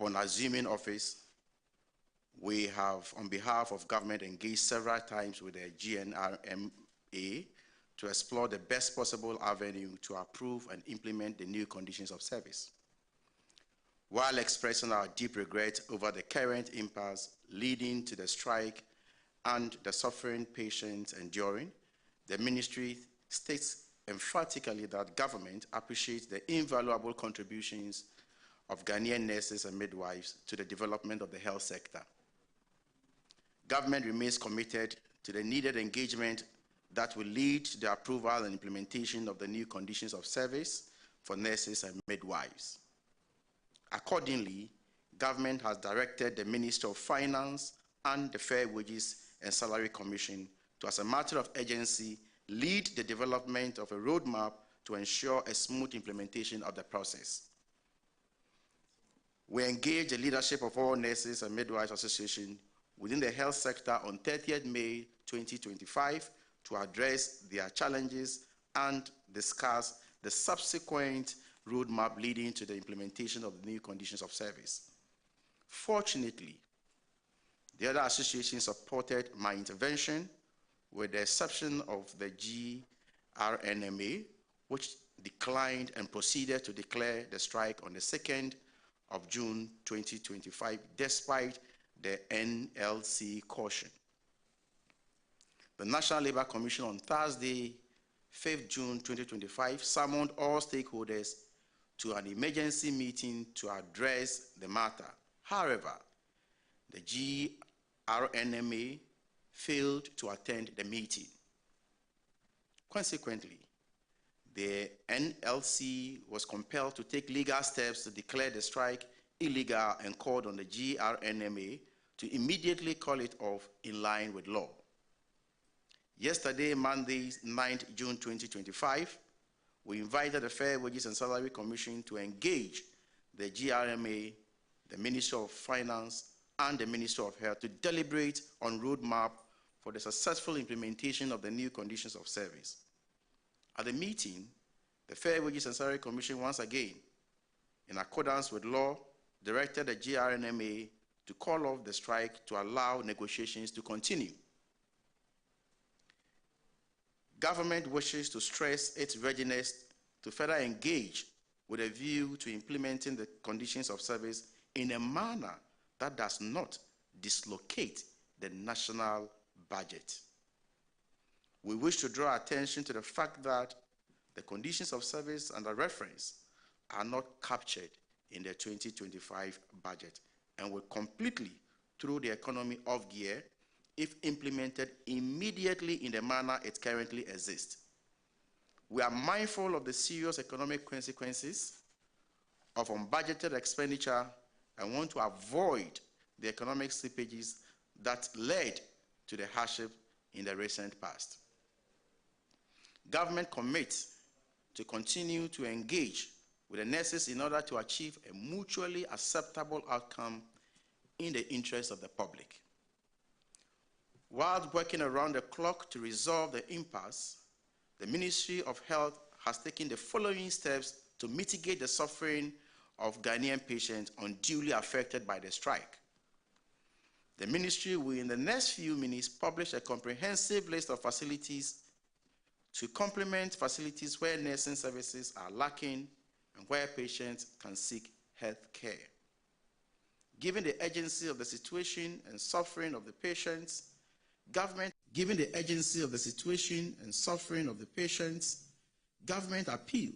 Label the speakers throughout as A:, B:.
A: Upon assuming office, we have, on behalf of government, engaged several times with the GNRMA to explore the best possible avenue to approve and implement the new conditions of service. While expressing our deep regret over the current impasse leading to the strike and the suffering patients enduring, the ministry states emphatically that government appreciates the invaluable contributions of Ghanaian nurses and midwives to the development of the health sector. Government remains committed to the needed engagement that will lead to the approval and implementation of the new conditions of service for nurses and midwives. Accordingly, government has directed the Minister of Finance and the Fair Wages and Salary Commission to, as a matter of urgency, lead the development of a roadmap to ensure a smooth implementation of the process. We engaged the leadership of all Nurses and Midwives Association within the health sector on 30th May 2025 to address their challenges and discuss the subsequent roadmap leading to the implementation of the new conditions of service. Fortunately, the other associations supported my intervention, with the exception of the GRNMA, which declined and proceeded to declare the strike on the 2nd of June 2025, despite the NLC caution. The National Labour Commission on Thursday, 5th June 2025, summoned all stakeholders to an emergency meeting to address the matter. However, the GRNMA failed to attend the meeting. Consequently, the NLC was compelled to take legal steps to declare the strike illegal and called on the GRNMA to immediately call it off in line with law. Yesterday, Monday, 9th June 2025, we invited the Fair Wages and Salary Commission to engage the GRMA, the Ministry of Finance, and the Ministry of Health to deliberate on roadmap for the successful implementation of the new conditions of service. At the meeting, the Fair Wages and Salary Commission once again, in accordance with law, directed the GRNMA to call off the strike to allow negotiations to continue. Government wishes to stress its readiness to further engage with a view to implementing the conditions of service in a manner that does not dislocate the national budget. We wish to draw attention to the fact that the conditions of service under reference are not captured in the 2025 budget and will completely throw the economy off gear if implemented immediately in the manner it currently exists. We are mindful of the serious economic consequences of unbudgeted expenditure and want to avoid the economic slippages that led to the hardship in the recent past. Government commits to continue to engage with the nurses in order to achieve a mutually acceptable outcome in the interest of the public. While working around the clock to resolve the impasse, the Ministry of Health has taken the following steps to mitigate the suffering of Ghanaian patients unduly affected by the strike. The ministry will, in the next few minutes, publish a comprehensive list of facilities to complement facilities where nursing services are lacking and where patients can seek health care. Given the urgency of the situation and suffering of the patients, government appeals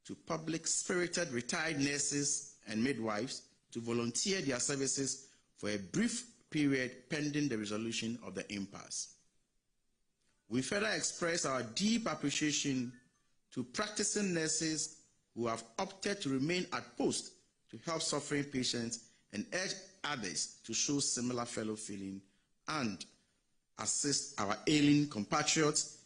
A: to public-spirited retired nurses and midwives to volunteer their services for a brief period pending the resolution of the impasse. We further express our deep appreciation to practicing nurses who have opted to remain at post to help suffering patients and urge others to show similar fellow feeling and assist our ailing compatriots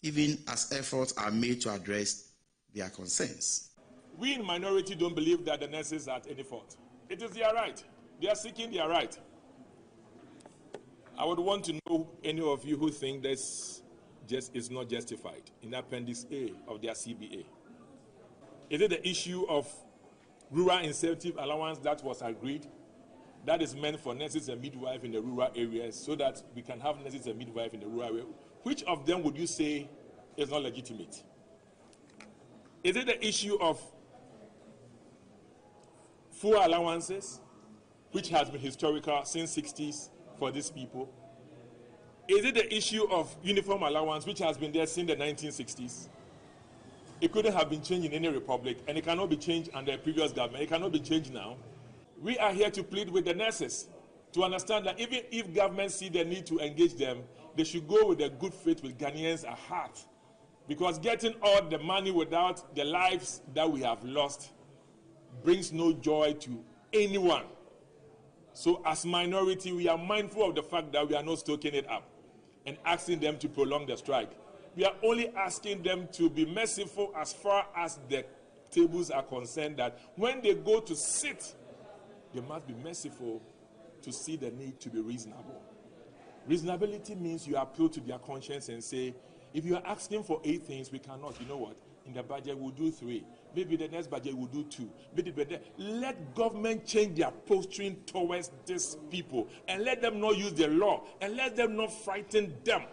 A: even as efforts are made to address their concerns.
B: We in minority don't believe that the nurses are at any fault. It is their right. They are seeking their right. I would want to know any of you who think this just is not justified in Appendix A of their CBA. Is it the issue of rural incentive allowance that was agreed, that is meant for nurses and midwives in the rural areas so that we can have nurses and midwives in the rural area. Which of them would you say is not legitimate? Is it the issue of full allowances, which has been historical since 60s for these people? Is it the issue of uniform allowance, which has been there since the 1960s? It couldn't have been changed in any republic, and it cannot be changed under a previous government. It cannot be changed now. We are here to plead with the nurses to understand that even if governments see the need to engage them, they should go with the good faith with Ghanaians at heart. Because getting all the money without the lives that we have lost brings no joy to anyone. So as minority, we are mindful of the fact that we are not stoking it up and asking them to prolong the strike. We are only asking them to be merciful as far as the tables are concerned, that when they go to sit, they must be merciful to see the need to be reasonable. Reasonability means you appeal to their conscience and say, if you are asking for 8 things, we cannot. You know what? In the budget, we'll do 3. Maybe the next budget, we'll do 2. Let government change their posturing towards these people and let them not use the law and let them not frighten them.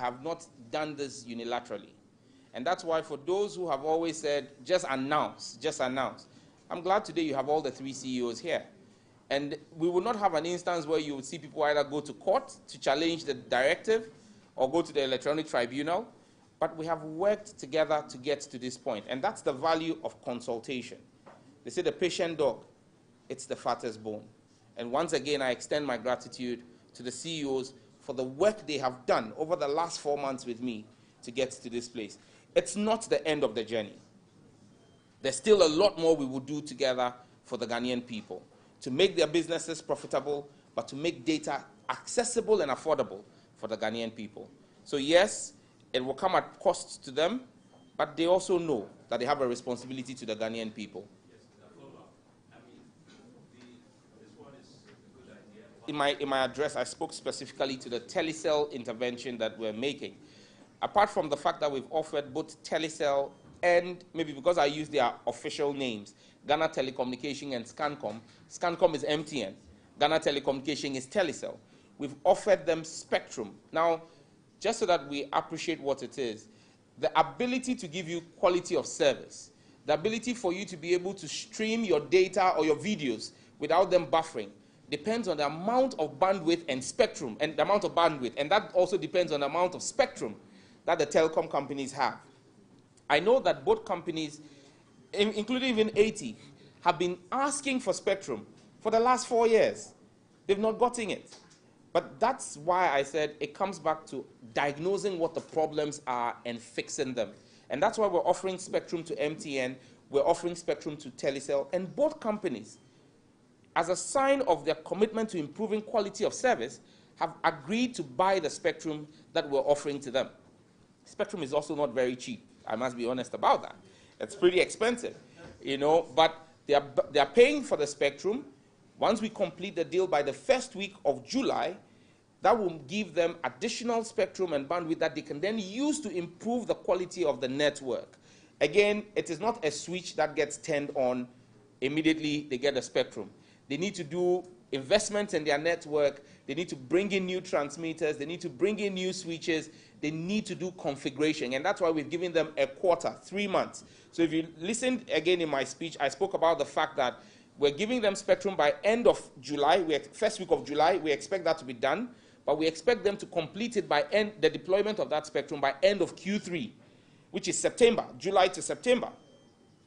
C: Have not done this unilaterally. And that's why for those who have always said, just announce, I'm glad today you have all the 3 CEOs here. And we will not have an instance where you would see people either go to court to challenge the directive or go to the electronic tribunal, but we have worked together to get to this point. And that's the value of consultation. They say the patient dog, it's the fattest bone. And once again, I extend my gratitude to the CEOs for the work they have done over the last 4 months with me to get to this place. It's not the end of the journey. There's still a lot more we will do together for the Ghanaian people to make their businesses profitable, but to make data accessible and affordable for the Ghanaian people. So yes, it will come at cost to them, but they also know that they have a responsibility to the Ghanaian people. In my address, I spoke specifically to the telecell intervention that we're making. apart from the fact that we've offered both Telecel and, maybe because I use their official names, Ghana Telecommunication and Scancom. Scancom is MTN. Ghana Telecommunication is Telecel. We've offered them spectrum. Now, just so that we appreciate what it is, the ability to give you quality of service, the ability for you to be able to stream your data or your videos without them buffering, depends on the amount of bandwidth and spectrum, and the amount of bandwidth, and that also depends on the amount of spectrum that the telecom companies have. I know that both companies, including even AT, have been asking for spectrum for the last 4 years. They've not gotten it. But that's why I said it comes back to diagnosing what the problems are and fixing them. And that's why we're offering spectrum to MTN, we're offering spectrum to Telecel, and both companies, as a sign of their commitment to improving quality of service, have agreed to buy the spectrum that we're offering to them. Spectrum is also not very cheap. I must be honest about that. It's pretty expensive, but they are paying for the spectrum. Once we complete the deal by the first week of July, that will give them additional spectrum and bandwidth that they can then use to improve the quality of the network. Again, it is not a switch that gets turned on immediately they get the spectrum. They need to do investments in their network. They need to bring in new transmitters. They need to bring in new switches. They need to do configuration. And that's why we've given them a quarter, 3 months. So if you listened again in my speech, I spoke about the fact that we're giving them spectrum by end of July. First week of July, we expect that to be done. But we expect them to complete it by the deployment of that spectrum by end of Q3, which is September, July to September.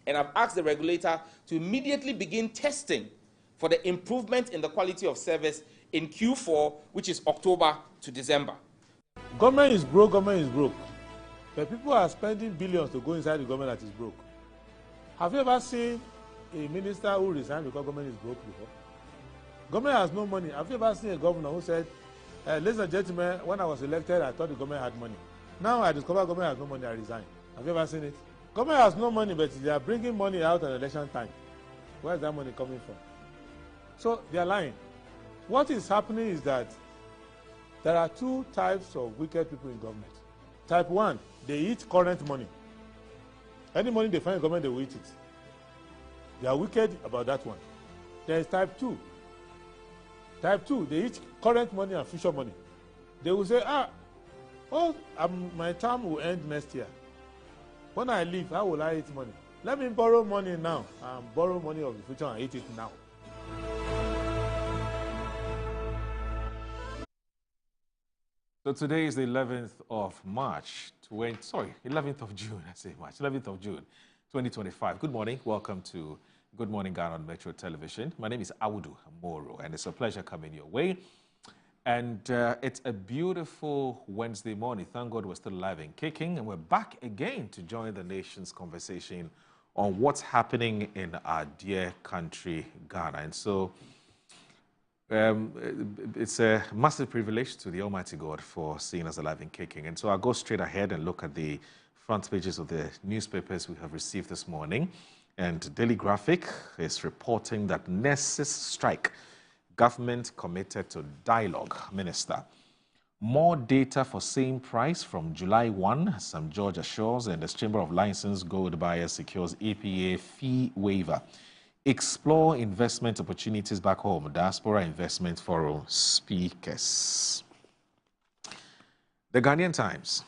C: And I've asked the regulator to immediately begin testing for the improvement in the quality of service in Q4, which is October to December.
D: Government is broke, government is broke. But people are spending billions to go inside the government that is broke. Have you ever seen a minister who resigned because government is broke before? Government has no money. Have you ever seen a governor who said, ladies and gentlemen, when I was elected, I thought the government had money. Now I discover government has no money, I resign. Have you ever seen it? Government has no money, but they are bringing money out at election time. Where is that money coming from? So they are lying. What is happening is that there are two types of wicked people in government. Type 1, they eat current money. Any money they find in government, they will eat it. They are wicked about that one. There is type 2. Type 2, they eat current money and future money. They will say, my term will end next year. When I leave, how will I eat money? Let me borrow money now and borrow money of the future and eat it now.
E: So today is the 11th of March, 11th of June, 11th of June, 2025. Good morning. Welcome to Good Morning Ghana on Metro Television. My name is Awudu Moro, and it's a pleasure coming your way. And it's a beautiful Wednesday morning. Thank God we're still alive and kicking, and we're back again to join the nation's conversation on what's happening in our dear country, Ghana. And so it's a massive privilege to the Almighty God for seeing us alive and kicking. And so I'll go straight ahead and look at the front pages of the newspapers we have received this morning. And Daily Graphic is reporting that nurses strike. Government committed to dialogue. Minister. More data for same price from July 1, St. George assures, and the Chamber of Licensed Gold Buyers secures APA fee waiver. Explore investment opportunities back home. Diaspora Investment Forum speakers. The Ghanaian Times.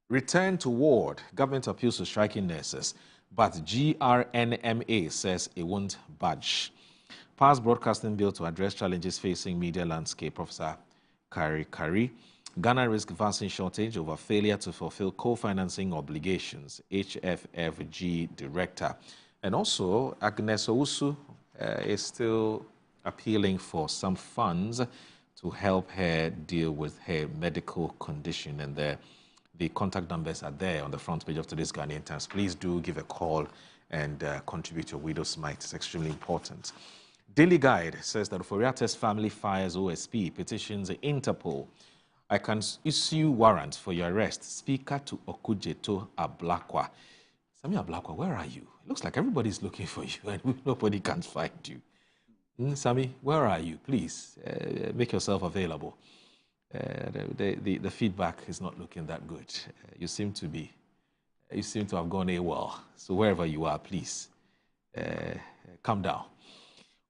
E: Return to ward. Government appeals to striking nurses, but GRNMA says it won't budge. Pass broadcasting bill to address challenges facing media landscape. Professor Kari. Ghana risk vaccine shortage over failure to fulfill co-financing obligations. HFFG director. And also, Agnes Owusu is still appealing for some funds to help her deal with her medical condition. And the contact numbers are there on the front page of today's Ghanaian Times. Please do give a call and contribute your widow's mite. It's extremely important. Daily Guide says that Oforiate's family fires OSP, petitions Interpol. I can issue warrant for your arrest. Speaker to Okujeto Ablakwa. Sami Ablakwa, where are you? It looks like everybody's looking for you and nobody can find you. Sami, where are you? Please make yourself available. The feedback is not looking that good. You seem to have gone AWOL. So wherever you are, please calm down.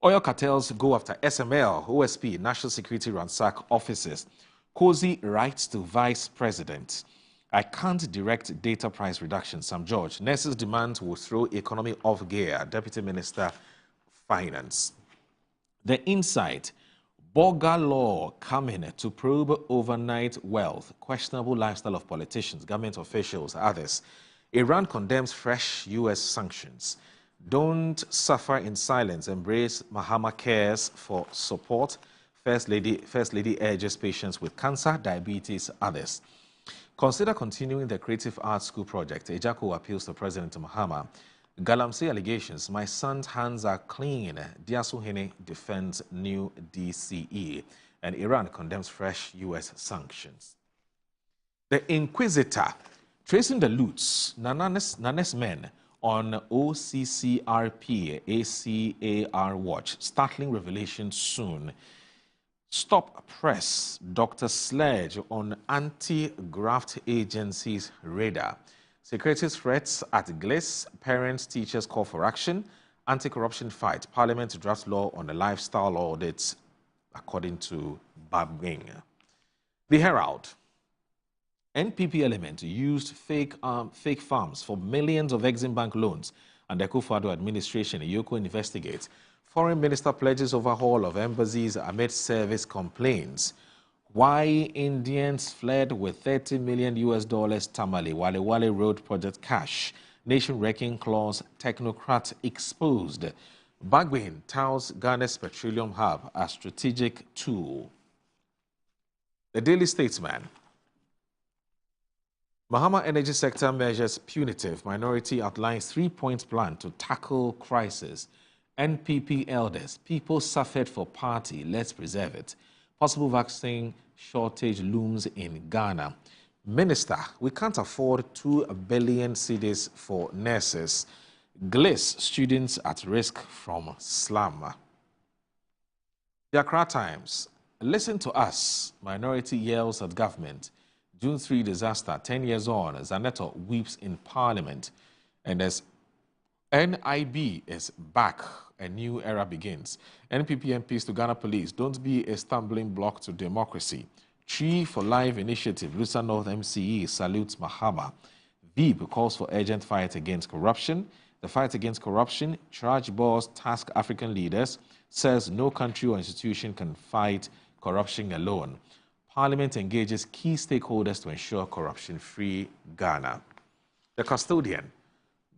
E: Oil cartels go after SML, OSP, National Security Ransack offices. Cozy writes to Vice President, I can't direct data price reduction. Sam George. Nurses' demands will throw economy off gear. Deputy Minister Finance. The Insight. Boga law coming to probe overnight wealth, questionable lifestyle of politicians, government officials, others. Iran condemns fresh U.S. sanctions. Don't suffer in silence. Embrace Mahama cares for support. First Lady urges patients with cancer, diabetes, others. Consider continuing the Creative Arts School project. Ejako appeals to President Mahama. Galamsey allegations. My son's hands are clean. Diasu Hene defends new DCE. And Iran condemns fresh U.S. sanctions. The Inquisitor. Tracing the loots. Nanes men on OCCRP ACAR watch. Startling revelation soon. Stop press. Dr. Sledge on anti-graft agencies radar. Security threats at GLIS. Parents, teachers call for action. Anti-corruption fight. Parliament drafts law on the lifestyle audits, according to Babing. The Herald. NPP element used fake farms for millions of Exim Bank loans, and the Akufo-Addo administration, Yoko investigates. Foreign Minister pledges overhaul of embassies amid service complaints. Why Indians fled with $30 million Tamale Wale Road project cash. Nation wrecking clause technocrat exposed. Bagwin touts Ghana's petroleum hub as strategic tool. The Daily Statesman. Mahama energy sector measures punitive. Minority outlines 3-point plan to tackle crisis. NPP elders. People suffered for party. Let's preserve it. Possible vaccine shortage looms in Ghana. Minister, we can't afford 2 billion cedis for nurses. GLIS students at risk from slum. The Accra Times. Listen to us. Minority yells at government. June 3 disaster, 10 years on, Zaneto weeps in Parliament. And as NIB is back, a new era begins. NPP MPs to Ghana Police, don't be a stumbling block to democracy. Tree for Life Initiative, Lusa North MCE salutes Mahama. VIB calls for urgent fight against corruption. The fight against corruption, charge boards task African leaders, says no country or institution can fight corruption alone. Parliament engages key stakeholders to ensure corruption-free Ghana. The Custodian.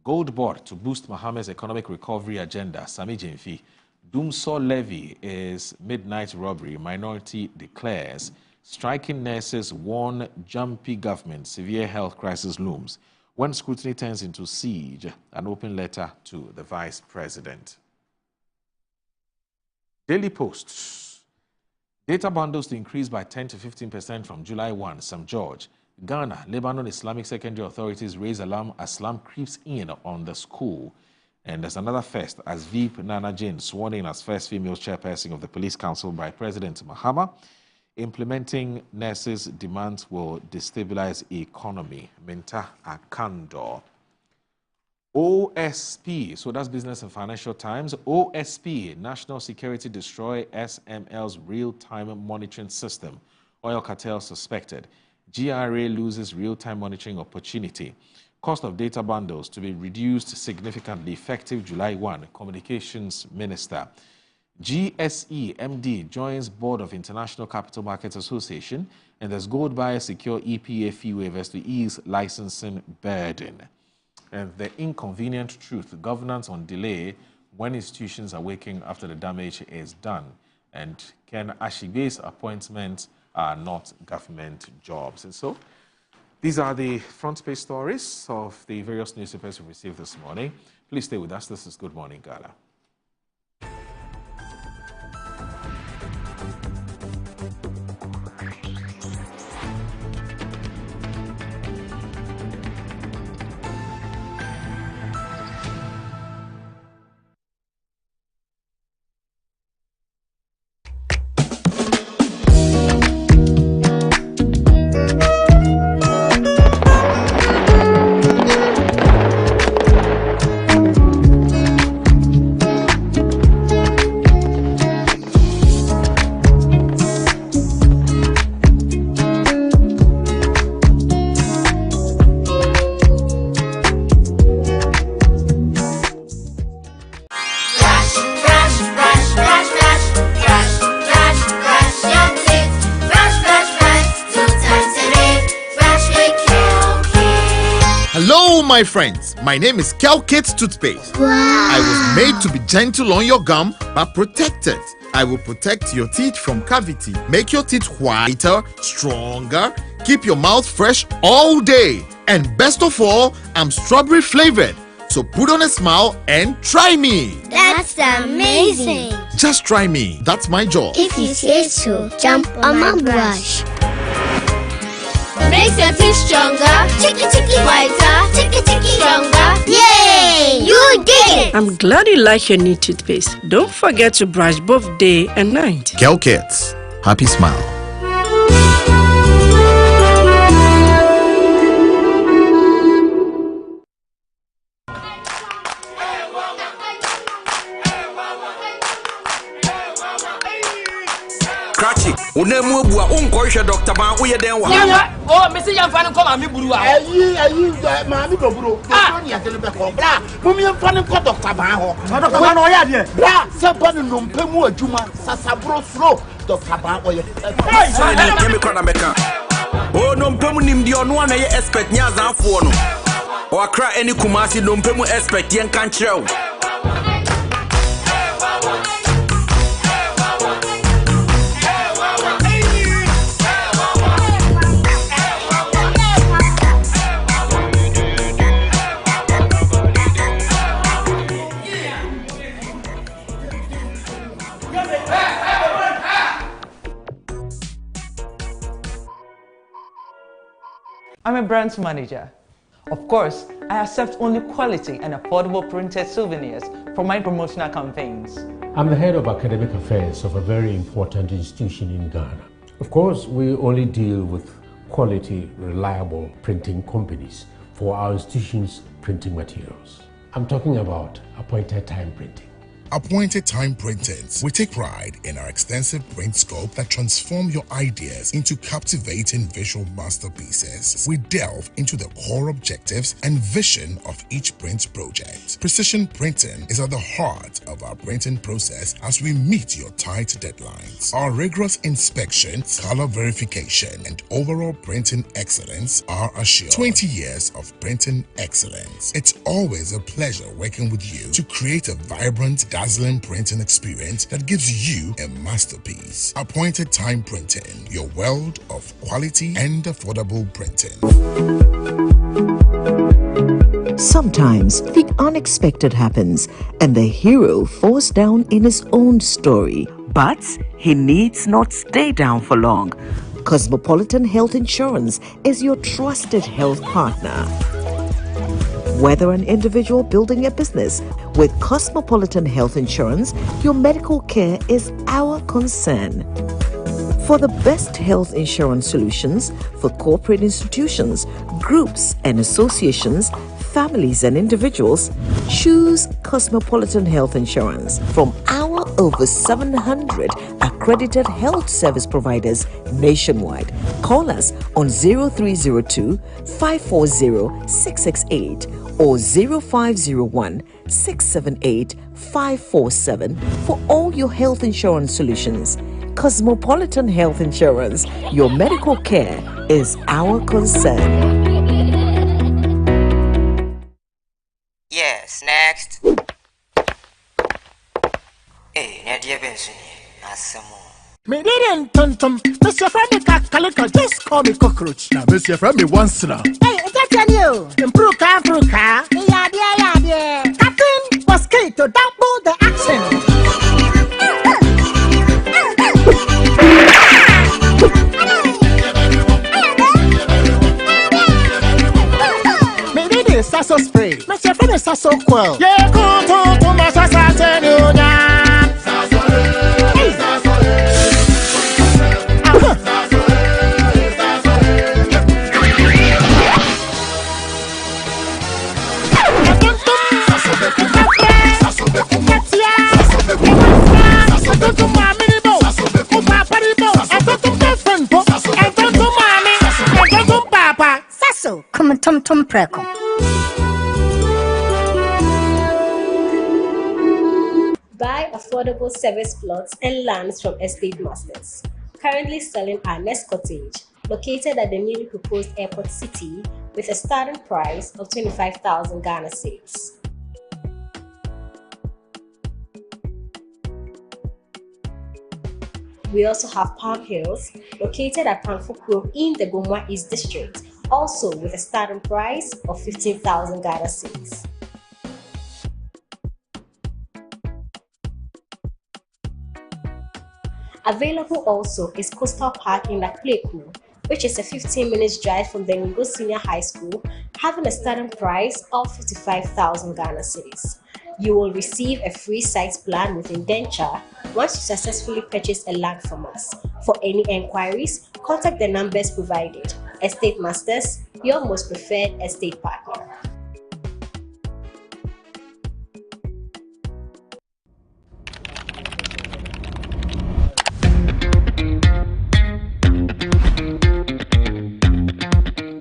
E: Gold board to boost Mahama's economic recovery agenda. Sami Jemfi. Doomsaw levy is midnight robbery. Minority declares. Striking nurses warn jumpy government. Severe health crisis looms. When scrutiny turns into siege, an open letter to the Vice President. Daily Post. Data bundles to increase by 10 to 15% from July 1. Sam George. Ghana, Lebanon Islamic Secondary Authorities raise alarm as Islam creeps in on the school. And there's another first as Veep Nana Jane sworn in as first female chairperson of the Police Council by President Mahama. Implementing nurses' demands will destabilize economy. Minta Akando. OSP, so that's Business and Financial Times. OSP, National Security destroy SML's real-time monitoring system. Oil cartel suspected. GRA loses real-time monitoring opportunity. Cost of data bundles to be reduced significantly effective July 1. Communications Minister. GSE MD joins Board of International Capital Markets Association, and there's gold buyers secure EPA fee waivers to ease licensing burden. And the inconvenient truth, governance on delay when institutions are waking after the damage is done. And Ken Ashigbe's appointments are not government jobs. And so these are the front page stories of the various newspapers we received this morning. Please stay with us. This is Good Morning Ghana.
F: my friends, my name is Kelkit Toothpaste.
G: Wow.
F: I was made to be gentle on your gum but protected. I will protect your teeth from cavity, make your teeth whiter, stronger, keep your mouth fresh all day. And best of all, I'm strawberry flavored. So put on a smile and try me.
G: That's amazing.
F: Just try me. That's my job.
G: If you say so, jump on my brush. Makes your teeth stronger, chicky whiter, chicky stronger. Yay! You did it!
H: I'm glad you like your new toothpaste. Don't forget to brush both day and night.
F: Kelkits, happy smile.
I: Unemu bua unkoisha Dr. Ban uye denwa.
J: Oh, Mr. Yamfani come and me buru wa.
K: Ma mi do buru. Do ni atele be ko bra. Mo mi yamfani ko Dr. Ban ho.
J: Dr. Ban o ya de.
K: Bra, se ba no nompemu adwuma sasabro slow Dr. Ban o ye.
I: Hey, me kwana meka. Oh, nompemu nim di ono na ye expert nya zanfo no. O akra eni kumasi nompemu expert yen kan kire o.
L: I'm a brand manager. Of course, I accept only quality and affordable printed souvenirs for my promotional campaigns.
M: I'm the head of academic affairs of a very important institution in Ghana. Of course, we only deal with quality, reliable printing companies for our institution's printing materials. I'm talking about appointed time printing.
N: Appointed Time Printings. We take pride in our extensive print scope that transform your ideas into captivating visual masterpieces. We delve into the core objectives and vision of each print project. Precision printing is at the heart of our printing process as we meet your tight deadlines. Our rigorous inspection, color verification, and overall printing excellence are assured. 20 years of printing excellence. It's always a pleasure working with you to create a vibrant, dazzling printing experience that gives you a masterpiece. Appointed Time Printing, your world of quality and affordable printing.
O: Sometimes the unexpected happens and the hero falls down in his own story. But he needs not stay down for long. Cosmopolitan Health Insurance is your trusted health partner. Whether an individual building a business, with Cosmopolitan Health Insurance, your medical care is our concern. For the best health insurance solutions for corporate institutions, groups and associations, families and individuals, choose Cosmopolitan Health Insurance from our over 700 accredited health service providers nationwide. Call us on 0302 540 668 or 0501 678 547 for all your health insurance solutions. Cosmopolitan Health Insurance, your medical care is our concern.
P: Yes, next. Hey, Nadia Benson,
K: Me didn't tontum. Mr. Friendly Calico, just call me cockroach. Now, Mr. Friendly once now. Hey, that's you. Improve car. Yeah. Captain was key to double the action. Me did this sasso spray. Mr. Friendly sasso quell. Yeah, go to my sasso.
Q: Tum preko.
R: Buy affordable service plots and lands from estate masters. Currently selling our next cottage, located at the newly proposed Airport City, with a starting price of 25,000 Ghana cedis. We also have Palm Hills, located at Panfukuro in the Gomwa East District, also with a starting price of 15,000 Ghana cedis. Available also is Coastal Park in Nakleku, which is a 15-minute drive from the Ningo Senior High School, having a starting price of 55,000 Ghana cedis. You will receive a free site plan with indenture once you successfully purchase a land from us. For any enquiries, contact the numbers provided. Estate Masters, your most preferred estate partner.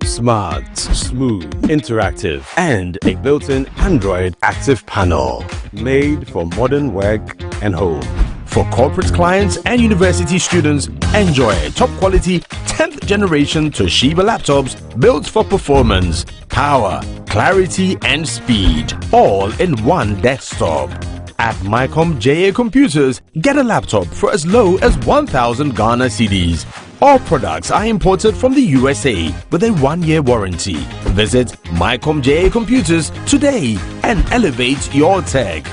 Q: Smart, smooth, interactive, and a built-in Android active panel made for modern work and home. For corporate clients and university students, enjoy top quality 10th generation Toshiba laptops built for performance, power, clarity, and speed, all in one desktop. At Mycom JA Computers, get a laptop for as low as 1,000 Ghana cedis. All products are imported from the USA with a 1-year warranty. Visit Mycom JA Computers today and elevate your tech.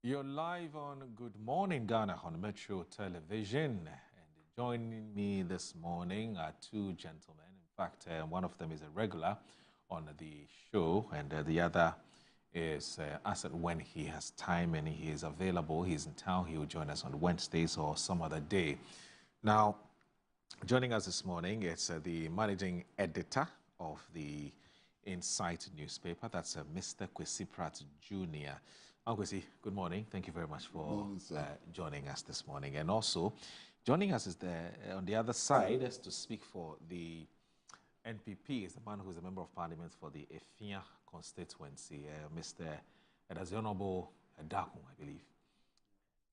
E: You're live on Good Morning Ghana on Metro Television. And joining me this morning are two gentlemen. In fact, one of them is a regular on the show, and the other is as and when he has time and he is available. He's in town. He will join us on Wednesdays or some other day. Now, joining us this morning, it's the managing editor of the Insight newspaper. That's Mr. Kwesi Pratt Jr. Kwesi, good morning. Thank you very much for joining us this morning. And also, joining us is on the other side is to speak for the NPP, is the man who is a member of parliament for the Efia constituency, Mr. Honorable Daku, I believe.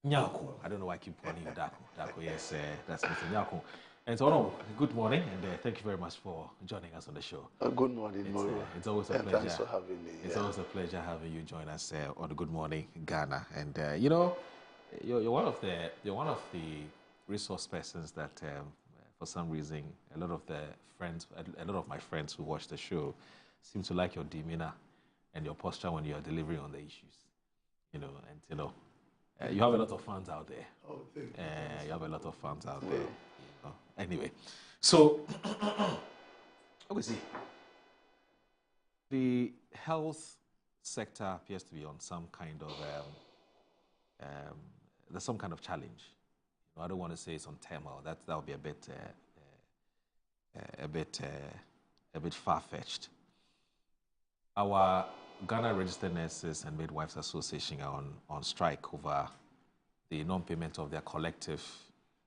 E: Nyaku. I don't know why I keep calling you Daku. Daku, yes, that's Mr. Nyaku. And so, good morning, and thank you very much for joining us on the show.
S: Good morning, Mario.
E: It's always a pleasure.
S: Thanks for having me.
E: It's always a pleasure having you join us on Good Morning Ghana. And you know, you're one of the resource persons that, for some reason, a lot of my friends who watch the show seem to like your demeanor and your posture when you are delivering on the issues. You know, and you know, you have a lot of fans out there.
S: Oh, thank you.
E: You have a lot of fans out there. Anyway, so obviously the health sector appears to be on some kind of there's some kind of challenge. I don't want to say it's on turmoil. That would be a bit far-fetched. Our Ghana Registered Nurses and Midwives Association are on strike over the non-payment of their collective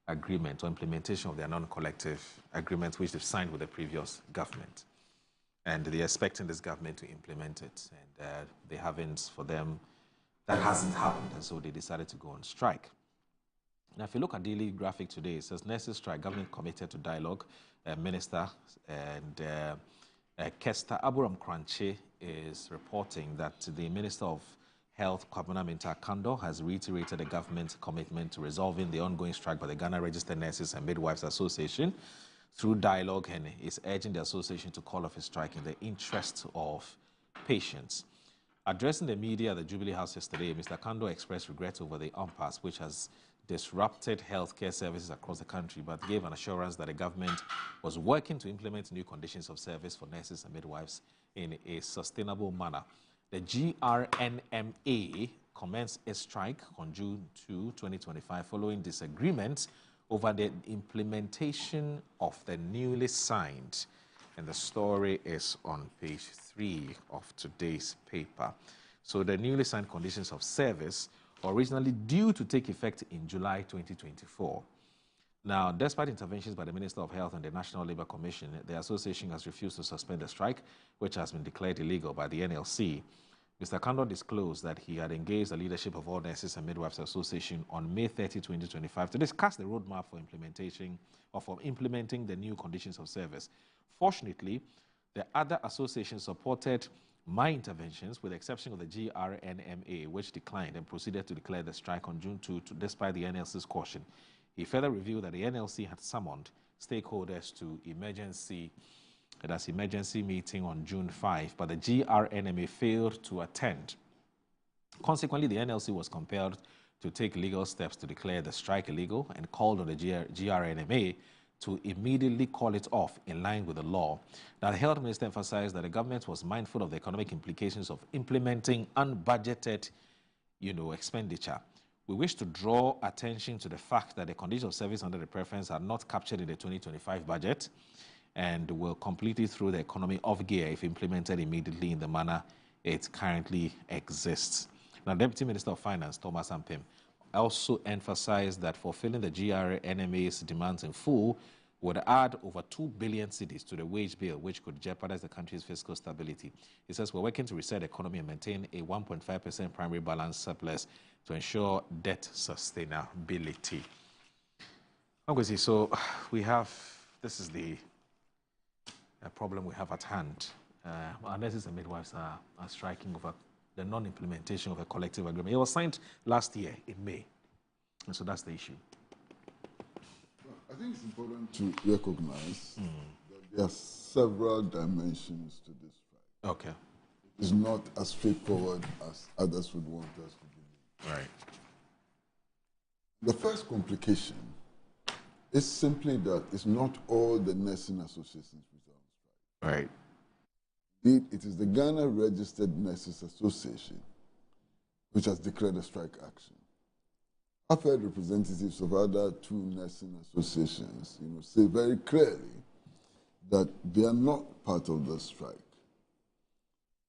E: agreement or implementation of their non-collective agreement which they've signed with the previous government. And they're expecting this government to implement it. And they haven't, for them, that hasn't happened. And so they decided to go on strike. Now, if you look at Daily Graphic today, it says nurses strike, government committed to dialogue. Minister and Kester Aburam Kranche is reporting that the Minister of Health, Kwabena Mintah Kando, has reiterated the government's commitment to resolving the ongoing strike by the Ghana Registered Nurses and Midwives Association through dialogue, and is urging the association to call off a strike in the interest of patients. Addressing the media at the Jubilee House yesterday, Mr. Kando expressed regret over the impasse which has disrupted healthcare services across the country, but gave an assurance that the government was working to implement new conditions of service for nurses and midwives in a sustainable manner. The GRNMA commenced its strike on June 2, 2025, following disagreements over the implementation of the newly signed. And the story is on page 3 of today's paper. So the newly signed conditions of service, originally due to take effect in July 2024. Now, despite interventions by the Minister of Health and the National Labour Commission, the association has refused to suspend the strike, which has been declared illegal by the NLC. Mr. Kandor disclosed that he had engaged the leadership of All Nurses and Midwives Association on May 30, 2025 to discuss the roadmap for implementing the new conditions of service. Fortunately, the other associations supported my interventions, with the exception of the GRNMA, which declined and proceeded to declare the strike on June 2, despite the NLC's caution. He further revealed that the NLC had summoned stakeholders to emergency meeting on June 5, but the GRNMA failed to attend. Consequently, the NLC was compelled to take legal steps to declare the strike illegal and called on the GRNMA to immediately call it off in line with the law. Now, the health minister emphasized that the government was mindful of the economic implications of implementing unbudgeted, expenditure. We wish to draw attention to the fact that the conditions of service under the preference are not captured in the 2025 budget and will completely throw the economy off gear if implemented immediately in the manner it currently exists. Now, Deputy Minister of Finance, Thomas Ampem, also emphasized that fulfilling the GRNMA's demands in full would add over 2 billion cedis to the wage bill, which could jeopardize the country's fiscal stability. He says, we're working to reset the economy and maintain a 1.5% primary balance surplus to ensure debt sustainability. Okay, so this is the problem we have at hand. Our nurses and midwives are striking over the non-implementation of a collective agreement. It was signed last year in May, and so that's the issue.
S: I think it's important to recognize that there are several dimensions to this strike.
E: Okay.
S: It's not as straightforward as others would want us to believe.
E: Right.
S: The first complication is simply that it's not all the nursing associations which are on strike.
E: Right.
S: It is the Ghana Registered Nurses Association which has declared a strike action. I've heard representatives of other two nursing associations, say very clearly that they are not part of the strike.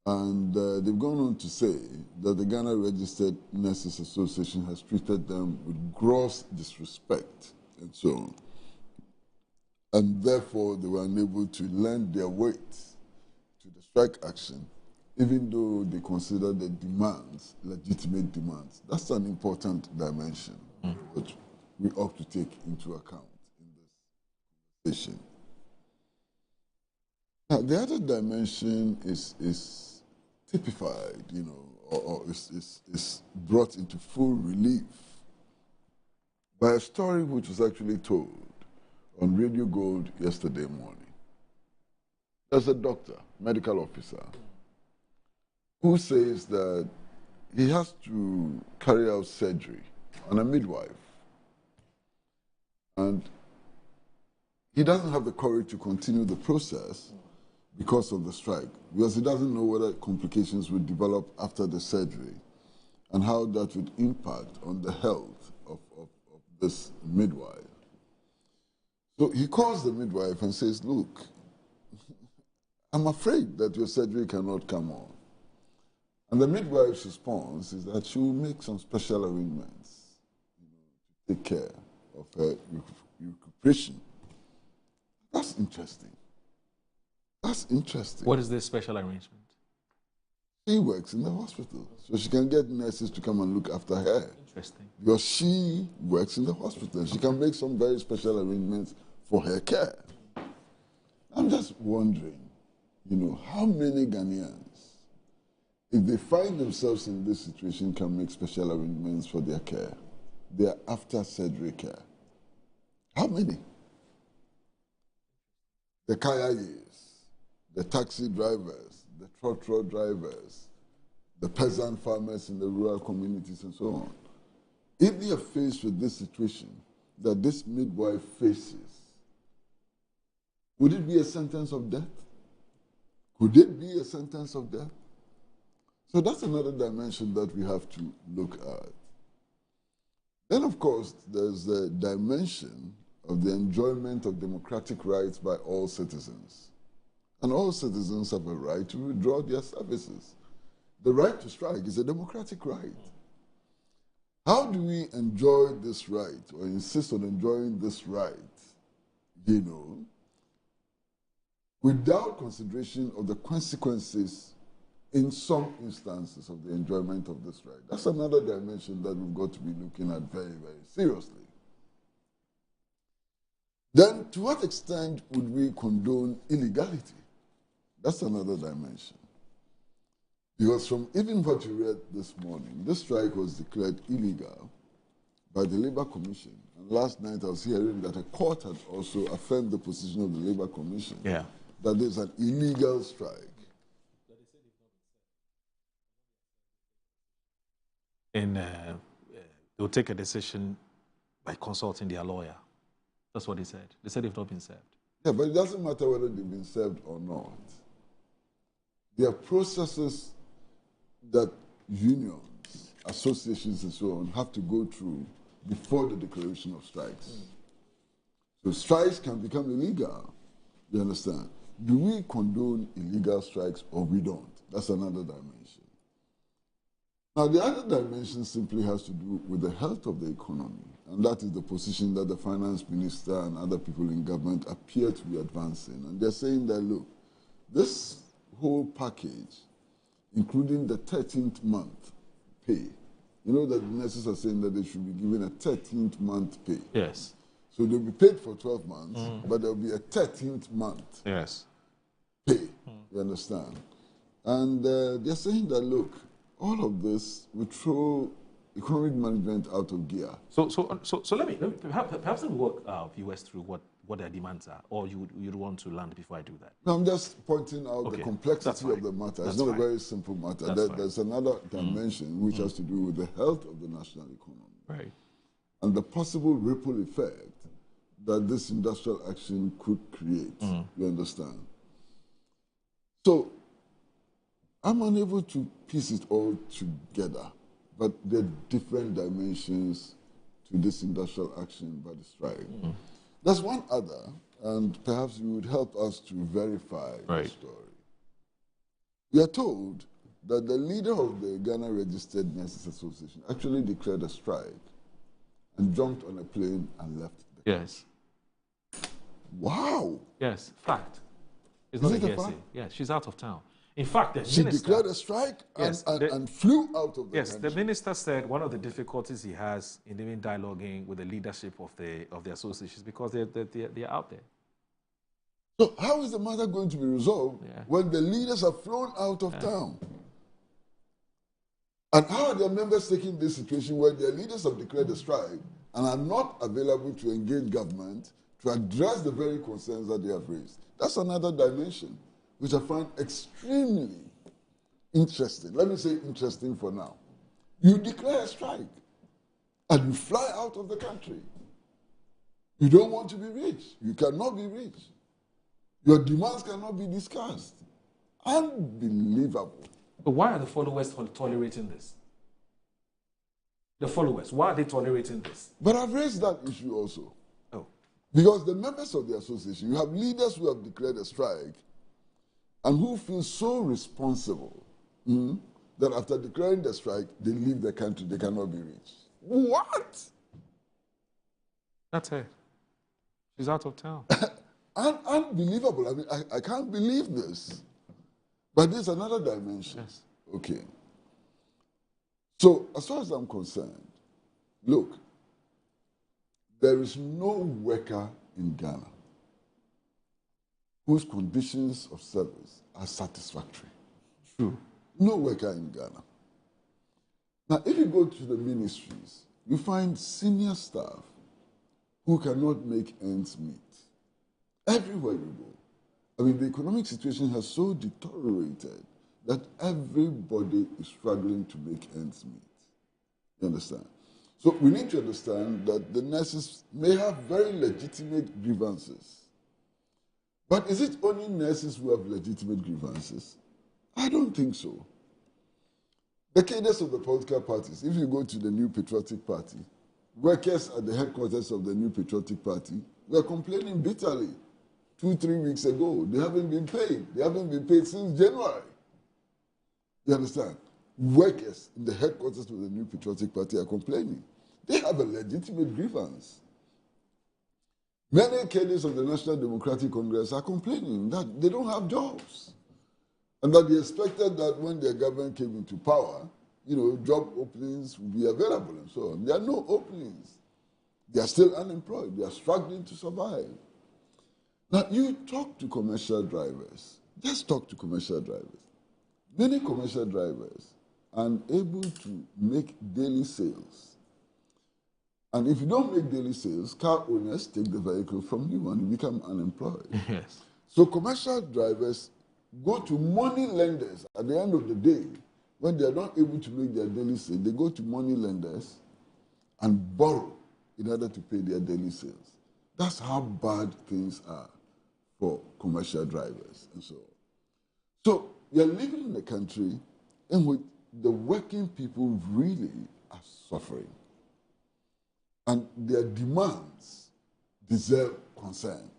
S: And they've gone on to say that the Ghana Registered Nurses Association has treated them with gross disrespect and so on. And therefore, they were unable to lend their weight to the strike action, even though they consider the demands legitimate demands. That's an important dimension which we ought to take into account in this conversation. Now, the other dimension is typified, or is brought into full relief by a story which was actually told on Radio Gold yesterday morning. There's a doctor, medical officer, who says that he has to carry out surgery on a midwife. And he doesn't have the courage to continue the process because of the strike, because he doesn't know whether complications will develop after the surgery and how that would impact on the health of this midwife. So he calls the midwife and says, look, I'm afraid that your surgery cannot come on. And the midwife's response is that she will make some special arrangements to take care of her recuperation. That's interesting. That's interesting.
E: What is this special arrangement?
S: She works in the hospital, so she can get nurses to come and look after her.
E: Interesting.
S: Because she works in the hospital. She can make some very special arrangements for her care. I'm just wondering, how many Ghanaians, if they find themselves in this situation, can make special arrangements for their care, their after-surgery care? How many? The Kayayes, the taxi drivers, the trotro drivers, the peasant farmers in the rural communities and so on. If they are faced with this situation that this midwife faces, would it be a sentence of death? Could it be a sentence of death? So that's another dimension that we have to look at. Then, of course, there's the dimension of the enjoyment of democratic rights by all citizens. And all citizens have a right to withdraw their services. The right to strike is a democratic right. How do we enjoy this right or insist on enjoying this right, without consideration of the consequences in some instances of the enjoyment of this right? That's another dimension that we've got to be looking at very, very seriously. Then, to what extent would we condone illegality? That's another dimension. Because from even what you read this morning, this strike was declared illegal by the Labour Commission. And last night I was hearing that a court had also affirmed the position of the Labour Commission that there's an illegal strike.
E: And they'll take a decision by consulting their lawyer. That's what they said. They said they've not been served.
S: Yeah, but it doesn't matter whether they've been served or not. There are processes that unions, associations, and so on have to go through before the declaration of strikes. So strikes can become illegal. You understand? Do we condone illegal strikes or we don't? That's another dimension. Now, the other dimension simply has to do with the health of the economy, and that is the position that the finance minister and other people in government appear to be advancing. And they're saying that, look, this whole package, including the 13th month pay, you know that the nurses are saying that they should be given a 13th month pay.
E: Yes.
S: So they'll be paid for 12 months, but there'll be a 13th month pay. You understand? And they're saying that, look, all of this will throw economic management out of gear.
E: So let me perhaps let me walk viewers through what their demands are, or you'd want to land before I do that.
S: No, I'm just pointing out the complexity of the matter. It's not a very simple matter. There's another dimension which has to do with the health of the national economy.
E: Right.
S: And the possible ripple effect that this industrial action could create. You understand? So I'm unable to piece it all together, but there are different dimensions to this industrial action by the strike. There's one other, and perhaps you would help us to verify the story. We are told that the leader of the Ghana Registered Nurses Association actually declared a strike and jumped on a plane and left the country.
E: Yes.
S: Wow.
E: Yes, fact. It's
S: Is
E: not
S: it
E: a
S: a
E: hearsay.
S: fact?
E: Yeah, she's out of town. In fact, the
S: She
E: minister
S: declared a strike and flew out of the
E: Yes,
S: country.
E: the minister said one of the difficulties he has in even dialoguing with the leadership of the association is because they're out there.
S: So how is the matter going to be resolved when the leaders are flown out of town? And how are their members taking this situation where their leaders have declared a strike and are not available to engage government to address the very concerns that they have raised? That's another dimension, which I find extremely interesting. Let me say interesting for now. You declare a strike and you fly out of the country. You don't want to be reached. You cannot be reached. Your demands cannot be discussed. Unbelievable.
E: But why are the followers tolerating this? The followers, why are they tolerating this?
S: But I've raised that issue also.
E: Oh.
S: Because the members of the association, you have leaders who have declared a strike and who feel so responsible that after declaring the strike, they leave the country, they cannot be reached. What?
E: That's it. She's out of town.
S: Unbelievable. I mean, I can't believe this. But there's another dimension.
E: Yes.
S: Okay. So, as far as I'm concerned, look, there is no worker in Ghana whose conditions of service are satisfactory.
E: True.
S: No worker in Ghana. Now, if you go to the ministries, you find senior staff who cannot make ends meet. Everywhere you go. I mean, the economic situation has so deteriorated that everybody is struggling to make ends meet. You understand? So we need to understand that the nurses may have very legitimate grievances. But is it only nurses who have legitimate grievances? I don't think so. The cadres of the political parties, if you go to the New Patriotic Party, workers at the headquarters of the New Patriotic Party were complaining bitterly 2-3 weeks ago. They haven't been paid. They haven't been paid since January. You understand? Workers in the headquarters of the New Patriotic Party are complaining. They have a legitimate grievance. Many cadres of the National Democratic Congress are complaining that they don't have jobs and that they expected that when their government came into power, job openings would be available and so on. There are no openings. They are still unemployed. They are struggling to survive. Now, you talk to commercial drivers. Just talk to commercial drivers. Many commercial drivers are unable to make daily sales. And if you don't make daily sales, car owners take the vehicle from you and you become unemployed.
E: Yes.
S: So commercial drivers go to money lenders at the end of the day. When they are not able to make their daily sales, they go to money lenders and borrow in order to pay their daily sales. That's how bad things are for commercial drivers and so on. So we are living in a country in which the working people really are suffering. And their demands deserve concern.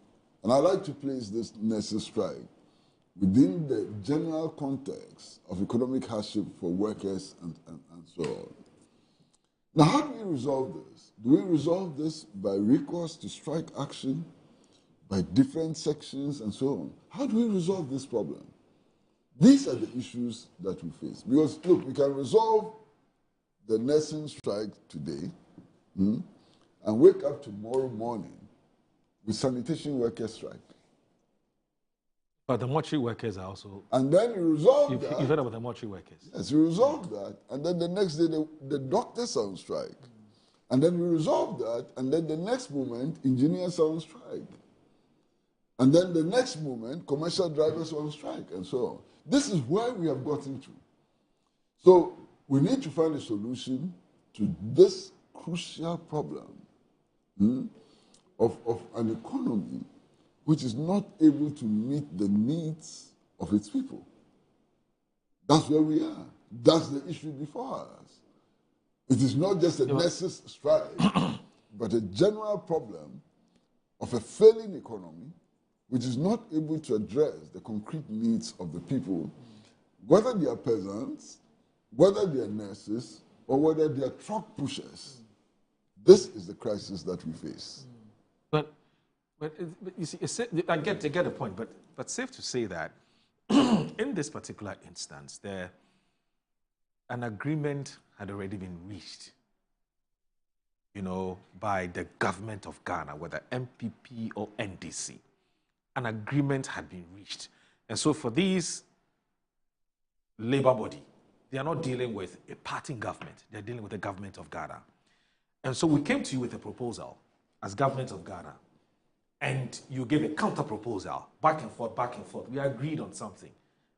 S: And I'd like to place this nurses' strike within the general context of economic hardship for workers and so on. Now, how do we resolve this? Do we resolve this by recourse to strike action, by different sections and so on? How do we resolve this problem? These are the issues that we face. Because, look, we can resolve the nursing strike today, and wake up tomorrow morning with sanitation workers strike.
E: But the mortuary workers are also...
S: And then you resolve that.
E: You've heard about the mortuary workers.
S: Yes, you resolve that. And then the next day, the doctors are on strike. And then we resolve that. And then the next moment, engineers are on strike. And then the next moment, commercial drivers are on strike, and so on. This is where we have gotten to. So we need to find a solution to this crucial problem of an economy which is not able to meet the needs of its people. That's where we are. That's the issue before us. It is not just a nurses' strike, but a general problem of a failing economy which is not able to address the concrete needs of the people, whether they are peasants, whether they are nurses, or whether they are truck pushers. This is the crisis that we face.
E: But you see, I get the point, but safe to say that in this particular instance, an agreement had already been reached, by the government of Ghana, whether MPP or NDC. An agreement had been reached. And so for these labor body, they are not dealing with a party government. They're dealing with the government of Ghana. And so we came to you with a proposal as government of Ghana. And you gave a counter proposal, back and forth, back and forth. We agreed on something.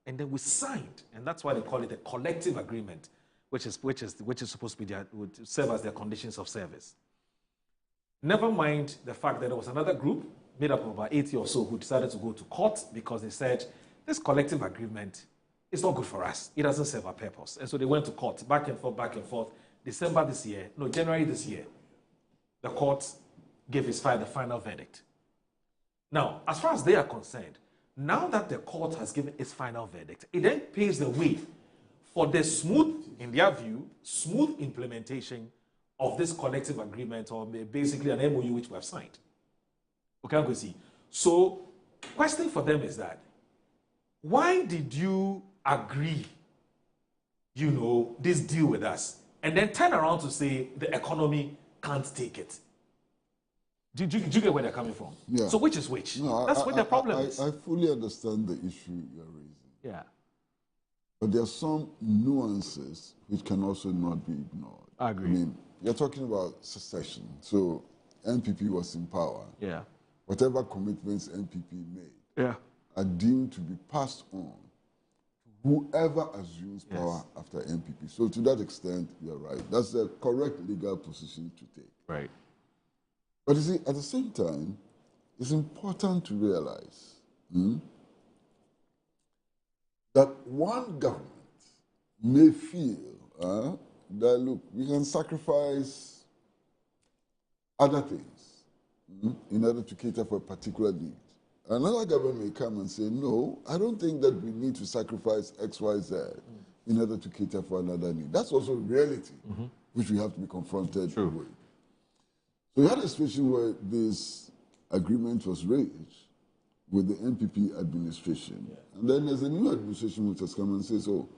E: And then we signed. And that's why they call it a collective agreement, which is supposed to be would serve as their conditions of service. Never mind the fact that there was another group made up of about 80 or so who decided to go to court because they said, this collective agreement is not good for us. It doesn't serve our purpose. And so they went to court, back and forth, back and forth. January this year, the court gave the final verdict. Now, as far as they are concerned, now that the court has given its final verdict, it then paves the way for the in their view, smooth implementation of this collective agreement, or basically an MOU which we have signed. Okay, go see. So, question for them is that, why did you agree, this deal with us, and then turn around to say the economy can't take it? Do you get where they're coming from?
S: Yeah.
E: So which is which?
S: No,
E: That's what the problem is.
S: I fully understand the issue you're raising.
E: Yeah.
S: But there are some nuances which can also not be ignored.
E: I agree.
S: I mean, you're talking about secession. So NPP was in power.
E: Yeah.
S: Whatever commitments NPP made are deemed to be passed on to whoever assumes power after NPP. So to that extent, you're right. That's the correct legal position to take.
E: Right.
S: But you see, at the same time, it's important to realize that one government may feel that, look, we can sacrifice other things in order to cater for a particular need. Another government may come and say, no, I don't think that we need to sacrifice X, Y, Z in order to cater for another need. That's also reality, which we have to be confronted with. So we had a situation where this agreement was reached with the NPP administration. And then there's a new administration which has come and says, oh,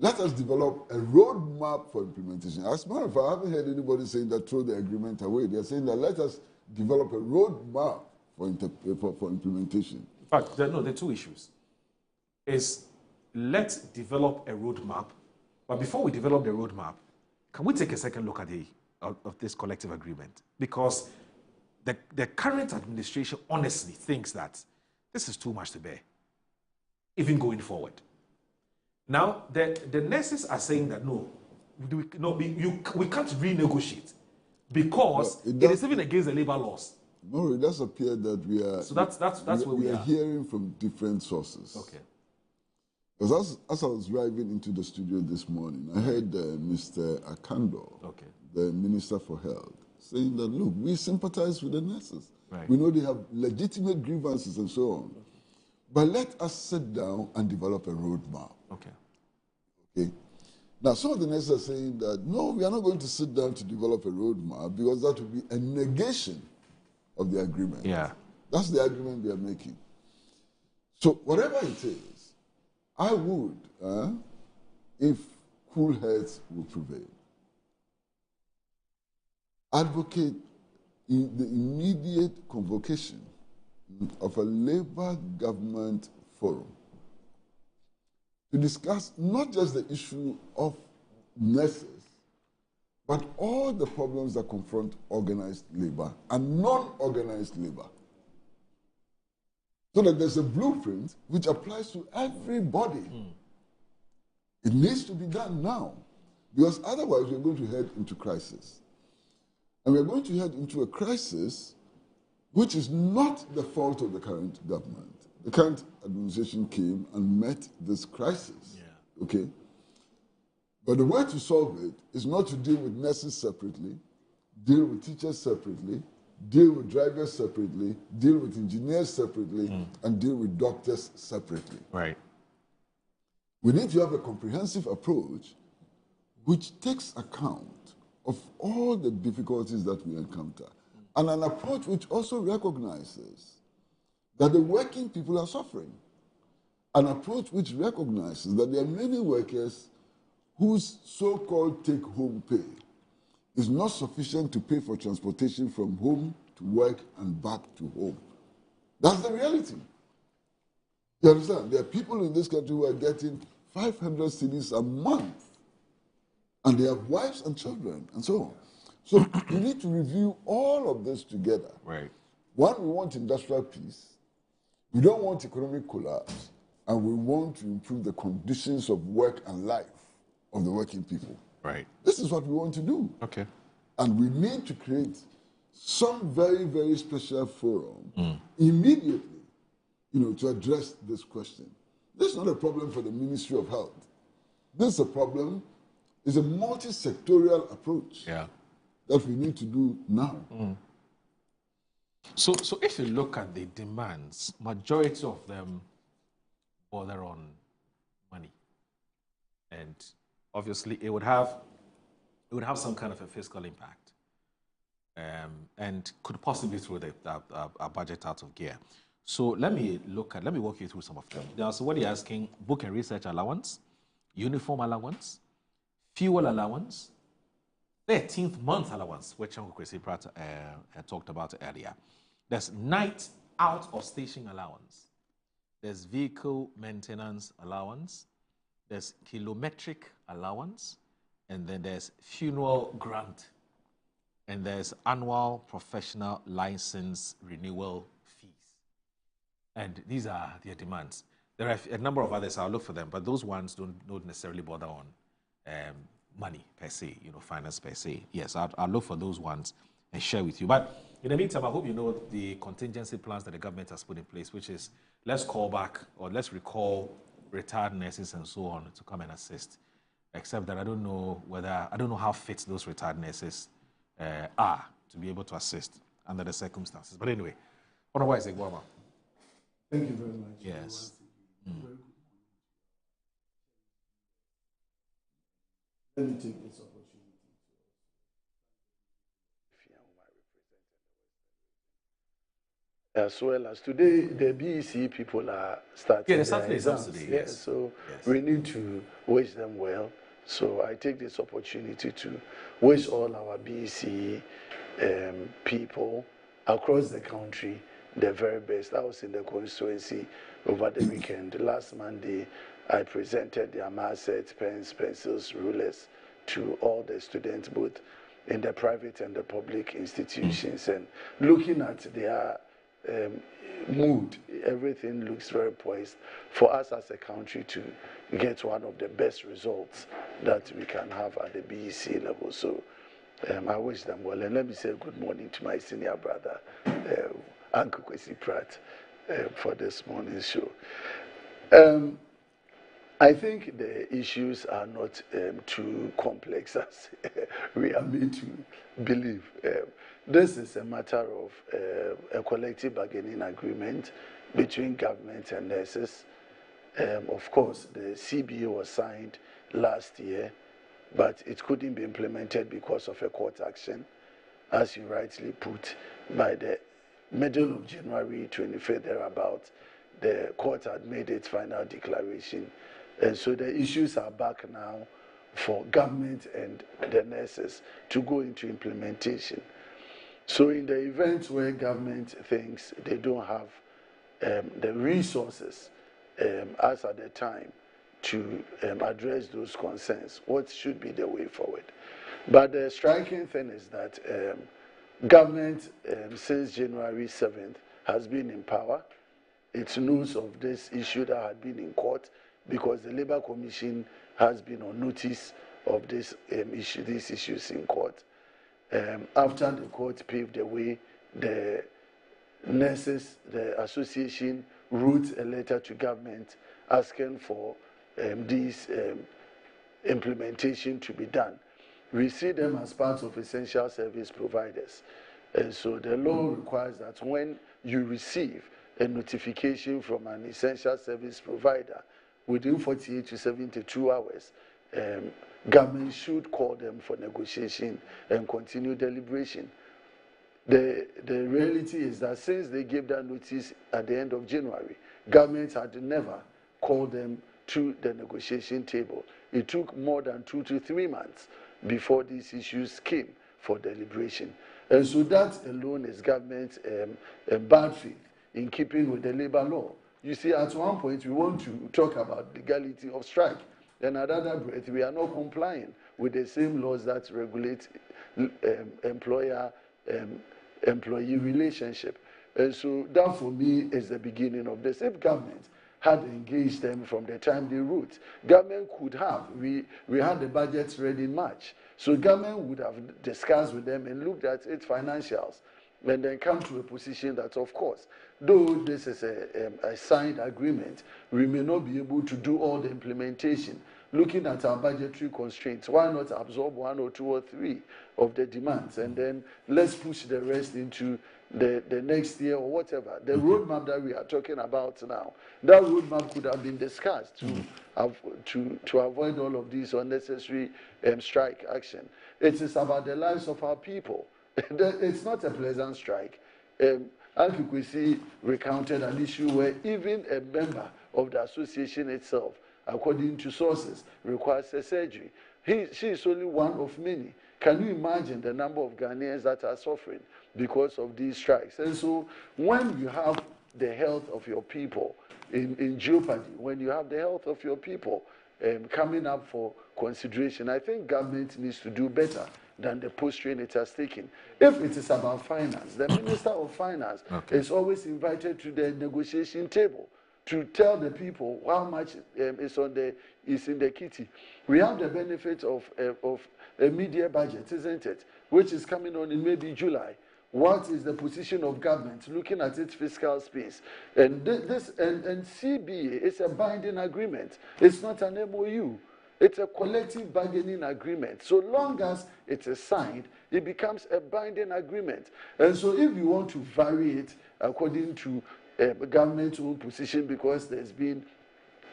S: let us develop a roadmap for implementation. As a matter of fact, I haven't heard anybody saying that throw the agreement away. They're saying that let us develop a roadmap for implementation.
E: In fact, there are two issues. Is let's develop a roadmap, but before we develop the roadmap, can we take a second look at of this collective agreement? Because the current administration honestly thinks that this is too much to bear, even going forward. Now, the nurses are saying that no, we can't renegotiate because it is even against the labor laws.
S: No, it does appear that we are.
E: So that's where we are
S: hearing from different sources.
E: Okay.
S: Because as I was driving into the studio this morning, I heard Mr. Akando, the Minister for Health, saying that, look, we sympathize with the nurses.
E: Right.
S: We know they have legitimate grievances and so on. But let us sit down and develop a roadmap. Okay. Now, some of the nurses are saying that, no, we are not going to sit down to develop a roadmap because that would be a negation of the agreement.
E: Yeah.
S: That's the argument they are making. So whatever it is, I would, if cool heads will prevail, advocate in the immediate convocation of a labor government forum to discuss not just the issue of nurses, but all the problems that confront organized labor and non-organized labor. So that there's a blueprint which applies to everybody. It needs to be done now, because otherwise we're going to head into crisis. And we're going to head into a crisis which is not the fault of the current government. The current administration came and met this crisis. Okay? But the way to solve it is not to deal with nurses separately, deal with teachers separately, deal with drivers separately, deal with engineers separately, and deal with doctors separately.
E: Right.
S: We need to have a comprehensive approach which takes account of all the difficulties that we encounter, and an approach which also recognizes that the working people are suffering. An approach which recognizes that there are many workers whose so-called take-home pay is not sufficient to pay for transportation from home to work and back to home. That's the reality. You understand? There are people in this country who are getting 500 cedis a month, and they have wives and children and so on. So we need to review all of this together.
E: Right.
S: One, we want industrial peace. We don't want economic collapse, and we want to improve the conditions of work and life of the working people.
E: Right.
S: This is what we want to do.
E: Okay.
S: And we need to create some very, very special forum immediately, to address this question. This is not a problem for the Ministry of Health. This is a problem, it's a multi-sectorial approach that we need to do now.
E: So if you look at the demands, majority of them border on money. And obviously it would have some kind of a fiscal impact, and could possibly throw a budget out of gear. So let me walk you through some of them. Now, so what you're asking: book and research allowance, uniform allowance, fuel allowance, 13th month allowance, which Uncle Chrissy Pratt talked about earlier. There's night out of station allowance. There's vehicle maintenance allowance. There's kilometric allowance. And then there's funeral grant. And there's annual professional license renewal fees. And these are their demands. There are a number of others. I'll look for them, but those ones don't necessarily bother on money per se, finance per se. Yes, I'll look for those ones and share with you. But In the meantime, I hope you know the contingency plans that the government has put in place, which is let's call back or let's recall retired nurses and so on to come and assist. Except that I don't know how fit those retired nurses are to be able to assist under the circumstances. But anyway, otherwise, Iguama.
T: Thank you very much.
E: Yes.
T: Let me take this opportunity
U: as well as today, the BEC people are starting their exams.
E: Today,
U: yes. So we need to wish them well. So I take this opportunity to wish all our BEC people across the country the very best. I was in the constituency over the weekend. Last Monday, I presented their maths, pens, pencils, rulers to all the students, both in the private and the public institutions. And looking at their mood, everything looks very poised for us as a country to get one of the best results that we can have at the BEC level. So I wish them well. And let me say good morning to my senior brother, Uncle Kwesi Pratt, for this morning's show. I think the issues are not too complex as we are made to believe. This is a matter of a collective bargaining agreement between government and nurses. Of course, the CBA was signed last year, but it couldn't be implemented because of a court action, as you rightly put. By the middle of January 25th, thereabout, the court had made its final declaration. And so the issues are back now for government and the nurses to go into implementation. So in the event where government thinks they don't have the resources as at the time to address those concerns, what should be the way forward? But the striking thing is that government since January 7th has been in power. It knows of this issue that had been in court because the Labour Commission has been on notice of this issue, these issues in court. After the court paved the way, the nurses, the association wrote a letter to government asking for these implementation to be done. We see them as part of essential service providers. And so the law requires that when you receive a notification from an essential service provider, within 48 to 72 hours, government should call them for negotiation and continue deliberation. The reality is that since they gave that notice at the end of January, government had never called them to the negotiation table. It took more than 2 to 3 months before these issues came for deliberation. And so that alone is government's bad faith in keeping with the labor law. You see, at one point, we want to talk about legality of strike. Then at another breath, we are not complying with the same laws that regulate employer-employee relationship. And so that, for me, is the beginning of this. If government had engaged them from the time they wrote, government could have. We had the budgets ready in March. So government would have discussed with them and looked at its financials and then come to a position that, of course, though this is a signed agreement, we may not be able to do all the implementation. Looking at our budgetary constraints, why not absorb 1 or 2 or 3 of the demands, and then let's push the rest into the next year or whatever. The roadmap that we are talking about now, that roadmap could have been discussed to avoid all of these unnecessary strike action. It is about the lives of our people. It's not a pleasant strike. Uncle Kwesi recounted an issue where even a member of the association itself, according to sources, requires a surgery. She is only one of many. Can you imagine the number of Ghanaians that are suffering because of these strikes? And so when you have the health of your people in jeopardy, when you have the health of your people coming up for consideration, I think government needs to do better than the posture it has taken. If it is about finance, the Minister of Finance is always invited to the negotiation table to tell the people how much is in the kitty. We have the benefit of a media budget, isn't it? Which is coming on in maybe July. What is the position of government looking at its fiscal space? And and CBA is a binding agreement. It's not an MOU. It's a collective bargaining agreement. So long as it is signed, it becomes a binding agreement. And so if you want to vary it according to government's own position because there's been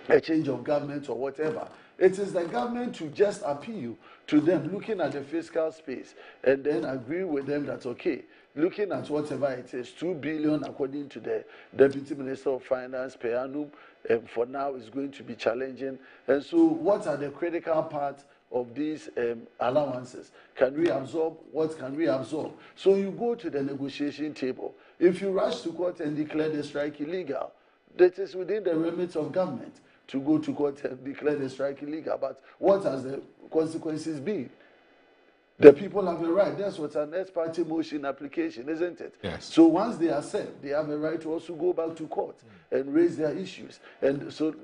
U: a change of government or whatever, it is the government to just appeal to them, looking at the fiscal space, and then agree with them that, okay, looking at whatever it is, 2 billion according to the Deputy Minister of Finance per annum, for now is going to be challenging. And so what are the critical parts of these allowances? Can we absorb? What can we absorb? So you go to the negotiation table. If you rush to court and declare the strike illegal, that is within the remit of government to go to court and declare the strike illegal. But what has the consequences been? The people have a right. That's what an ex parte motion application, isn't it?
E: Yes.
U: So once they accept, they have a right to also go back to court and raise their issues. And so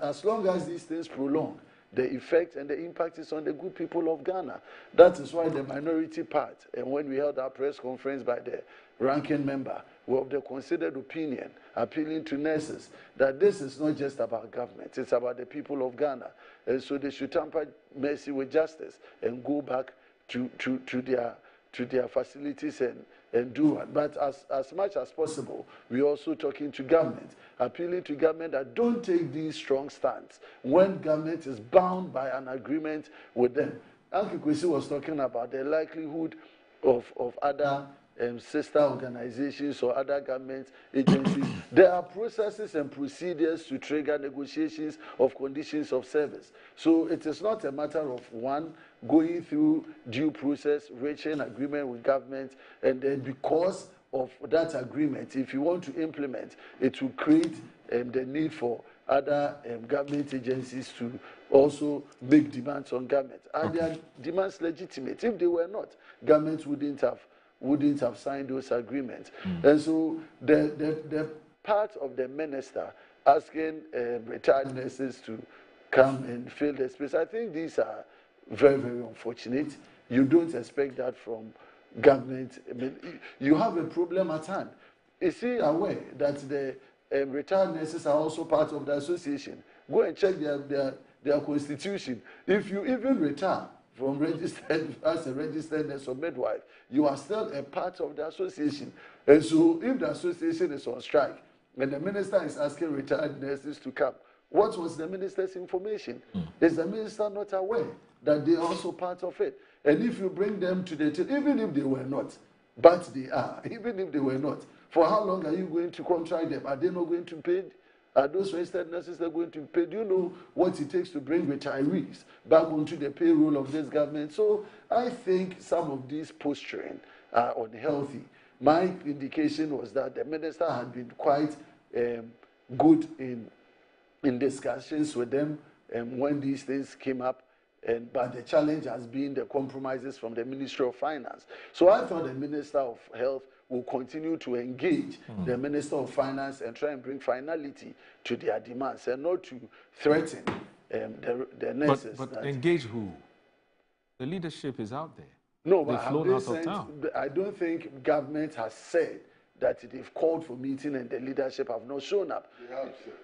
U: as long as these things prolong, the effect and the impact is on the good people of Ghana. That is why the minority part, and when we held our press conference by the ranking member, were of the considered opinion, appealing to nurses, that this is not just about government, it's about the people of Ghana. And so they should tamper mercy with justice and go back to their facilities and do it. But as much as possible, we're also talking to government, appealing to government that don't take these strong stands when government is bound by an agreement with them. Uncle Kwesi was talking about the likelihood of other sister organizations or other government agencies. There are processes and procedures to trigger negotiations of conditions of service. So it is not a matter of one going through due process, reaching agreement with government, and then because of that agreement, if you want to implement, it will create the need for other government agencies to also make demands on government. Are their demands legitimate? If they were not, government wouldn't have signed those agreements. And so the part of the minister asking retired nurses to come and fill the space, I think these are very, very unfortunate. You don't expect that from government. I mean, you have a problem at hand. Is he aware that the retired nurses are also part of the association? Go and check their constitution. If you even retire from registered as a registered nurse or midwife, you are still a part of the association. And so if the association is on strike and the minister is asking retired nurses to come, what was the minister's information? Is the minister not aware that they are also part of it? And if you bring them to the table, even if they were not, but they are, even if they were not, for how long are you going to contract them? Are they not going to pay? Are those registered nurses that are going to pay? Do you know what it takes to bring retirees back onto the payroll of this government? So I think some of these posturing are unhealthy. My indication was that the minister had been quite good in discussions with them when these things came up, but the challenge has been the compromises from the Ministry of Finance. So I thought the Minister of Health will continue to engage the Minister of Finance and try and bring finality to their demands and not to threaten the nurses.
E: But engage who? The leadership is out there.
U: No,
E: they've flown out of town.
U: I don't think government has said that they've called for meeting and the leadership have not shown up.
S: They have said.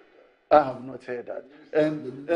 U: I have not heard that. And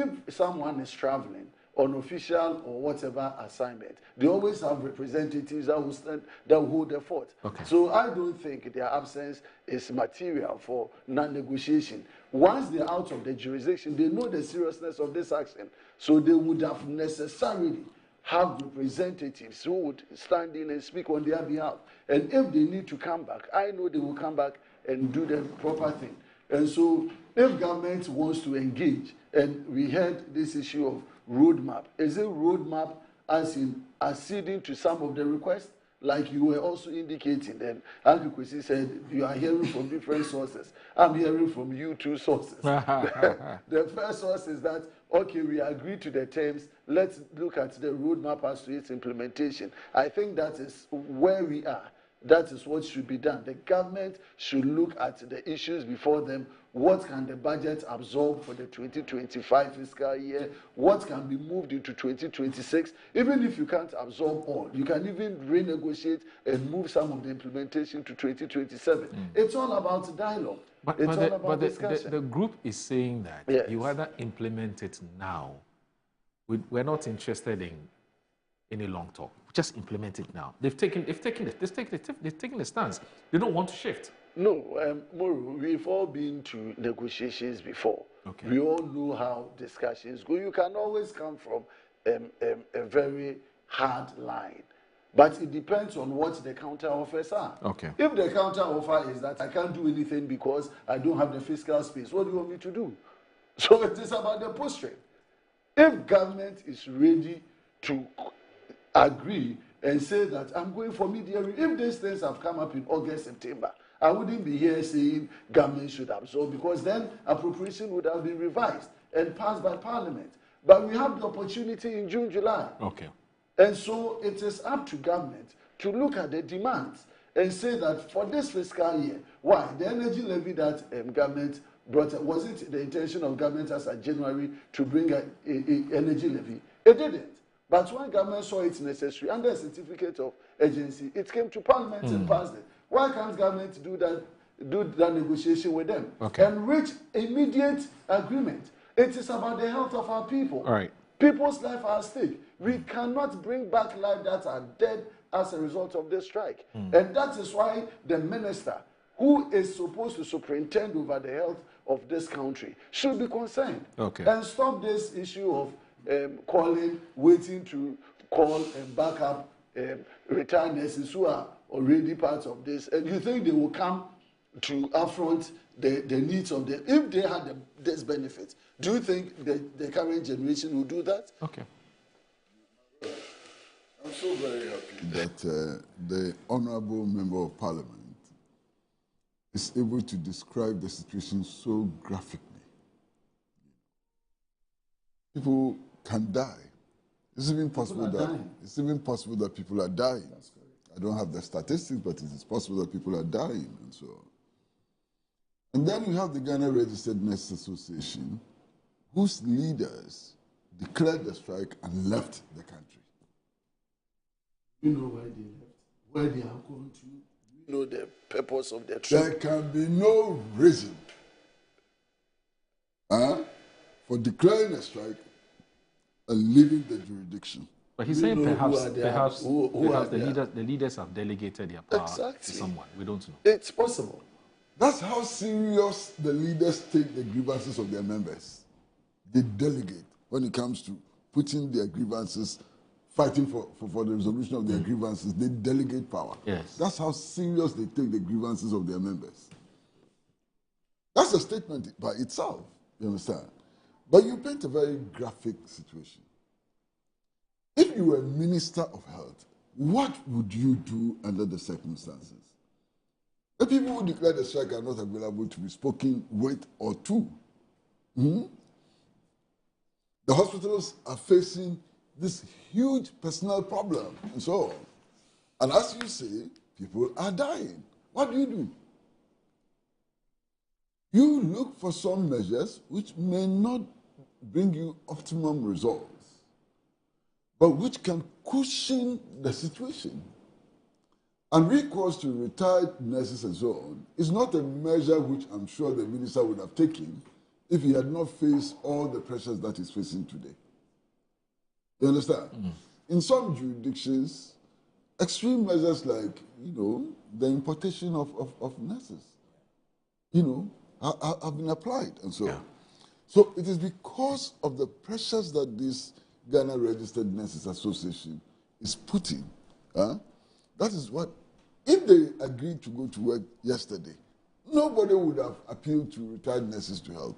U: if someone is traveling on official or whatever assignment, they always have representatives that will stand, that will hold the fort.
E: Okay.
U: So I don't think their absence is material for non-negotiation. Once they're out of the jurisdiction, they know the seriousness of this action. So they would have necessarily have representatives who would stand in and speak on their behalf. And if they need to come back, I know they will come back and do the proper thing. And so if government wants to engage, and we had this issue of roadmap, is it roadmap as in acceding to some of the requests, like you were also indicating? Then Uncle Kwesi said you are hearing from different sources. I'm hearing from you two sources. The first source is that, okay, we agree to the terms, let's look at the roadmap as to its implementation. I think that is where we are. that is what should be done. The government should look at the issues before them. What can the budget absorb for the 2025 fiscal year? What can be moved into 2026? Even if you can't absorb all, you can even renegotiate and move some of the implementation to 2027. It's all about dialogue.
E: But the group is saying that you either implement it now. We're not interested in any long talk. Just implement it now. They've taken a stance. They don't want to shift.
U: No, Moro, we've all been to negotiations before. Okay. We all know how discussions go. You can always come from a very hard line. But it depends on what the counter offers are.
E: Okay.
U: If the counter offer is that I can't do anything because I don't have the fiscal space, what do you want me to do? So it is about the posture. If government is ready to agree and say that I'm going for mediation, if these things have come up in August, September, I wouldn't be here saying government should absorb, because then appropriation would have been revised and passed by Parliament. But we have the opportunity in June, July.
E: Okay.
U: And so it is up to government to look at the demands and say that for this fiscal year, why? The energy levy that government brought, was it the intention of government as of January to bring an energy levy? It didn't. But when government saw it necessary, under a certificate of urgency, it came to Parliament and passed it. Why can't government do that negotiation with them and reach immediate agreement? It is about the health of our people.
E: All right.
U: People's life are at stake. We cannot bring back lives that are dead as a result of this strike. And that is why the minister, who is supposed to superintend over the health of this country, should be concerned and stop this issue of waiting to call and back up retired nurses who are already part of this. And you think they will come to affront the needs of them if they had this benefit? Do you think the current generation will do that?
E: Okay.
S: I'm so very happy that the Honorable Member of Parliament is able to describe the situation so graphically. People can die. It's even possible that people are dying. I don't have the statistics, but it is possible that people are dying and so on. And then you have the Ghana Registered Nurses Association, whose leaders declared the strike and left the country.
U: You know why they left? Where they are going to? You know the purpose of their strike?
S: There can be no reason for declaring a strike and leaving the jurisdiction.
E: But he's saying perhaps the leaders have delegated their power to someone. We don't know.
U: It's possible.
S: That's how serious the leaders take the grievances of their members. They delegate when it comes to putting their grievances, fighting for the resolution of their grievances. They delegate power.
E: Yes.
S: That's how serious they take the grievances of their members. That's a statement by itself, you understand? But you paint a very graphic situation. If you were a minister of health, what would you do under the circumstances? The people who declare the strike are not available to be spoken with or to. The hospitals are facing this huge personal problem and so on. And as you say, people are dying. What do? You look for some measures which may not bring you optimum results, but which can cushion the situation. And recourse to retired nurses and so on is not a measure which I'm sure the minister would have taken if he had not faced all the pressures that he's facing today. You understand? In some jurisdictions, extreme measures like, the importation of nurses, have been applied and so on. So it is because of the pressures that this Ghana Registered Nurses Association is putting. That is what, if they agreed to go to work yesterday, nobody would have appealed to retired nurses to help.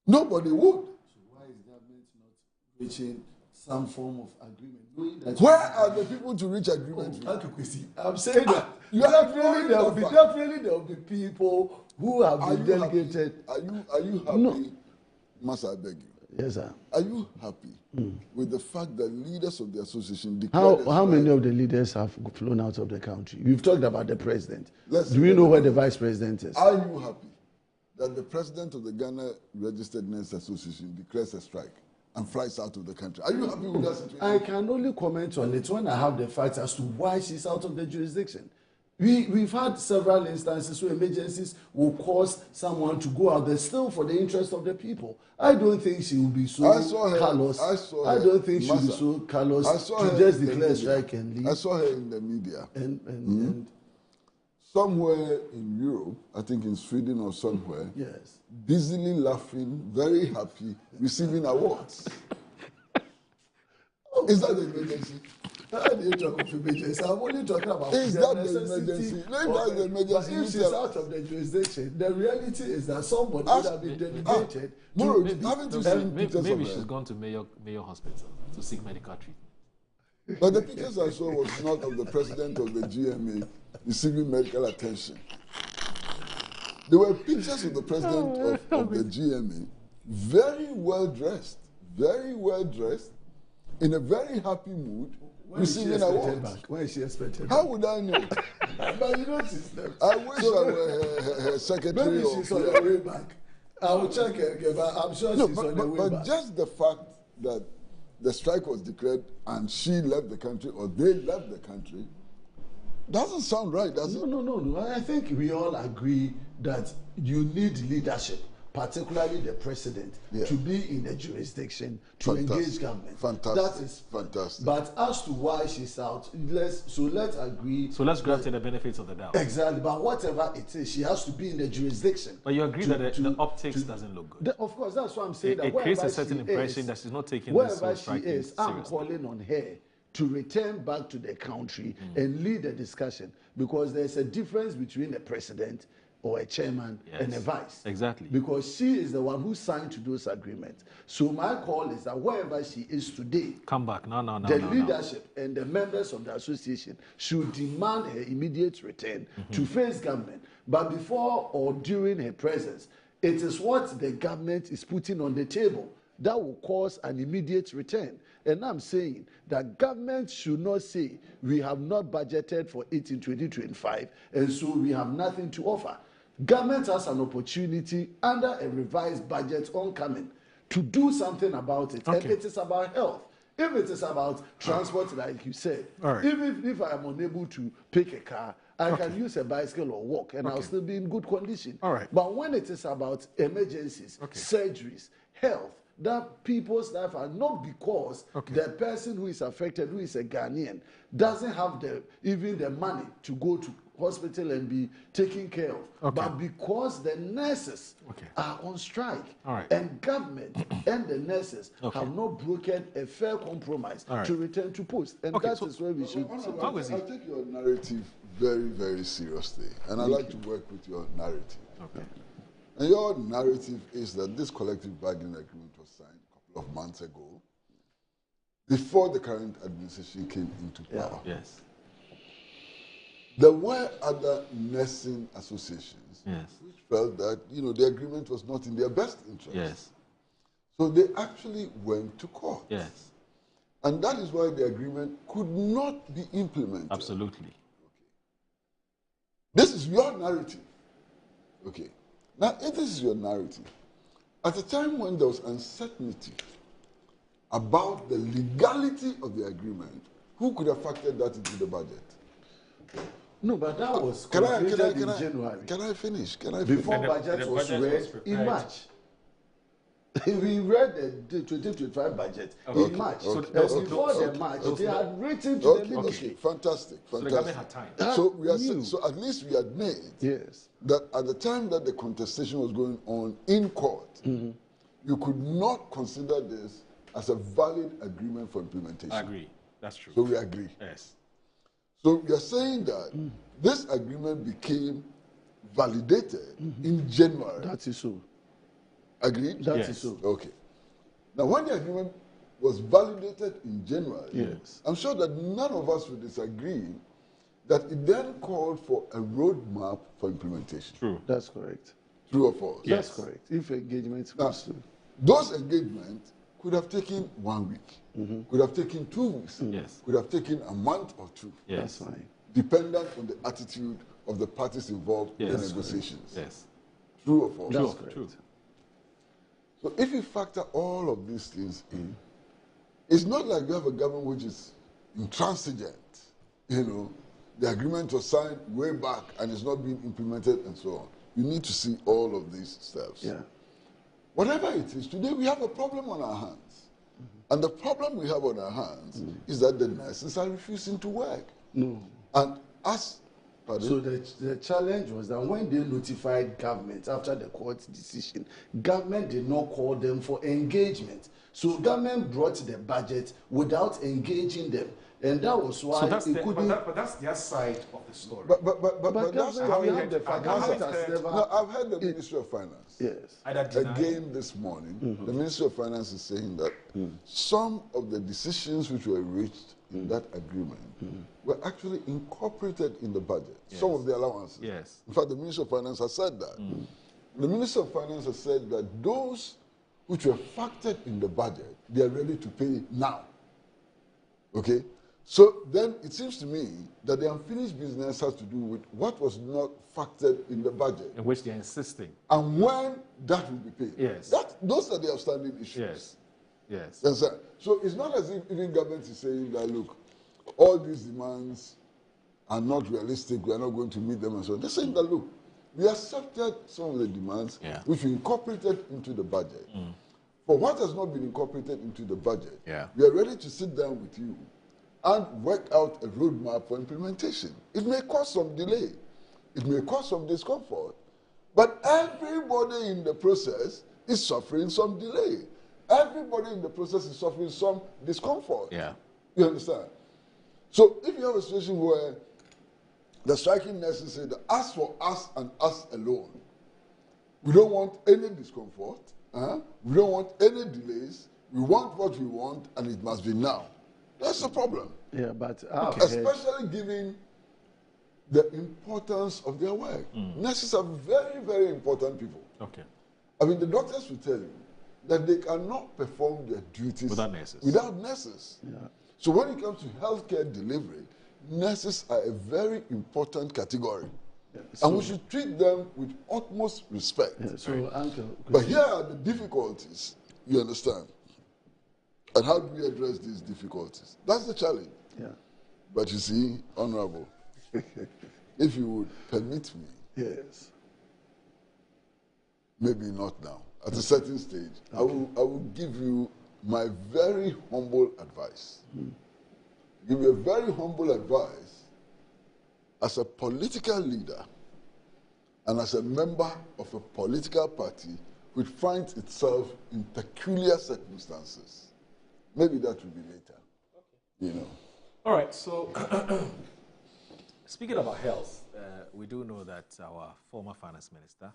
S: Nobody would.
U: So why is government not reaching some form of agreement?
S: Where are the people to reach agreement?
U: I'm saying that definitely there will be people who have been delegated.
S: Are you happy?
U: No.
S: Must I beg you?
U: Yes, sir.
S: Are you happy with the fact that leaders of the association declared
U: How many of the leaders have flown out of the country? We've talked about the president.
S: Let's
U: Do we know where the vice president is?
S: Are you happy that the president of the Ghana Registered Nurse Association declares a strike and flies out of the country? Are you happy with that situation?
U: I can only comment on it when I have the facts as to why she's out of the jurisdiction. We've had several instances where emergencies will cause someone to go out there still for the interest of the people. I don't think she will be so callous. I don't think she'll be so callous to just declare strike and leave.
S: I saw her in the media. And somewhere in Europe, I think in Sweden or somewhere,
U: yes,
S: busily laughing, very happy, receiving awards. Is that the emergency?
U: How do you talk of emergency? I'm only talking about
S: is that the emergency?
U: But if she's out of the jurisdiction, the reality is that somebody would have been delegated.
E: Maybe she's gone to Mayo Hospital to seek medical treatment.
S: But the pictures I saw was not of the president of the GMA receiving medical attention. There were pictures of the president of the GMA, very well dressed, in a very happy mood, receiving awards.
U: When is she expected?
S: How would I know?
U: But you know she's left.
S: I wish I were her secretary.
U: Maybe she's on her way back. I will check her again, but I'm sure she's on her way back.
S: But just the fact that the strike was declared and she left the country or they left the country doesn't sound right, does it?
U: No. I think we all agree that you need leadership, particularly the president, to be in the jurisdiction to engage government.
S: Fantastic.
U: That is
S: fantastic.
U: But as to why she's out, let's agree.
E: So let's grant her the benefits of the doubt.
U: Exactly. But whatever it is, she has to be in the jurisdiction.
E: But you agree that the optics doesn't look good.
U: Of course, that's why I'm saying
E: it creates a certain impression that she's not taking this so striking seriously.
U: I'm calling on her to return back to the country and lead the discussion, because there's a difference between a president or a chairman and a vice.
E: Exactly.
U: Because she is the one who signed to those agreements. So my call is that wherever she is today,
E: come back. No.
U: The leadership and the members of the association should demand her immediate return to face government. But before or during her presence, it is what the government is putting on the table that will cause an immediate return. And I'm saying that government should not say we have not budgeted for it in 2025 and so we have nothing to offer. Government has an opportunity under a revised budget oncoming to do something about it. And it is about health. If it is about transport, like you said, even if I am unable to pick a car, I can use a bicycle or walk and I'll still be in good condition. But when it is about emergencies, surgeries, health, that people's life are not because the person who is affected, who is a Ghanaian, doesn't have even the money to go to hospital and be taken care of, but because the nurses are on strike and government and the nurses have not broken a fair compromise to return to post, and that is where we should.
S: I take your narrative very, very seriously, and I like to work with your narrative. And your narrative is that this collective bargaining agreement was signed a couple of months ago, before the current administration came into power.
E: Yes.
S: There were other nursing associations which felt that the agreement was not in their best interest.
E: Yes.
S: So they actually went to court.
E: Yes.
S: And that is why the agreement could not be implemented.
E: Absolutely.
S: This is your narrative. Okay. Now, if this is your narrative, at a time when there was uncertainty about the legality of the agreement, who could have factored that into the budget?
U: No, but that was completed in January.
S: Can I finish?
U: Before budget was read in March. We read the 2025 budget in March. So before the March, they had written to the ministry.
S: Fantastic.
E: So the government had time.
S: So at least we admit that at the time that the contestation was going on in court, you could not consider this as a valid agreement for implementation.
E: I agree. That's true.
S: So we agree.
E: Yes.
S: So you're saying that this agreement became validated in January.
U: That is so.
S: Agreed?
U: That is so.
S: Okay. Now, when the agreement was validated in January, I'm sure that none of us would disagree that it then called for a roadmap for implementation.
E: True.
U: That's correct.
S: True or false?
U: That's correct. If engagement goes through.
S: Those engagements could have taken 1 week, could have taken 2 weeks, could have taken a month or two.
U: That's fine.
S: Dependent on the attitude of the parties involved in the negotiations. True or false?
U: That's correct.
S: True. So if you factor all of these things in, it's not like you have a government which is intransigent. You know, the agreement was signed way back and it's not being implemented and so on. You need to see all of these steps.
U: Yeah.
S: Whatever it is, today we have a problem on our hands. And the problem we have on our hands is that the nurses are refusing to work.
U: No.
S: And us, pardon?
U: So the challenge was that when they notified government after the court's decision, government did not call them for engagement. So government brought the budget without engaging them. And that was why
E: So that's
U: it
E: the,
U: couldn't...
E: but that's their side of the story.
S: But that's
U: government, we have the
S: I've heard the Ministry of Finance.
U: Yes.
S: Again this morning, the Ministry of Finance is saying that some of the decisions which were reached in that agreement were actually incorporated in the budget. Some of the allowances. In fact, the Ministry of Finance has said that. The Ministry of Finance has said that those which were factored in the budget, they are ready to pay now. Okay? So then it seems to me that the unfinished business has to do with what was not factored in the budget.
E: In which they're insisting.
S: And when that will be paid. Those are the outstanding issues.
E: Yes.
S: So it's not as if even government is saying that, look, all these demands are not realistic, we are not going to meet them and so on. They're saying that, look, we accepted some of the demands which we incorporated into the budget. For what has not been incorporated into the budget, we are ready to sit down with you and work out a roadmap for implementation. It may cause some delay. It may cause some discomfort. But everybody in the process is suffering some delay. Everybody in the process is suffering some discomfort. You understand? So if you have a situation where the striking nurses say that as for us and us alone, we don't want any discomfort, we don't want any delays, we want what we want and it must be now. That's the problem.
U: Yeah, but
S: especially given the importance of their work. Nurses are very, very important people. I mean, the doctors will tell you that they cannot perform their duties without nurses. So when it comes to healthcare delivery, nurses are a very important category. And we should treat them with utmost respect. But here are the difficulties, you understand? And how do we address these difficulties? That's the challenge. But you see, Honorable, if you would permit me, maybe not now, at a certain stage, I will give you my very humble advice. Give you a very humble advice as a political leader and as a member of a political party which finds itself in peculiar circumstances. Maybe that will be later. You know.
E: All right, so speaking about health, we do know that our former finance minister,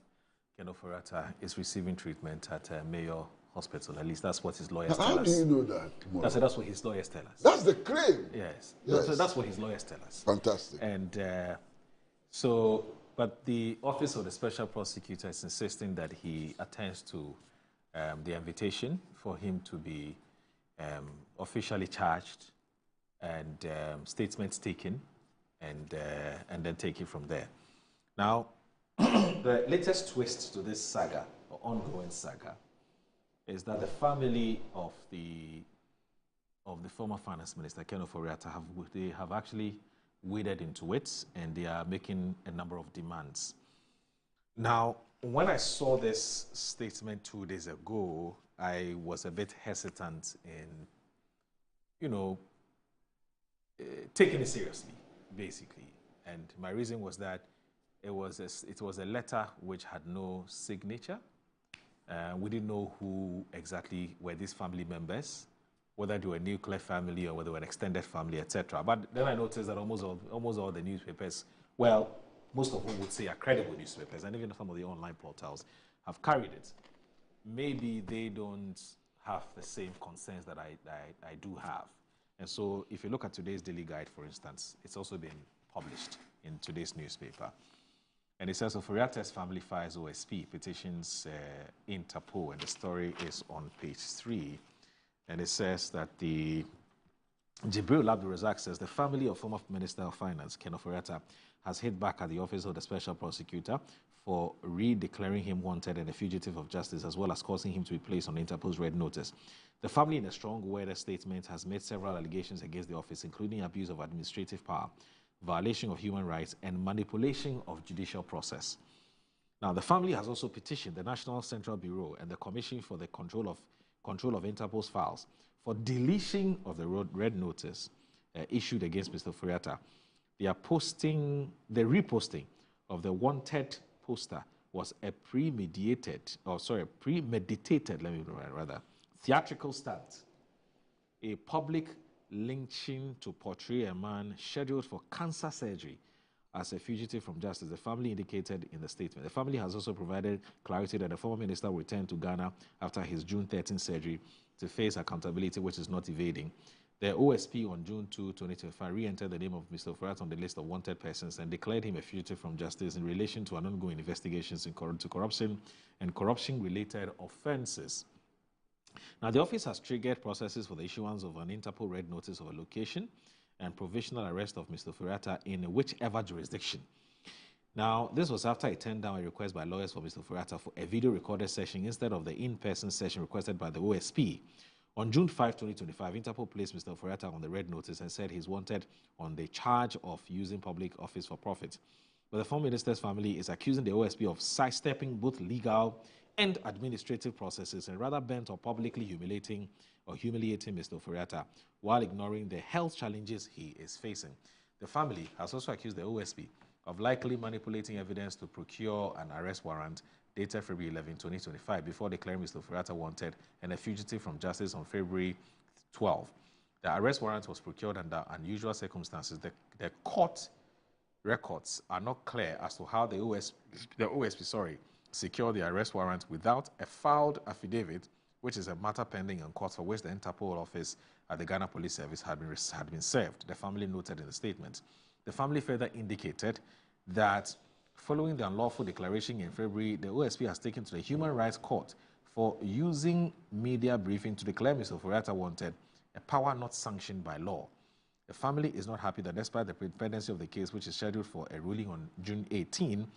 E: Ken Ofori-Atta, is receiving treatment at Mayo Hospital. At least that's what his lawyers tell us.
S: How do you know that?
E: That's what his lawyers tell us.
S: That's the claim.
E: Yes.
S: Yes.
E: So that's what his lawyers tell us.
S: Fantastic.
E: And but the Office of the Special Prosecutor is insisting that he attends to the invitation for him to be officially charged and statements taken and then take it from there. Now, the latest twist to this saga, or ongoing saga, is that the family of the former finance minister, Ken Ofori-Atta, have actually waded into it, and they are making a number of demands. Now, when I saw this statement 2 days ago, I was a bit hesitant in, taking it seriously, basically. And my reason was that it was a letter which had no signature. We didn't know who exactly were these family members, whether they were a nuclear family or whether they were an extended family, etc. But then I noticed that almost all the newspapers, well, most of them would say are credible newspapers, and even some of the online portals have carried it. Maybe they don't have the same concerns that I do have. And so if you look at today's Daily Guide, for instance, it's also been published in today's newspaper. And it says, Oforiatta's family files OSP, petitions Interpol, and the story is on page 3. And it says that the Jibril Abdul Razak says the family of former Minister of Finance, Ken Oforiatta, has hit back at the office of the special prosecutor for re-declaring him wanted and a fugitive of justice, as well as causing him to be placed on Interpol's red notice. The family, in a strong worded statement, has made several allegations against the office, including abuse of administrative power, violation of human rights, and manipulation of judicial process. Now, the family has also petitioned the National Central Bureau and the Commission for the Control of Interpol's files for deletion of the red notice issued against Mr. Oforiatta. The reposting of the wanted poster was a premeditated, theatrical stunt, a public lynching to portray a man scheduled for cancer surgery as a fugitive from justice, the family indicated in the statement. The family has also provided clarity that the former minister will return to Ghana after his June 13 surgery to face accountability, which is not evading. The OSP on June 2, 2025 re-entered the name of Mr. Oforiatta on the list of wanted persons and declared him a fugitive from justice in relation to an ongoing investigations into corruption and corruption-related offences. Now, the office has triggered processes for the issuance of an Interpol red notice of a location and provisional arrest of Mr. Oforiatta in whichever jurisdiction. Now, this was after it turned down a request by lawyers for Mr. Oforiatta for a video recorded session instead of the in-person session requested by the OSP. On June 5, 2025, Interpol placed Mr. Oforiatta on the red notice and said he's wanted on the charge of using public office for profit. But the former minister's family is accusing the OSP of sidestepping both legal and administrative processes and rather bent on publicly humiliating Mr. Oforiatta while ignoring the health challenges he is facing. The family has also accused the OSP of likely manipulating evidence to procure an arrest warrant dated February 11, 2025, before declaring Mr. Oforiatta wanted and a fugitive from justice on February 12. The arrest warrant was procured under unusual circumstances. The court records are not clear as to how the OSP secured the arrest warrant without a filed affidavit, which is a matter pending in court for which the Interpol office at the Ghana Police Service had been served, the family noted in the statement. The family further indicated that following the unlawful declaration in February, the OSP has taken to the Human Rights Court for using media briefing to declare Mr. Oforiatta wanted, a power not sanctioned by law. The family is not happy that despite the pendency of the case, which is scheduled for a ruling on June 18,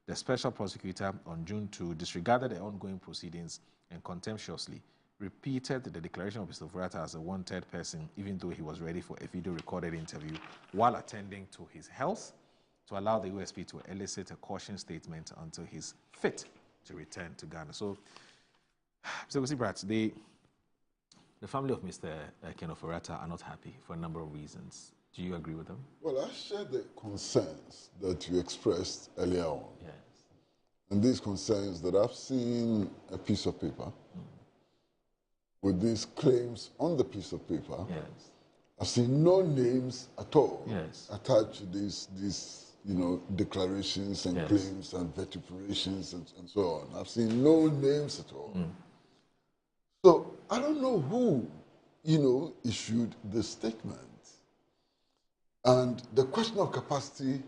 E: the special prosecutor on June 2 disregarded the ongoing proceedings and contemptuously repeated the declaration of Mr. Oforiatta as a wanted person, even though he was ready for a video-recorded interview while attending to his health, to allow the OSP to elicit a caution statement until he's fit to return to Ghana. So, Mr. Gusibrat, the family of Mr. Ken Oforiatta are not happy for a number of reasons. Do you agree with them?
S: Well, I share the concerns that you expressed earlier on.
E: Yes.
S: And these concerns that I've seen a piece of paper with these claims on the piece of paper.
E: Yes.
S: I've seen no names at all attached to these declarations and claims and vituperations and so on. I've seen no names at all. So I don't know who, issued this statement. And the question of capacity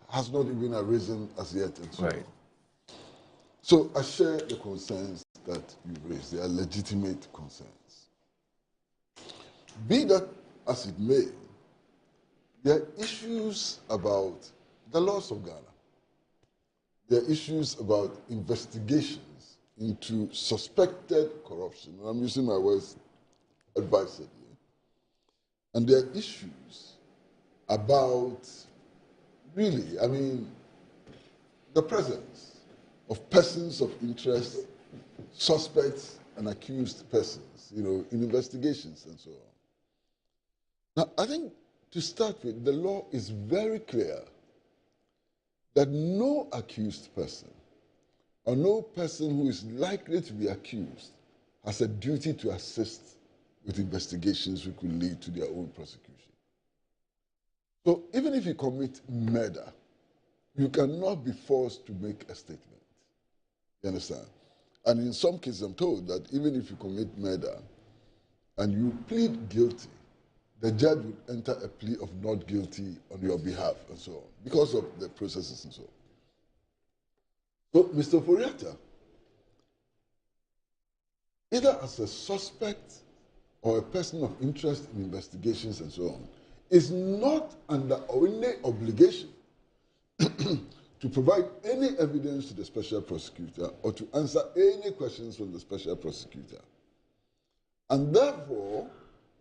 S: has not even arisen as yet. And so on. So I share the concerns that you raised. They are legitimate concerns. Be that as it may, there are issues about the laws of Ghana. There are issues about investigations into suspected corruption. I'm using my words advisedly. And there are issues about, really, the presence of persons of interest, suspects and accused persons, in investigations and so on. Now, I think to start with, the law is very clear that no accused person or no person who is likely to be accused has a duty to assist with investigations which will lead to their own prosecution. So even if you commit murder, you cannot be forced to make a statement. You understand? And in some cases, I'm told that even if you commit murder and you plead guilty, the judge would enter a plea of not guilty on your behalf and so on, because of the processes and so on. So, Mr. Foriata, either as a suspect or a person of interest in investigations and so on, is not under any obligation to provide any evidence to the special prosecutor or to answer any questions from the special prosecutor. And therefore,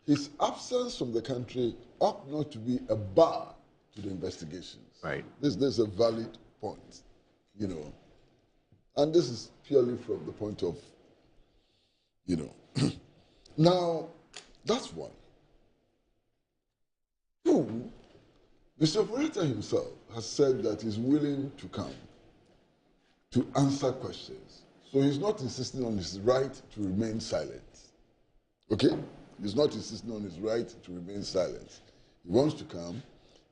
S: his absence from the country ought not to be a bar to the investigations.
E: Right.
S: This is a valid point, you know. And this is purely from the point of, you know. Now, that's one. Two, Mr. Foriata himself has said that he's willing to come to answer questions. So he's not insisting on his right to remain silent. Okay? He's not insisting on his right to remain silent. He wants to come,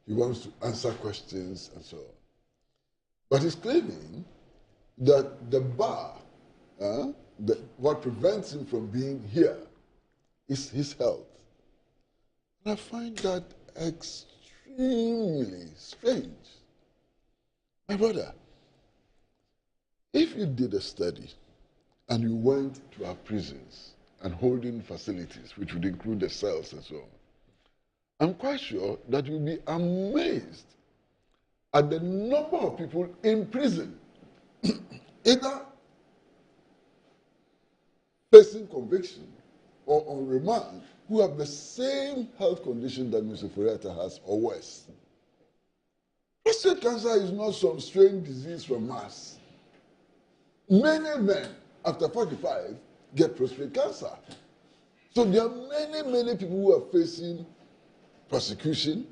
S: he wants to answer questions and so on. But he's claiming that the bar, what prevents him from being here, is his health. And I find that extremely strange. My brother, if you did a study and you went to our prisons and holding facilities, which would include the cells and so on, I'm quite sure that you'll be amazed at the number of people in prison, either facing conviction or on remand, who have the same health condition that Mr. Foriata has or worse. Prostate cancer is not some strange disease from Mars. Many men after 45 get prostate cancer. So there are many people who are facing prosecution,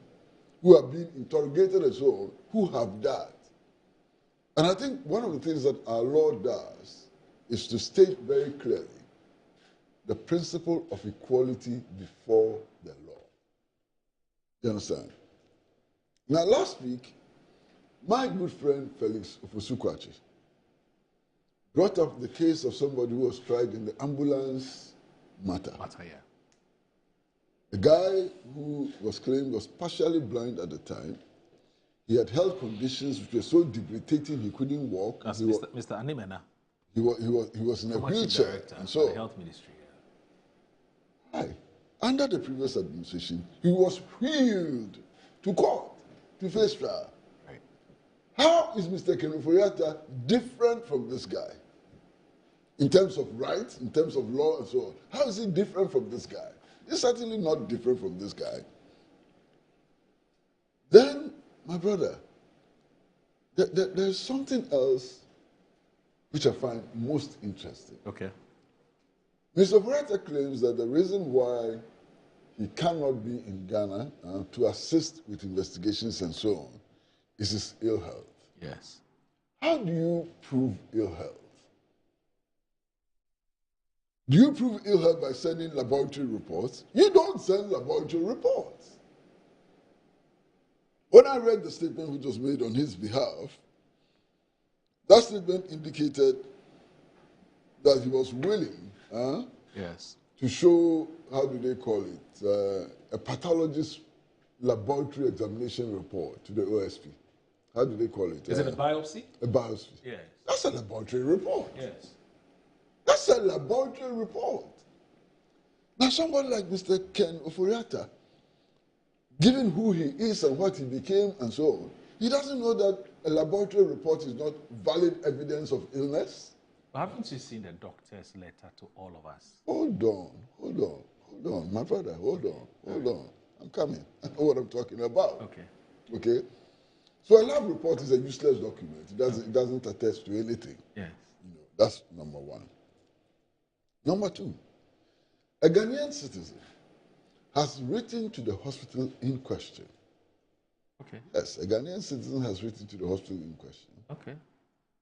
S: who are being interrogated and so on, who have that. And I think one of the things that our law does is to state very clearly the principle of equality before the law. You understand? Now, last week, my good friend Felix Ofosukwachi brought up the case of somebody who was tried in the ambulance matter. A guy who was claimed was partially blind at the time. He had health conditions which were so debilitating he couldn't walk.
E: That's Mr. Animena.
S: He was in a wheelchair. And so,
E: the health ministry.
S: Aye. Under the previous administration, he was wheeled to court to face trial.
E: Right.
S: How is Mr. Ken Ofori-Atta different from this guy? In terms of rights, in terms of law and so on. How is he different from this guy? He's certainly not different from this guy. Then, my brother, there's something else which I find most interesting.
E: Okay.
S: Mr. Ofori-Atta claims that the reason why he cannot be in Ghana to assist with investigations and so on is his ill health.
E: Yes.
S: How do you prove ill health? Do you prove ill health by sending laboratory reports? You don't send laboratory reports. When I read the statement which was made on his behalf, that statement indicated that he was willing
E: yes,
S: to show, how do they call it, a pathologist laboratory examination report to the OSP. How do they call it?
E: Is it a biopsy?
S: A biopsy.
E: Yes.
S: That's a laboratory report.
E: Yes.
S: That's a laboratory report. Now, somebody like Mr. Ken Ofori-Atta, given who he is and what he became and so on, he doesn't know that a laboratory report is not valid evidence of illness.
E: But haven't you seen the doctor's letter to all of us?
S: Hold on, my brother, hold on. I'm coming. I know what I'm talking about. Okay? So a lab report is a useless document. It doesn't attest to anything.
E: Yes.
S: That's number one. Number two, a Ghanaian citizen has written to the hospital in question.
E: Okay.
S: Yes, a Ghanaian citizen has written to the hospital in question.
E: Okay.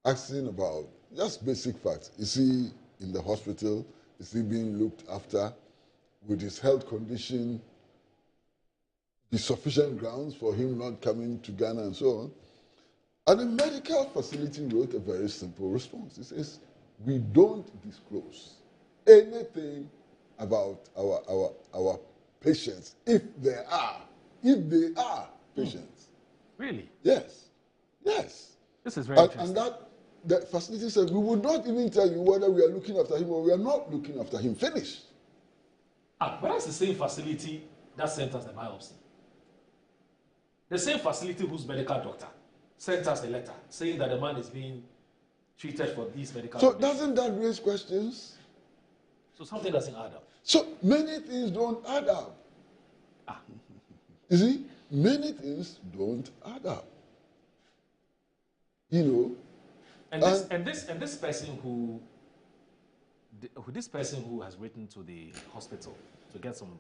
S: Asking about just basic facts. Is he in the hospital? Is he being looked after? With his health condition be sufficient grounds for him not coming to Ghana and so on? And the medical facility wrote a very simple response. It says, we don't disclose anything about our patients if they are patients.
E: Really?
S: Yes.
E: This is very interesting.
S: And the facility said, we would not even tell you whether we are looking after him or we are not looking after him. Finish.
D: But that's the same facility that sent us the biopsy. The same facility whose medical doctor sent us a letter saying that the man is being treated for these medical
S: So
D: conditions.
S: doesn't that raise questions?
D: So something doesn't add up.
S: So many things don't add up. You see, many things don't add up. You know.
D: And this person who has written to the hospital to get some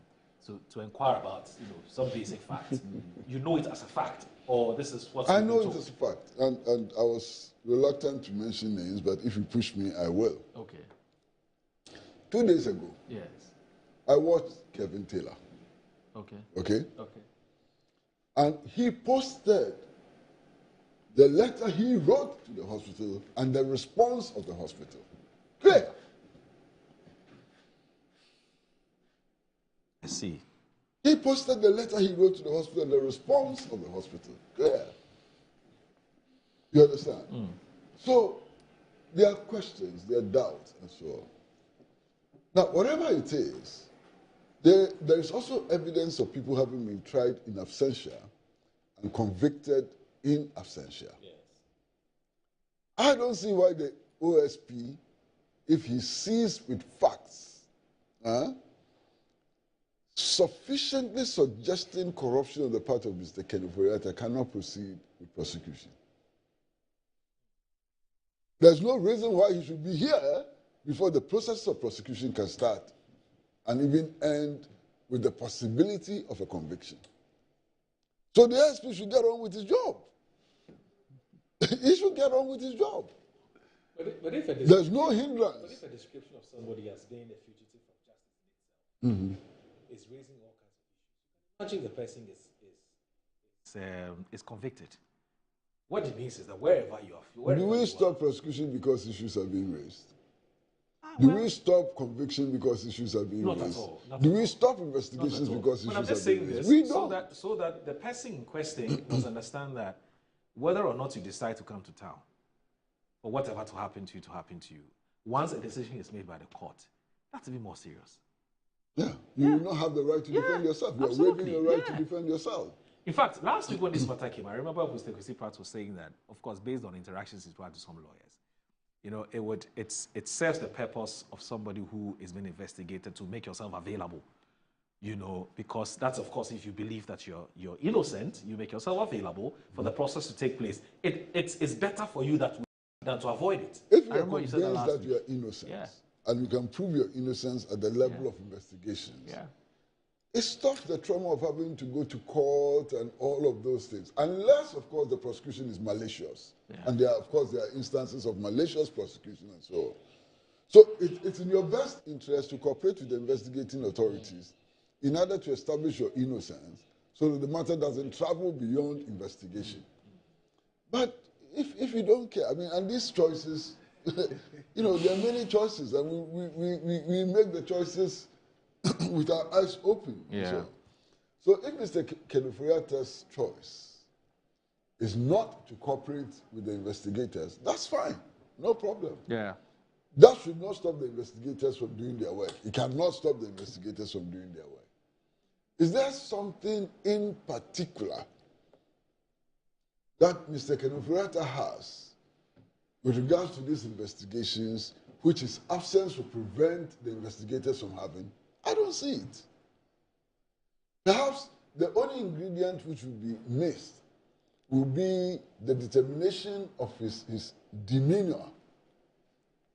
D: to inquire about some basic facts. You know it as a fact, or this is what
S: I know it as a fact, and I was reluctant to mention names, but if you push me, I will.
D: Okay.
S: 2 days ago,
D: yes,
S: I watched Kevin Taylor.
D: Okay.
S: Okay.
D: Okay.
S: And he posted the letter he wrote to the hospital and the response of the hospital. Clear.
E: I see.
S: He posted the letter he wrote to the hospital and the response of the hospital. Clear. You understand? So there are questions, there are doubts, and so on. Now, whatever it is, there is also evidence of people having been tried in absentia and convicted in absentia. Yes. I don't see why the OSP, if he sees with facts, sufficiently suggesting corruption on the part of Mr. Kenufo-Addo, cannot proceed with prosecution. There's no reason why he should be here before the process of prosecution can start and even end with the possibility of a conviction. So the SP should get on with his job. He should get on with his job.
D: But if
S: there's no hindrance.
D: But if a description of somebody as being a fugitive from justice is raising all kinds of issues, imagine the person is convicted. What it means is that wherever you are,
S: do we stop prosecution because issues are being raised? Do we stop conviction because issues are being raised?
D: Not at all.
S: Do we stop investigations because issues are being raised?
D: We don't. So that the person in question must understand that whether or not you decide to come to town, or whatever to happen to you, once a decision is made by the court, that's even more serious.
S: Yeah, you will not have the right to defend yourself. You are waiving your right to defend yourself.
D: In fact, last week when this matter came, I remember Mr. Kwesi Pratt was saying that, of course, based on interactions he's had with some lawyers, it serves the purpose of somebody who is being investigated to make yourself available. Because that's, of course, if you believe that you're innocent, you make yourself available for the process to take place. It's better for you than to avoid it.
S: If you are convinced that you are innocent, and you can prove your innocence at the level of investigations, it stops the trauma of having to go to court and all of those things. Unless, of course, the prosecution is malicious. And there are instances of malicious prosecution and so on. So it's in your best interest to cooperate with the investigating authorities in order to establish your innocence so that the matter doesn't travel beyond investigation. But if you don't care, and these choices, there are many choices, and we make the choices with our eyes open.
E: Yeah.
S: So if Mr. Kenufo-Addo's choice is not to cooperate with the investigators, that's fine, no problem.
E: Yeah.
S: That should not stop the investigators from doing their work. It cannot stop the investigators from doing their work. Is there something in particular that Mr. Kenufo-Addo has with regards to these investigations, which his absence will prevent the investigators from having? I don't see it. Perhaps the only ingredient which will be missed will be the determination of his demeanor.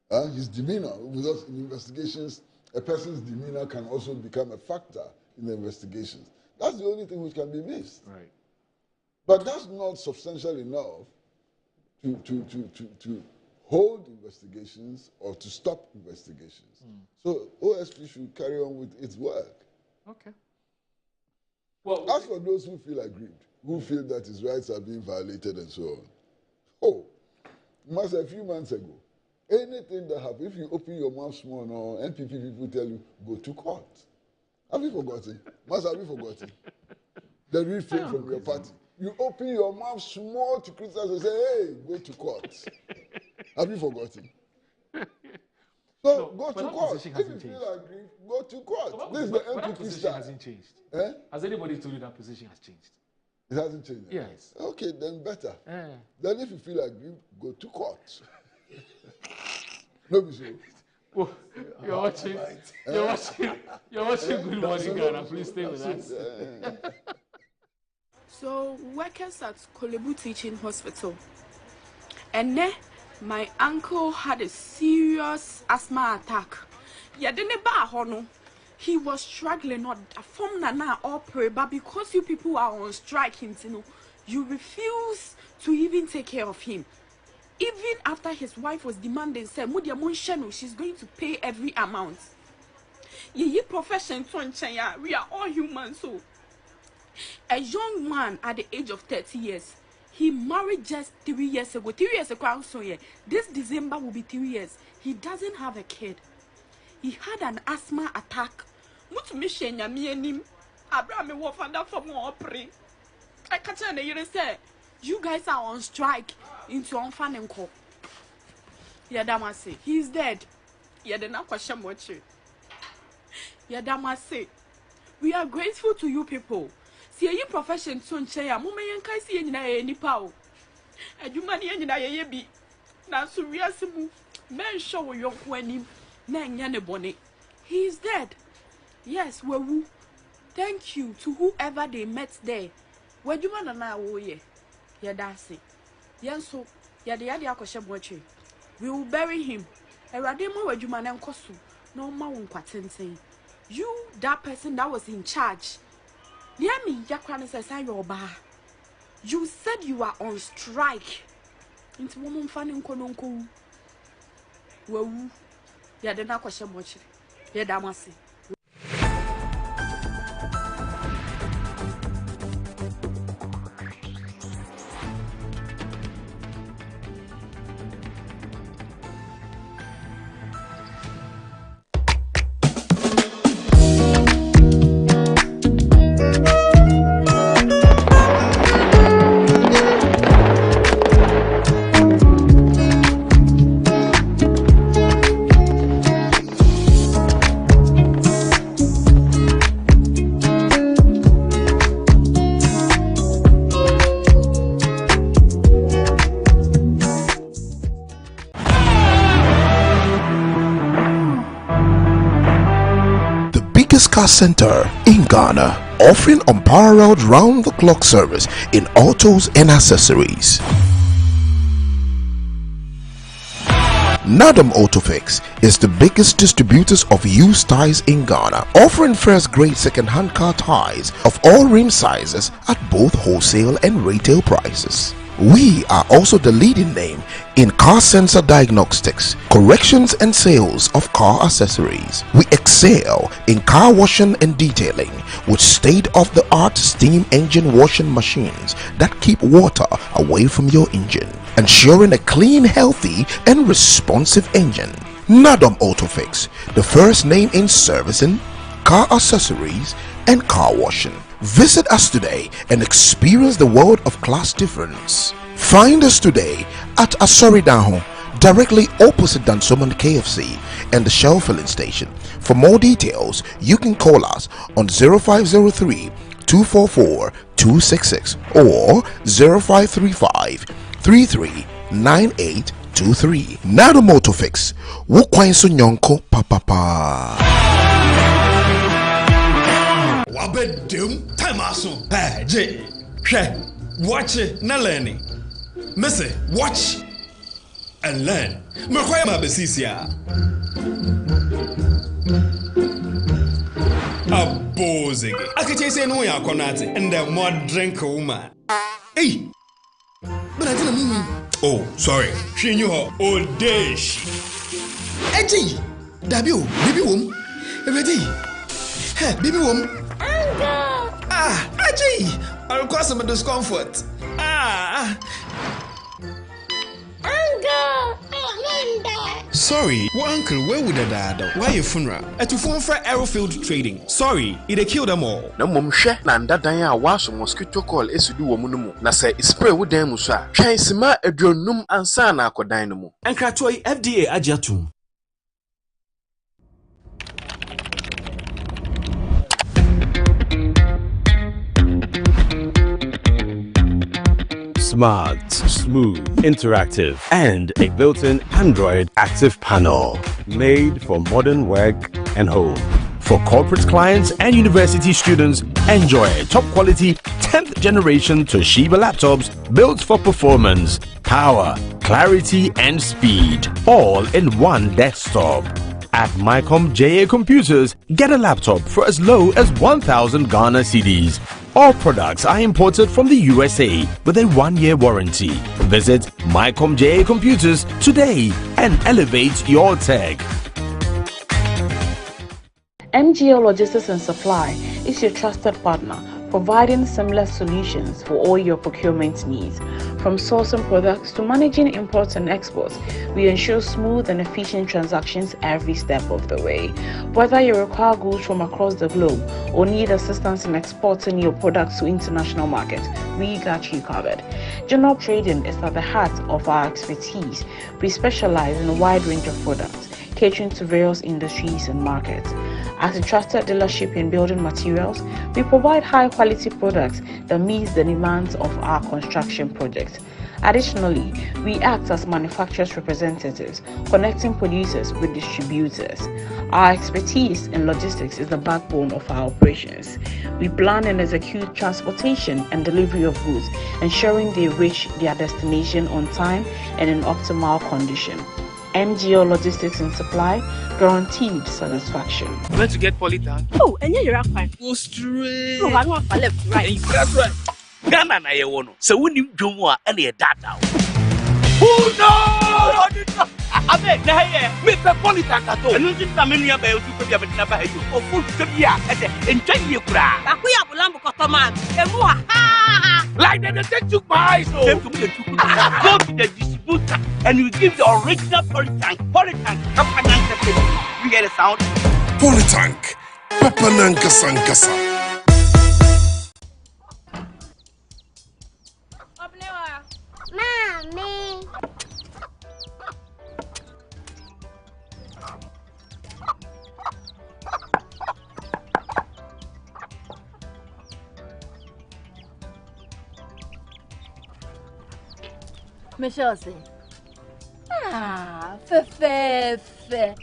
S: His demeanor, because in investigations, a person's demeanor can also become a factor in the investigations. That's the only thing which can be missed.
E: Right.
S: But that's not substantial enough to hold investigations or to stop investigations. So OSP should carry on with its work.
E: Okay.
S: Well, as for those who feel aggrieved, who feel that his rights are being violated and so on, a few months ago, anything that happens, if you open your mouth small now, NPP people tell you, go to court. Have you forgotten? Have you forgotten? The refrain from your party. You open your mouth small to criticize and say, hey, go to court. Have you forgotten? So
D: No,
S: go
D: but
S: to
D: that
S: court.
D: position
S: If
D: hasn't
S: you
D: changed.
S: feel aggrieved, go to court.
D: But
S: This is
D: that
S: the NPP
D: position
S: style.
D: hasn't changed.
S: Eh?
D: Has anybody told you that position has changed?
S: It hasn't changed.
D: Yes.
S: Okay, then better.
D: Eh.
S: Then if you feel aggrieved, go to court. No, be so.
D: Oh, you're watching. You're watching Good Morning Ghana. Please stay with us.
A: So, workers at Kolebu Teaching Hospital. And then, my uncle had a serious asthma attack. He was struggling not from Nana operate, but because you people are on strike, you refuse to even take care of him. Even after his wife was demanding, say, she's going to pay every amount. Ye profession, we are all humans, so. A young man at the age of 30 years, he married just 3 years ago. 3 years ago, so yeah. This December will be 3 years. He doesn't have a kid. He had an asthma attack. I can't tell you, say, you guys are on strike into unfanenko. Yeah, Damasi, he's dead. Yeah, the not question what you. Yeah, Damasi, we are grateful to you people. See a profession soon share, Mumma and Kasi and any power. And you money and I be. Now, so we are some men show your when men yanny bonnet. He is dead. Yes, woo. Thank you to whoever they met there. Where you man and I, oh, yeah. Yeah, that's it. Yes, so, yeah, the idea of we will bury him. A radimo where you man and costu. No more quatenting. You, that person that was in charge. Near me, Yakran says, you said you are on strike. Into woman fanning kononko. Well, yeah, the not question much. Yeah, Damasi.
N: Car Center in Ghana, offering unparalleled round-the-clock service in autos and accessories. Nadam Autofix is the biggest distributors of used tires in Ghana, offering first-grade second-hand car tires of all rim sizes at both wholesale and retail prices. We are also the leading name in car sensor diagnostics, corrections and sales of car accessories. We excel in car washing and detailing with state-of-the-art steam engine washing machines that keep water away from your engine, ensuring a clean, healthy and responsive engine. Nadam Autofix, the first name in servicing, car accessories and car washing. Visit us today and experience the world of class difference. Find us today at Asoridaho, directly opposite Dansoman KFC and the Shell filling station. For more details, you can call us on 0503 244 266 or 0535 339823. Nado Motofix, Wukwainso Nyonko Papa.
I: Wabedum time aso. Hey, J. Watch it, na learning. Missy, watch and learn. Makwaya mabesisia. Abozege. Akache say no ya konate and the more drink woman. Hey. But I didn't mean. Oh, sorry. She knew her old days. Eji. Dabio, baby wom. Ready? Hey, baby wom. Ah, Aji. I'll cause some discomfort. Ah. Sorry, what uncle, where would I die? Why your funeral? At phone for Aerofield Trading. Sorry, it killed them all.
B: Na mom hwe na ndadanya waso mosquito coil esudu wo mu na say spray wo dan mu so a twan sima adronum ansa na akodan no mu.
Q: Enkratoi FDA agiatum. Smart, smooth, interactive, and a built-in Android active panel. Made for modern work and home. For corporate clients and university students, enjoy top quality 10th generation Toshiba laptops built for performance, power, clarity, and speed. All in one desktop. At Mycom JA Computers, get a laptop for as low as 1,000 Ghana cedis. All products are imported from the USA with a 1-year warranty. Visit Mycom JA Computers today and elevate your tech.
V: MGO Logistics and Supply is your trusted partner, providing seamless solutions for all your procurement needs. From sourcing products to managing imports and exports, we ensure smooth and efficient transactions every step of the way. Whether you require goods from across the globe or need assistance in exporting your products to international markets, we got you covered. General Trading is at the heart of our expertise. We specialize in a wide range of products, catering to various industries and markets. As a trusted dealership in building materials, we provide high-quality products that meet the demands of our construction projects. Additionally, we act as manufacturers' representatives, connecting producers with distributors. Our expertise in logistics is the backbone of our operations. We plan and execute transportation and delivery of goods, ensuring they reach their destination on time and in optimal condition. MGO Logistics and Supply, guaranteed satisfaction.
J: Where to get Polytank?
H: Oh, and you're up fine.
J: Go straight.
H: No, I want left, right.
J: That's right. Ghana na ye wono. So when you do more, and ye data. Oh no! Abe, na here. Me pe Polytank ato. Enu tin na me nua ba otu ko bia be na ba hayo. Ofu ko bia, e de enjoy ye kura.
H: Akuya bulambo kotoman. Emu ha.
J: Like they took my eyes. Go to the distributor and you give the original Polytank. We get a sound.
N: Polytank. Papananka Sankasa.
G: Mommy.
H: Michelle say, fe.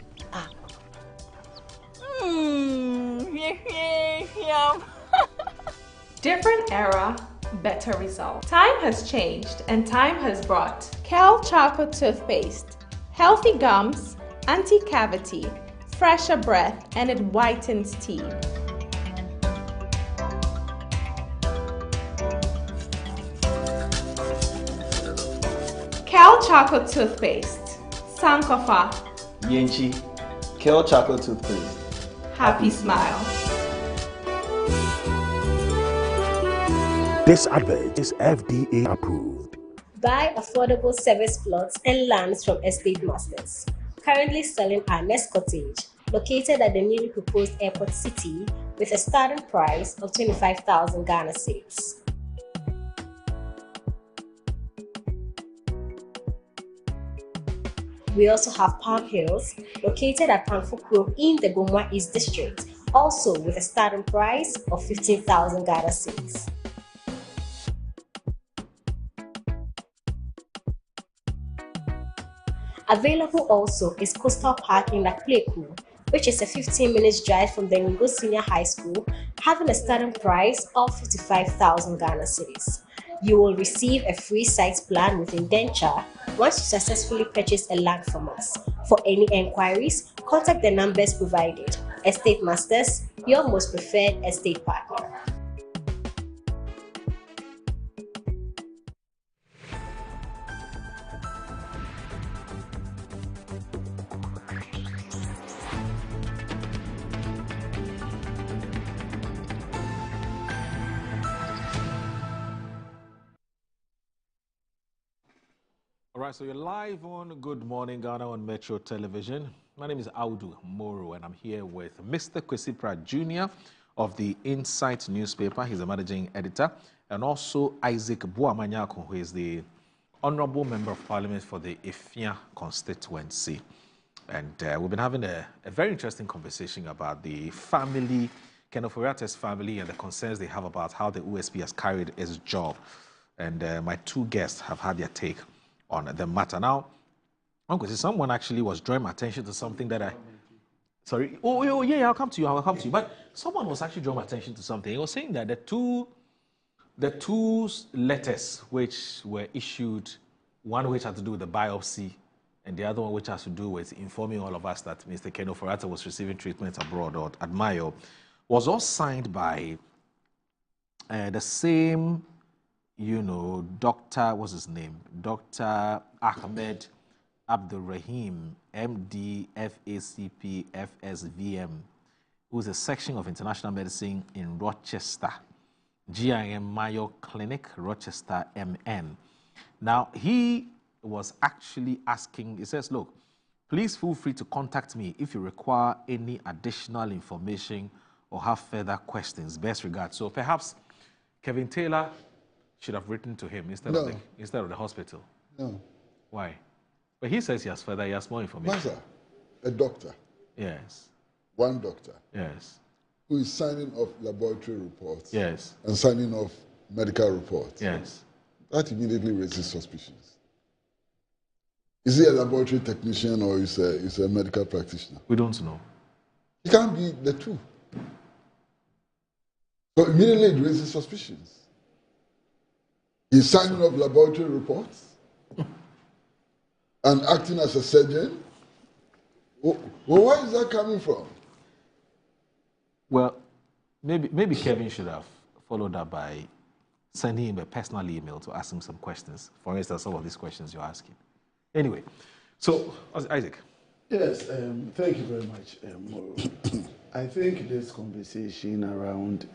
W: Different era, better result. Time has changed and time has brought Kel Choco toothpaste, healthy gums, anti-cavity, fresher breath, and it whitens teeth. Kel Choco toothpaste, Sankofa.
X: Yenchi, Kel Choco toothpaste.
W: Happy smile.
Q: This advert is FDA approved.
R: Buy affordable service plots and lands from Estate Masters. Currently selling our next cottage, located at the newly proposed Airport City, with a starting price of 25,000 Ghana cedis. We also have Palm Hills, located at Panfukro in the Gomwa East District, also with a starting price of 15,000 Ghana cedis. Available also is Coastal Park in Lakleku, which is a 15-minute drive from the Ngo Senior High School, having a starting price of 55,000 Ghana cedis. You will receive a free site plan with indenture once you successfully purchase a land from us. For any enquiries, contact the numbers provided. Estate Masters, your most preferred estate partner.
E: All right, so you're live on Good Morning Ghana on Metro Television. My name is Audu Moro, and I'm here with Mr. Kwesi Pratt Jr. of the Insight newspaper. He's the managing editor. And also Isaac Buamanyako, who is the Honorable Member of Parliament for the Efia constituency. And we've been having a very interesting conversation about the family, Kenneth Ofori-Atta's family, and the concerns they have about how the OSP has carried its job. And my two guests have had their take on the matter. Now, Uncle, someone actually was drawing my attention to something that I... Sorry? Oh, yeah, I'll come to you. But someone was actually drawing my attention to something. He was saying that the two letters which were issued, one which had to do with the biopsy, and the other one which has to do with informing all of us that Mr. Ken Ofori-Atta was receiving treatment abroad or at Mayo, was all signed by the same, Dr. What's his name? Dr. Ahmed Abdulrahim, MD, FACP, FSVM, who's a section of international medicine in Rochester, GIM Mayo Clinic, Rochester, MN. Now, he was actually asking, he says, look, please feel free to contact me if you require any additional information or have further questions. Best regards. So perhaps Kevin Taylor should have written to him instead of the hospital.
S: No.
E: Why? But he says he has more information.
S: Master, a doctor.
E: Yes.
S: One doctor.
E: Yes.
S: Who is signing off laboratory reports.
E: Yes.
S: And signing off medical reports.
E: Yes.
S: That immediately raises suspicions. Is he a laboratory technician or is a medical practitioner?
E: We don't know.
S: He can't be the two. So immediately it raises suspicions. He's signing off laboratory reports and acting as a surgeon. Well, where is that coming from?
E: Well, maybe Kevin should have followed up by sending him a personal email to ask him some questions. For instance, some of these questions you're asking. Anyway, so Isaac.
U: Yes, thank you very much, Moro. I think this conversation around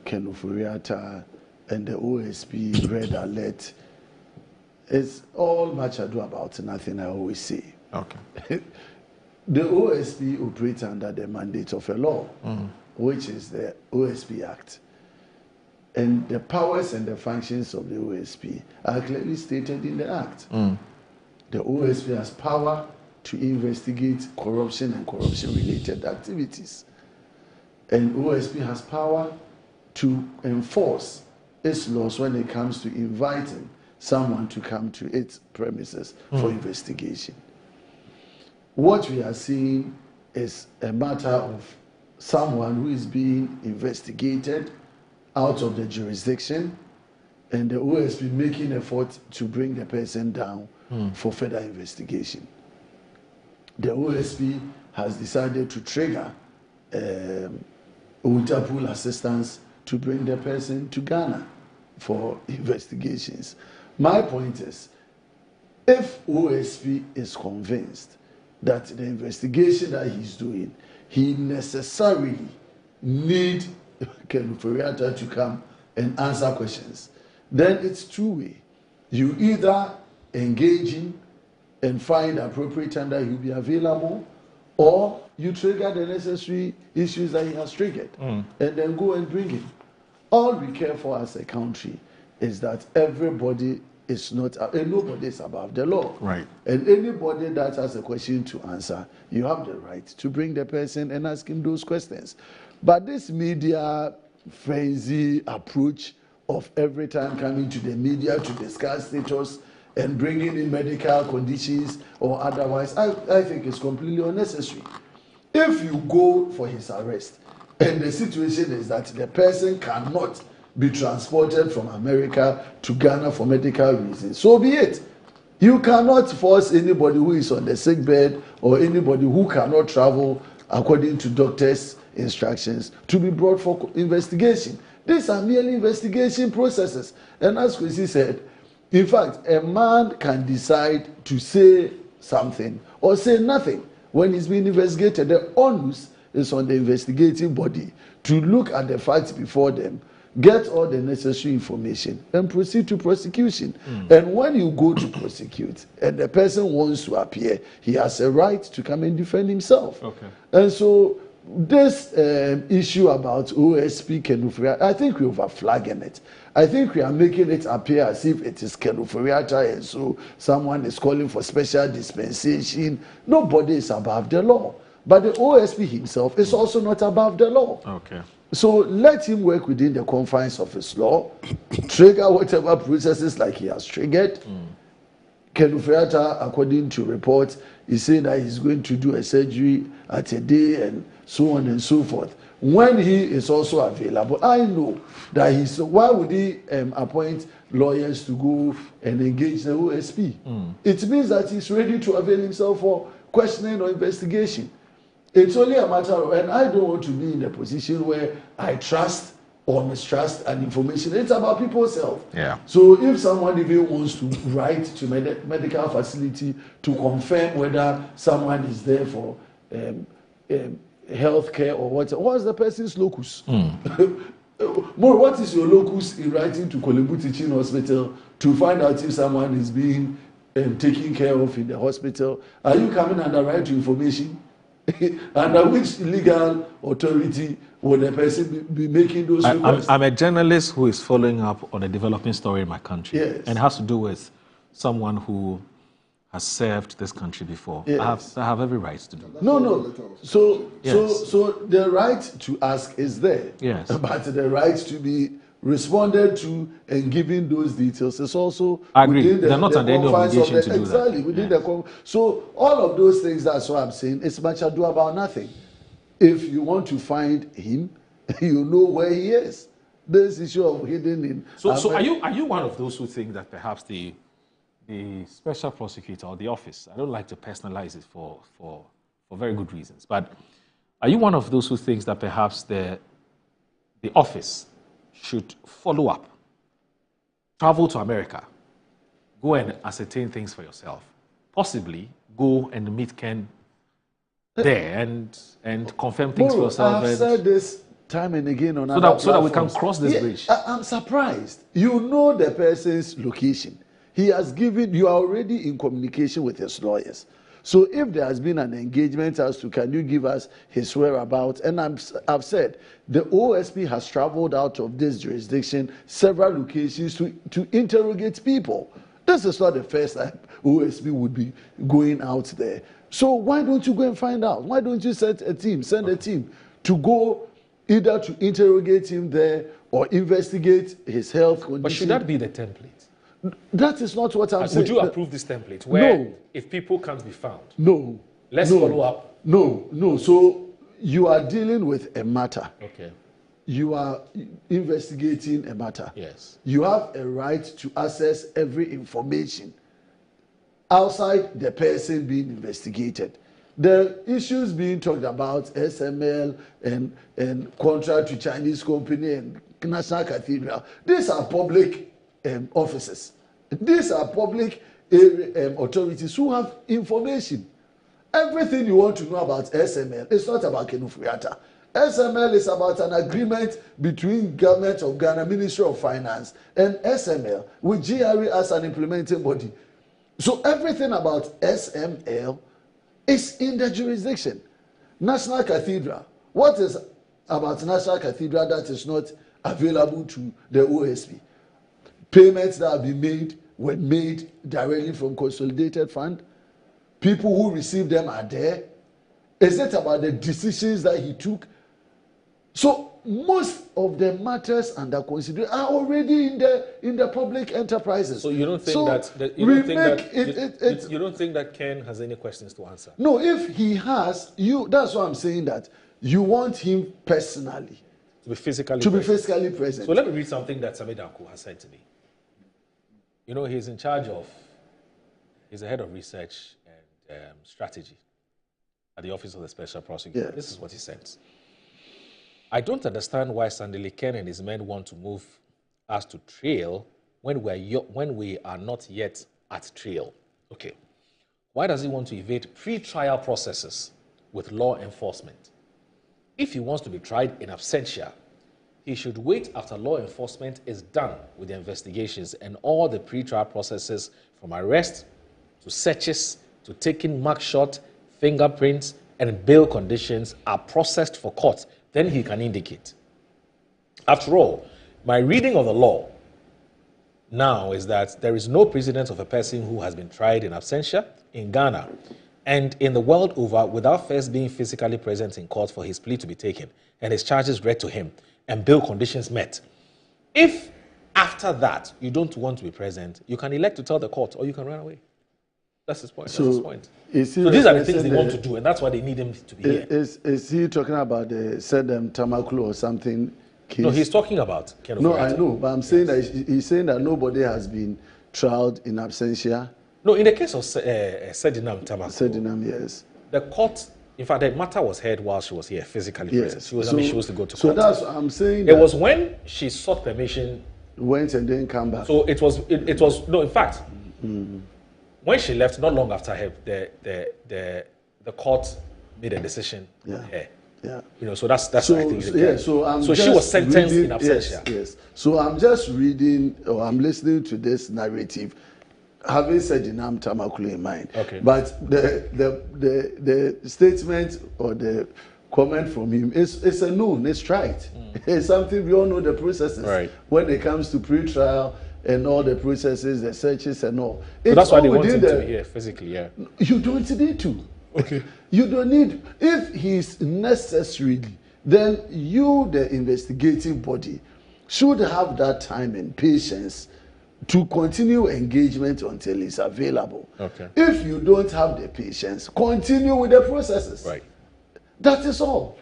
U: Ken Ofori-Atta and the OSP red alert is all much ado about nothing, I always say.
E: Okay.
U: The OSP operates under the mandate of a law, which is the OSP Act. And the powers and the functions of the OSP are clearly stated in the Act. The OSP has power to investigate corruption and corruption-related activities. And OSP has power to enforce its laws when it comes to inviting someone to come to its premises for investigation. What we are seeing is a matter of someone who is being investigated out of the jurisdiction and the OSP making effort to bring the person down for further investigation. The OSP has decided to trigger Interpol assistance to bring the person to Ghana for investigations. My point is, if OSP is convinced that the investigation that he's doing, he necessarily need Ken Ofori-Atta to come and answer questions, then it's two-way. You either engage him and find appropriate time that he'll be available, or you trigger the necessary issues that he has triggered and then go and bring him. All we care for as a country is that everybody is not, and nobody is above the law.
E: Right.
U: And anybody that has a question to answer, you have the right to bring the person and ask him those questions. But this media frenzy approach of every time coming to the media to discuss status and bringing in medical conditions or otherwise, I think it's completely unnecessary. If you go for his arrest and the situation is that the person cannot be transported from America to Ghana for medical reasons, so be it. You cannot force anybody who is on the sick bed or anybody who cannot travel according to doctors' instructions to be brought for investigation. These are merely investigation processes. And as Kwesi said, in fact, a man can decide to say something or say nothing when he's being investigated. The onus is on the investigating body to look at the facts before them, get all the necessary information, and proceed to prosecution. And when you go to prosecute, and the person wants to appear, he has a right to come and defend himself.
E: Okay.
U: And so this issue about OSP Kenufria, I think we're overflagging it. I think we are making it appear as if it is Kenufriata, and so someone is calling for special dispensation. Nobody is above the law. But the OSP himself is also not above the law.
E: Okay.
U: So let him work within the confines of his law, trigger whatever processes like he has triggered. Kenufriata, according to reports, is saying that he's going to do a surgery at a day and so on and so forth. When he is also available, I know that he's. Why would he appoint lawyers to go and engage the OSP? It means that he's ready to avail himself for questioning or investigation. It's only a matter of, and I don't want to be in a position where I trust or mistrust an information. It's about people's health.
E: Yeah.
U: So if someone even wants to write to medical facility to confirm whether someone is there for health care or what's the person's locus? More, what is your locus in writing to Kolembu Teaching Hospital to find out if someone is being taken care of in the hospital? Are you coming under right to information? Under which legal authority would the person be making those requests?
E: I'm a journalist who is following up on a developing story in my country.
U: Yes.
E: And it has to do with someone who has served this country before.
U: Yes.
E: I have every right to do that.
U: No. So the right to ask is there.
E: Yes.
U: But the right to be responded to and given those details is also
E: I agree.
U: within
E: They're not under any
U: confines
E: obligation to do
U: exactly,
E: that.
U: within the so all of those things, that's what I'm saying, it's much ado about nothing. If you want to find him, you know where he is. This issue of hidden in.
E: So are you one of those who think that perhaps the special prosecutor or the office, I don't like to personalize it for very good reasons, but are you one of those who thinks that perhaps the office should follow up, travel to America, go and ascertain things for yourself, possibly go and meet Ken there and confirm things for yourself?
U: I've said this time and again on
E: so that we can cross this bridge.
U: I'm surprised. You know the person's location. He has given, you are already in communication with his lawyers. So if there has been an engagement as to can you give us his whereabouts, and I've said the OSP has traveled out of this jurisdiction several locations to interrogate people. This is not the first time OSP would be going out there. So why don't you go and find out? Why don't you send a team to go either to interrogate him there or investigate his health condition?
E: But should that be the template?
U: That is not what I'm saying.
E: Would you approve this template where
U: No.
E: if people can't be found?
U: No.
E: Let's
U: No.
E: follow up.
U: No. So you are dealing with a matter.
E: Okay.
U: You are investigating a matter.
E: Yes.
U: You have a right to access every information outside the person being investigated. The issues being talked about, SML and contract to Chinese company and National Cathedral, these are public offices. These are public authorities who have information. Everything you want to know about SML, it's not about Kenufriata. SML is about an agreement between Government of Ghana, Ministry of Finance, and SML with GRE as an implementing body. So everything about SML is in the jurisdiction. National Cathedral. What is about National Cathedral that is not available to the OSP? Payments that have been made were made directly from Consolidated Fund. People who received them are there. Is it about the decisions that he took? So most of the matters under consideration are already in the public enterprises.
E: So you don't think you don't think that Ken has any questions to answer?
U: No, if he has, that's why I'm saying that you want him personally
E: to be physically
U: present.
E: So let me read something that Sami Danko has said to me. You know, he's in charge of, he's the head of research and strategy at the Office of the Special Prosecutor.
U: Yes.
E: This is what he says. I don't understand why Sandile Ken and his men want to move us to trial when we are not yet at trial. Okay. Why does he want to evade pre-trial processes with law enforcement? If he wants to be tried in absentia, he should wait after law enforcement is done with the investigations and all the pre-trial processes from arrest to searches to taking mugshot, fingerprints, and bail conditions are processed for court. Then he can indicate. After all, my reading of the law now is that there is no precedent of a person who has been tried in absentia in Ghana and in the world over without first being physically present in court for his plea to be taken and his charges read to him and bail conditions met. If after that you don't want to be present, you can elect to tell the court or you can run away. That's his point. That's his point. So these are the things they want to do, and that's why they need him to be here.
U: Is he talking about the Sedem Tamaklu or something? Case?
E: No, he's talking about Ken
U: No,
E: Ofori-Atta.
U: I know, but I'm saying that he's saying that nobody has been trialed in absentia.
E: No, in the case of Sedinam Tamaklu,
U: Sedinam, yes.
E: The court, in fact, the matter was heard while she was here physically present. She was, she was to go to
U: so
E: court.
U: that's what I'm saying.
E: It was when she sought permission.
U: Went and then come back.
E: So it was no, in fact, when she left, not long after her, the court made a decision on her.
U: Yeah.
E: You know, so that's
U: so,
E: I think.
U: So
E: she was sentenced
U: reading,
E: in absentia.
U: Yes. So I'm just reading or I'm listening to this narrative, having Sedinam Tamaklu in mind.
E: Okay.
U: But the statement or the comment from him is a known, it's right. It's something we all know the processes.
E: Right.
U: When it comes to pre-trial and all the processes, the searches and all.
E: So that's why they want him to be here physically, yeah.
U: You don't need to.
E: Okay.
U: You don't need, if he's necessarily, then you, the investigating body, should have that time and patience to continue engagement until it's available.
E: Okay.
U: If you don't have the patience, continue with the processes.
E: Right.
U: That is all.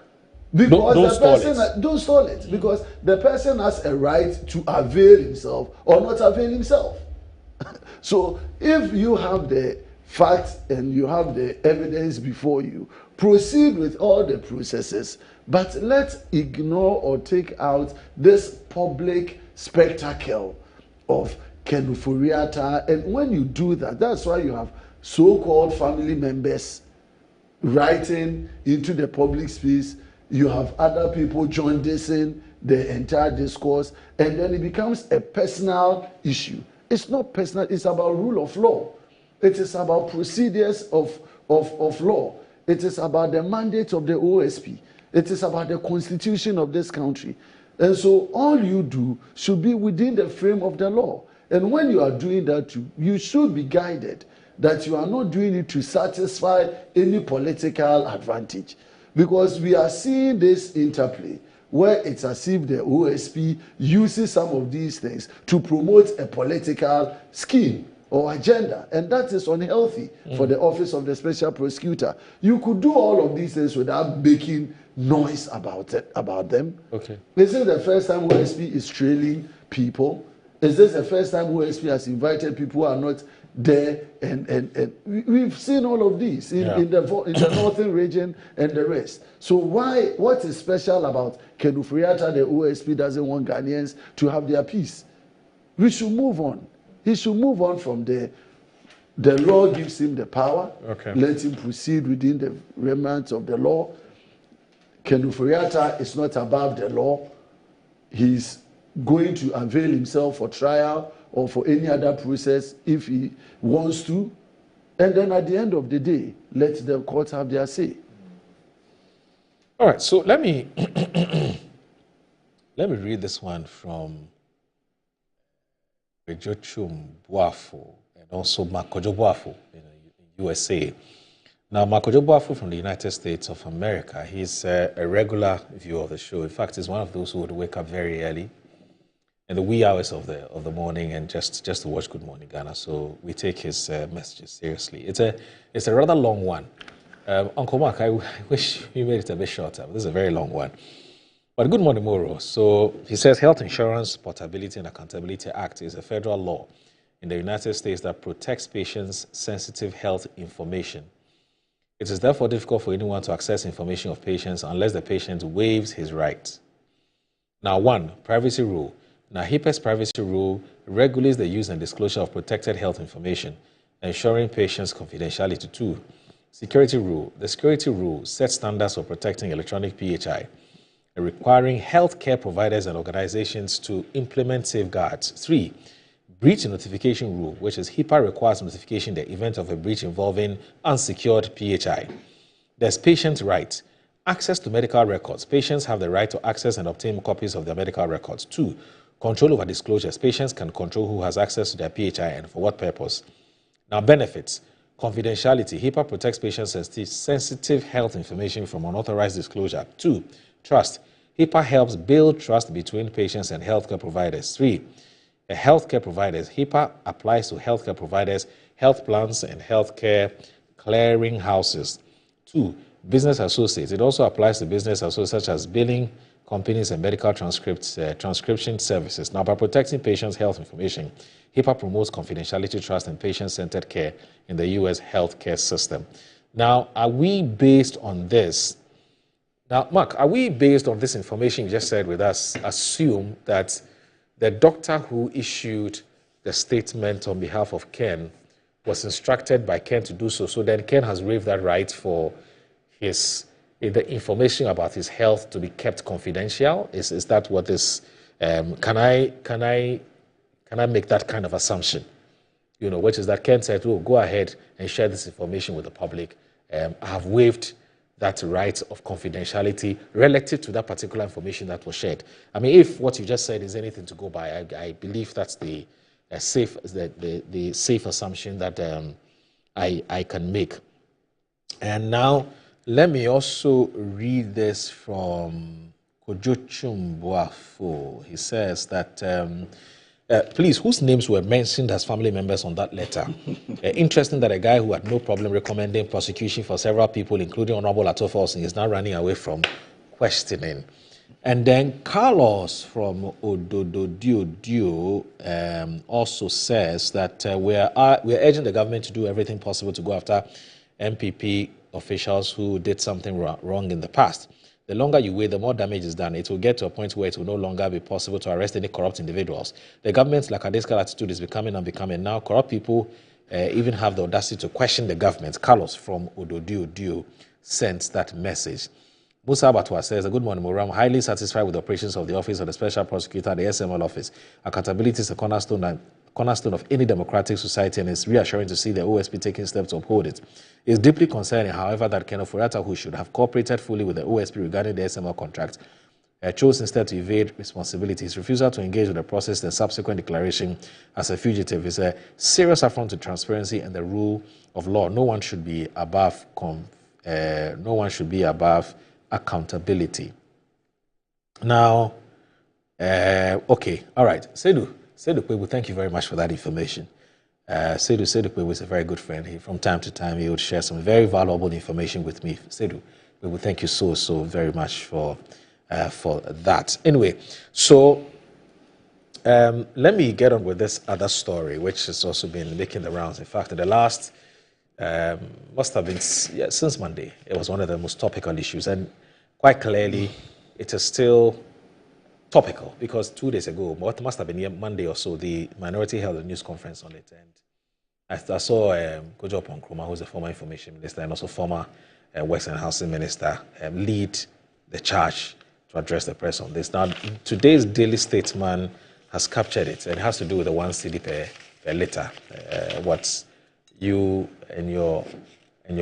U: Because
E: don't
U: the
E: stall
U: person don't stall it. Because the person has a right to avail himself or not avail himself. So if you have the facts and you have the evidence before you, proceed with all the processes, but let's ignore or take out this public spectacle of Ken Ofori-Atta. And when you do that, that's why you have so-called family members writing into the public space. You have other people jaundicing the entire discourse, and then it becomes a personal issue. It's not personal, it's about rule of law. It is about procedures of law. It is about the mandate of the OSP. It is about the constitution of this country. And so all you do should be within the frame of the law. And when you are doing that, you should be guided that you are not doing it to satisfy any political advantage. Because we are seeing this interplay where it's as if the OSP uses some of these things to promote a political scheme or agenda, and that is unhealthy for the office of the special prosecutor. You could do all of these things without making noise about them.
E: Okay.
U: Is this the first time OSP is trailing people? Is this the first time OSP has invited people who are not there? And we've seen all of these in the northern region and the rest. So what is special about Ken Ofori-Atta? The OSP doesn't want Ghanaians to have their peace. We should move on. He should move on from there. The law gives him the power.
E: Okay.
U: Let him proceed within the remnants of the law. Ken Ofori-Atta is not above the law. He's going to avail himself for trial or for any other process if he wants to. And then at the end of the day, let the courts have their say.
E: All right, so let me read this one from Rejochum Boafo and also Makojo Boafo in USA. Now, Makojo Boafo from the United States of America, he's a regular viewer of the show. In fact, he's one of those who would wake up very early in the wee hours of the morning and just to watch Good Morning Ghana. So we take his messages seriously. It's a rather long one. Uncle Mark, I wish you made it a bit shorter, but this is a very long one. But good morning, Moro. So he says Health Insurance Portability and Accountability Act is a federal law in the United States that protects patients' sensitive health information. It is therefore difficult for anyone to access information of patients unless the patient waives his rights. Now, 1, privacy rule. Now, HIPAA's privacy rule regulates the use and disclosure of protected health information, ensuring patients' confidentiality. 2, security rule. The security rule sets standards for protecting electronic PHI requiring healthcare providers and organizations to implement safeguards. 3, breach notification rule, which is HIPAA requires notification in the event of a breach involving unsecured PHI. There's patient rights. Access to medical records. Patients have the right to access and obtain copies of their medical records. 2, control over disclosures. Patients can control who has access to their PHI and for what purpose. Now, benefits. Confidentiality. HIPAA protects patients' sensitive health information from unauthorized disclosure. 2, trust. HIPAA helps build trust between patients and healthcare providers. 3, healthcare providers. HIPAA applies to healthcare providers, health plans, and healthcare clearing houses. 2, business associates. It also applies to business associates such as billing companies and medical transcription services. Now, by protecting patients' health information, HIPAA promotes confidentiality, trust, and patient-centered care in the U.S. healthcare system. Now, are we based on this? Now, Mark, are we based on this information you just said with us, assume that the doctor who issued the statement on behalf of Ken was instructed by Ken to do so, so then Ken has waived that right for the information about his health to be kept confidential? Is that what this? Can I make that kind of assumption? You know, which is that Ken said, "Oh, go ahead and share this information with the public. I have waived that right of confidentiality relative to that particular information that was shared." I mean, if what you just said is anything to go by, I believe that's the safe assumption that I can make. And now, let me also read this from Kojochum Boafo. He says that, please, whose names were mentioned as family members on that letter? Interesting that a guy who had no problem recommending prosecution for several people, including Honorable Atofolson, is now running away from questioning. And then Carlos from Odododio also says that we're urging the government to do everything possible to go after MPP officials who did something wrong in the past. The longer you wait, the more damage is done. It will get to a point where it will no longer be possible to arrest any corrupt individuals. The government's lackadaisical attitude is becoming unbecoming. Now, corrupt people even have the audacity to question the government. Carlos from Ododio sent that message. Musa Batwa says, "Good morning, Moram. Highly satisfied with the operations of the Office of the Special Prosecutor and the SML Office. Accountability is a cornerstone of any democratic society, and it's reassuring to see the OSP taking steps to uphold it. It's deeply concerning, however, that Ken Ofori-Atta, who should have cooperated fully with the OSP regarding the SML contract, chose instead to evade responsibility. His refusal to engage with the process and subsequent declaration as a fugitive is a serious affront to transparency and the rule of law. No one should be above accountability." Now, okay, all right, Sedu Kwebu, thank you very much for that information. Sedu Kwebu is a very good friend. From time to time, he would share some very valuable information with me. Sedu Kwebu, thank you so very much for that. Anyway, so let me get on with this other story, which has also been making the rounds. In fact, in the last, must have been since Monday, it was one of the most topical issues. And quite clearly, it is still topical because 2 days ago, what must have been Monday or so, the minority held a news conference on it. And I saw Kojo Nkrumah, who's a former information minister and also former Western Housing Minister, lead the charge to address the press on this. Now, today's Daily Statesman has captured it, and it has to do with the 1 cedi per litre, what you and your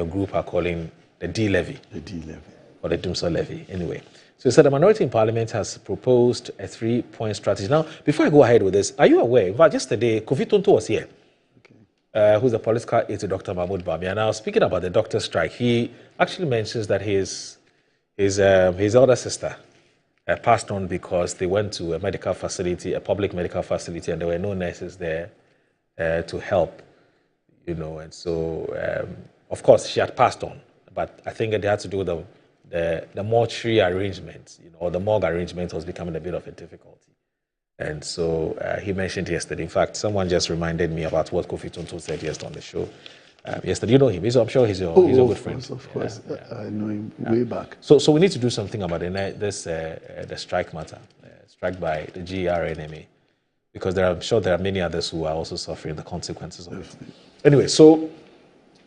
E: group are calling the D-levy. The D-levy. Or the Dumsor levy, anyway. So he said the minority in Parliament has proposed a 3-point strategy. Now, before I go ahead with this, are you aware? In fact, yesterday, Kofi Tonto was here, who's the political aide to Dr. Mahmoud Bawumia. Now, speaking about the doctor's strike, he actually mentions that his elder sister passed on because they went to a medical facility, a public medical facility, and there were no nurses there to help, you know. And so, of course, she had passed on, but I think they had to do with the mortuary arrangement, you know, or the morgue arrangement was becoming a bit of a difficulty. And so he mentioned yesterday, in fact, someone just reminded me about what Kofi Tonto said yesterday on the show. Yesterday, you know him. I'm sure he's your good friend.
U: Of course. I know him way back.
E: So we need to do something about the strike matter, strike by the GRNMA, because I'm sure there are many others who are also suffering the consequences of it. Anyway, so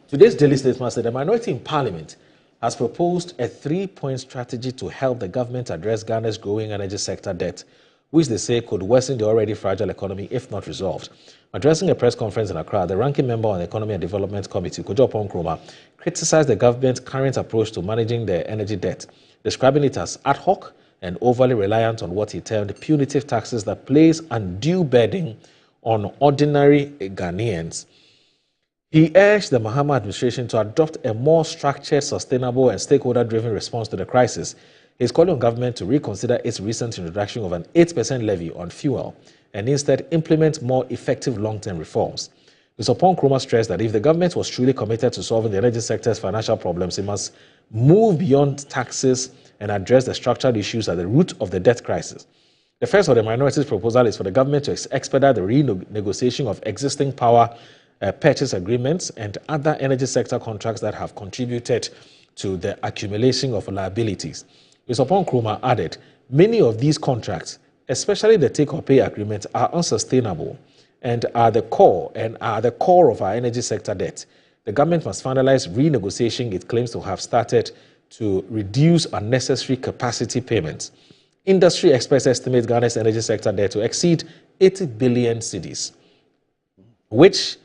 E: today's Daily Statesman said the minority in Parliament has proposed a 3-point strategy to help the government address Ghana's growing energy sector debt, which they say could worsen the already fragile economy if not resolved. Addressing a press conference in Accra, the ranking member on the Economy and Development Committee, Kojo Nkrumah, criticized the government's current approach to managing the energy debt, describing it as ad hoc and overly reliant on what he termed punitive taxes that place undue burden on ordinary Ghanaians. He urged the Mahama administration to adopt a more structured, sustainable, and stakeholder-driven response to the crisis. He is calling on government to reconsider its recent introduction of an 8% levy on fuel and instead implement more effective long-term reforms. Mr. Nkrumah stressed that if the government was truly committed to solving the energy sector's financial problems, it must move beyond taxes and address the structural issues at the root of the debt crisis. The first of the minority's proposal is for the government to expedite the renegotiation of existing power purchase agreements and other energy sector contracts that have contributed to the accumulation of liabilities. Mr. Nkrumah added, many of these contracts, especially the take-or-pay agreements, are unsustainable and are the core of our energy sector debt. The government must finalize renegotiation it claims to have started to reduce unnecessary capacity payments. Industry experts estimate Ghana's energy sector debt to exceed 80 billion cedis, which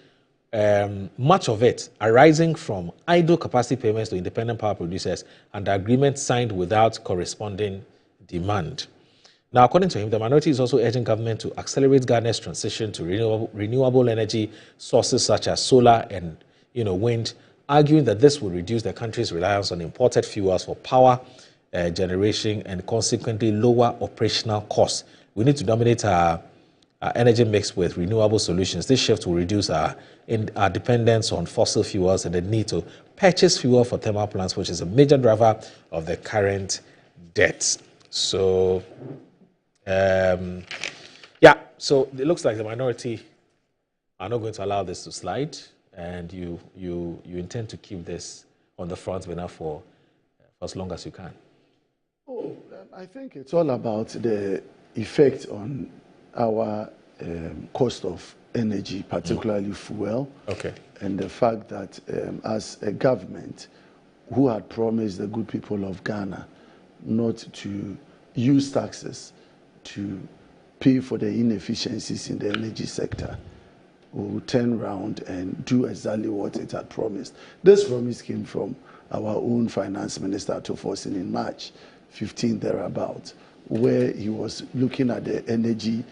E: much of it arising from idle capacity payments to independent power producers and agreements signed without corresponding demand. Now, according to him, the minority is also urging government to accelerate Ghana's transition to renewable energy sources such as solar and wind, arguing that this will reduce the country's reliance on imported fuels for power generation and consequently lower operational costs. We need to dominate our energy mix with renewable solutions. This shift will reduce our dependence on fossil fuels and the need to purchase fuel for thermal plants, which is a major driver of the current debt. So, so it looks like the minority are not going to allow this to slide, and you intend to keep this on the front burner for as long as you can.
U: Oh, I think it's all about the effect on our cost of energy, particularly fuel.
E: Okay.
U: And the fact that as a government who had promised the good people of Ghana not to use taxes to pay for the inefficiencies in the energy sector, will turn around and do exactly what it had promised. This promise came from our own finance minister, Tofosin, in March 15 thereabout, where he was looking at the energy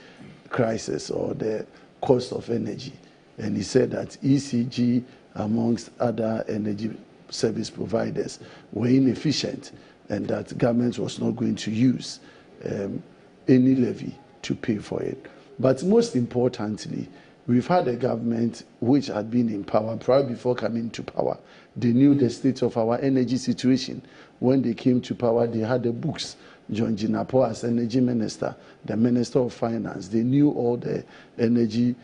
U: crisis or the cost of energy. And he said that ECG, amongst other energy service providers, were inefficient and that government was not going to use any levy to pay for it. But most importantly, we've had a government which had been in power prior before coming to power. They knew the state of our energy situation. When they came to power, they had the books. John Jinapor as energy minister, the minister of finance, they knew all the energy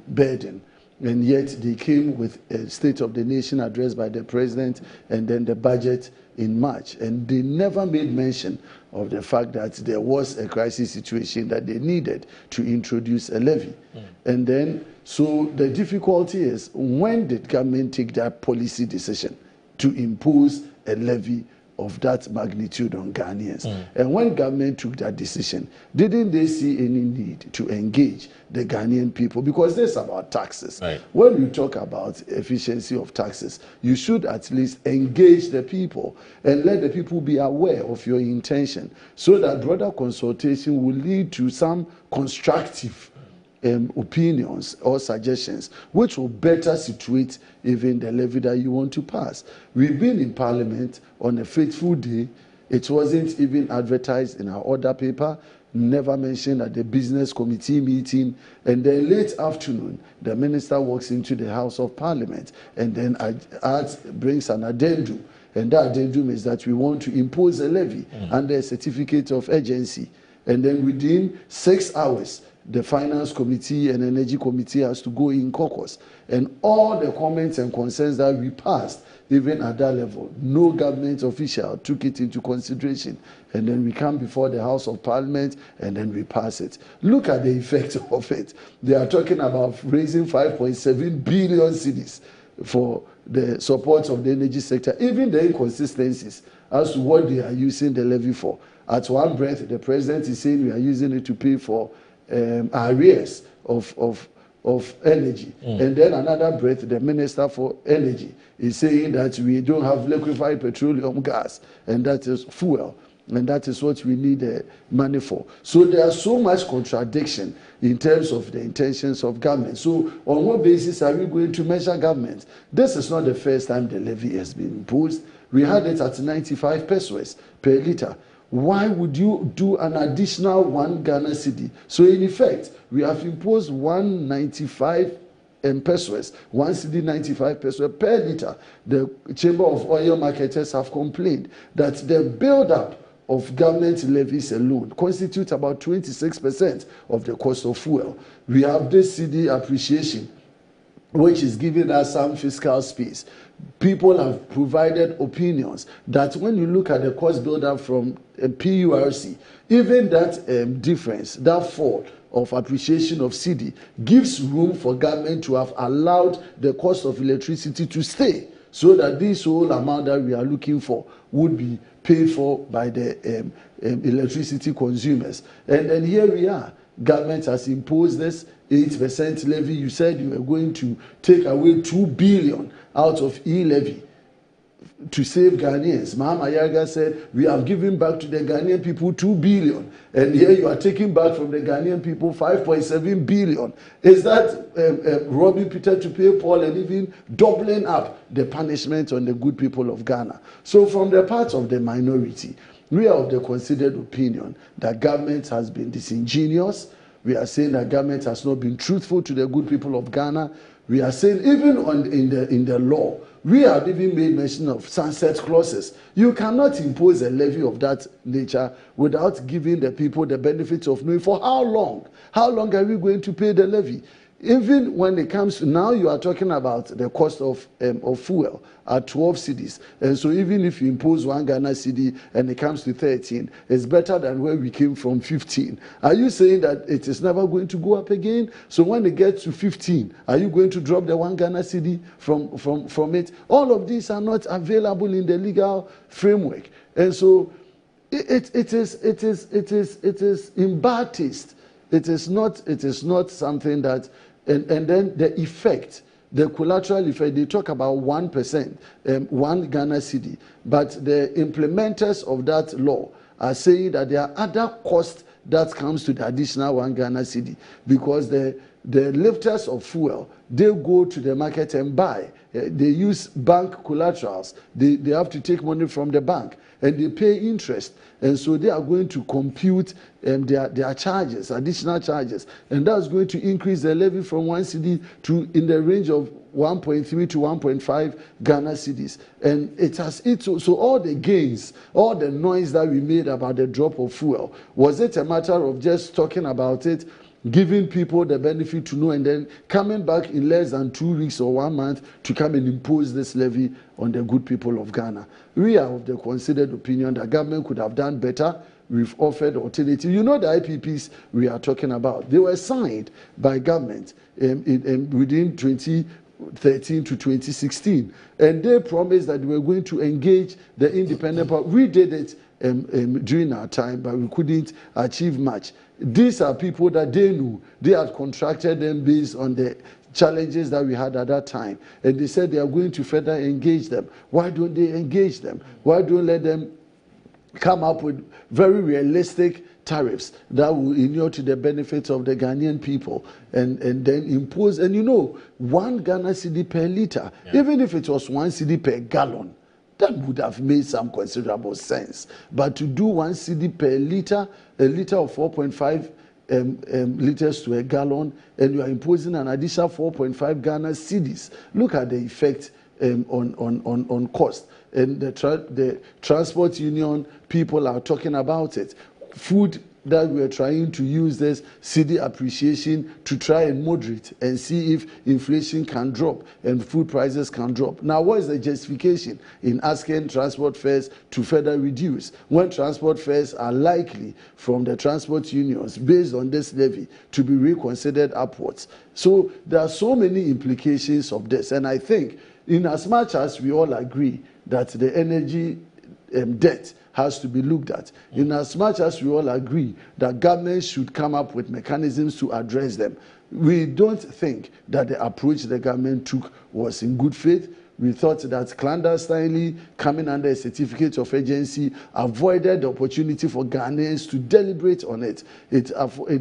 U: burden. And yet they came with a State of the Nation address by the president and then the budget in March. And they never made mention of the fact that there was a crisis situation that they needed to introduce a levy. And then, so the difficulty is, when did government take that policy decision to impose a levy of that magnitude on Ghanaians? And when government took that decision, didn't they see any need to engage the Ghanaian people? Because this is about taxes.
E: Right.
U: When you talk about efficiency of taxes, you should at least engage the people and let the people be aware of your intention so that broader consultation will lead to some constructive opinions or suggestions which will better situate even the levy that you want to pass. We've been in Parliament on a fateful day. It wasn't even advertised in our order paper, never mentioned at the business committee meeting, and then late afternoon the minister walks into the House of Parliament and then brings an addendum, and that addendum is that we want to impose a levy under a certificate of urgency, and then within 6 hours the Finance Committee and Energy Committee has to go in caucus. And all the comments and concerns that we passed, even at that level, no government official took it into consideration. And then we come before the House of Parliament and then we pass it. Look at the effect of it. They are talking about raising 5.7 billion cedis for the support of the energy sector, even the inconsistencies as to what they are using the levy for. At one breath, the president is saying we are using it to pay for arrears of energy. And then another breath, the Minister for Energy is saying that we don't have liquefied petroleum gas, and that is fuel. And that is what we need money for. So there's so much contradiction in terms of the intentions of government. So on what basis are we going to measure government? This is not the first time the levy has been imposed. We had it at 95 pesos per litre. Why would you do an additional 1 Ghana cedi? So in effect, we have imposed 195 pesos, 1 cedi 95 pesos per litre. The Chamber of Oil Marketers have complained that the build-up of government levies alone constitute about 26% of the cost of fuel. We have this cedi appreciation, which is giving us some fiscal space. People have provided opinions that when you look at the cost build-up from PURC, even that difference, that fall of appreciation of cedi, gives room for government to have allowed the cost of electricity to stay, so that this whole amount that we are looking for would be paid for by the electricity consumers. And here we are. Government has imposed this 8% levy. You said you were going to take away 2 billion out of e-levy to save Ghanaians. Mahama Yaga said, we have given back to the Ghanaian people 2 billion. And here you are taking back from the Ghanaian people 5.7 billion. Is that robbing Peter to pay Paul, and even doubling up the punishment on the good people of Ghana? So from the part of the minority, we are of the considered opinion that government has been disingenuous. We are saying that government has not been truthful to the good people of Ghana. We are saying even in the law, we have even made mention of sunset clauses. You cannot impose a levy of that nature without giving the people the benefit of knowing for how long. How long are we going to pay the levy? Even when it comes to now, you are talking about the cost of fuel at 12 cedis. And so even if you impose 1 Ghana cedi and it comes to 13, it's better than where we came from 15. Are you saying that it is never going to go up again? So when it gets to 15, are you going to drop the 1 Ghana cedi from it? All of these are not available in the legal framework. And so it is in bad taste. It is not something that. And then the effect, the collateral effect, they talk about 1%, 1 Ghana cedi. But the implementers of that law are saying that there are other costs that comes to the additional 1 Ghana cedi, because the lifters of fuel, they go to the market and buy. They use bank collaterals. They have to take money from the bank, and they pay interest. And so they are going to compute their charges, additional charges. And that's going to increase the levy from 1 cedi to in the range of 1.3 to 1.5 Ghana cedis. And so all the gains, all the noise that we made about the drop of fuel, was it a matter of just talking about it, giving people the benefit to know, and then coming back in less than 2 weeks or 1 month to come and impose this levy on the good people of Ghana? We are of the considered opinion that government could have done better. We've offered alternative. You know the IPPs we are talking about. They were signed by government within 2013 to 2016. And they promised that they were going to engage the independent power. We did it during our time, but we couldn't achieve much. These are people that they knew. They had contracted them based on the challenges that we had at that time. And they said they are going to further engage them. Why don't they engage them? Why don't let them come up with very realistic tariffs that will inure to the benefits of the Ghanaian people, and then impose, and 1 Ghana cedi per litre, even if it was 1 cedi per gallon, that would have made some considerable sense. But to do 1 cedi per litre, a litre of 4.5 liters to a gallon, and you are imposing an additional 4.5 Ghana cedis. Look at the effect on cost. And the transport union people are talking about it. Food that we are trying to use this cedi appreciation to try and moderate and see if inflation can drop and food prices can drop. Now, what is the justification in asking transport fares to further reduce when transport fares are likely from the transport unions based on this levy to be reconsidered upwards? So there are so many implications of this, and I think in as much as we all agree that the energy debt has to be looked at, in as much as we all agree that government should come up with mechanisms to address them, we don't think that the approach the government took was in good faith. We thought that clandestinely coming under a certificate of agency avoided the opportunity for Ghanaians to deliberate on it. It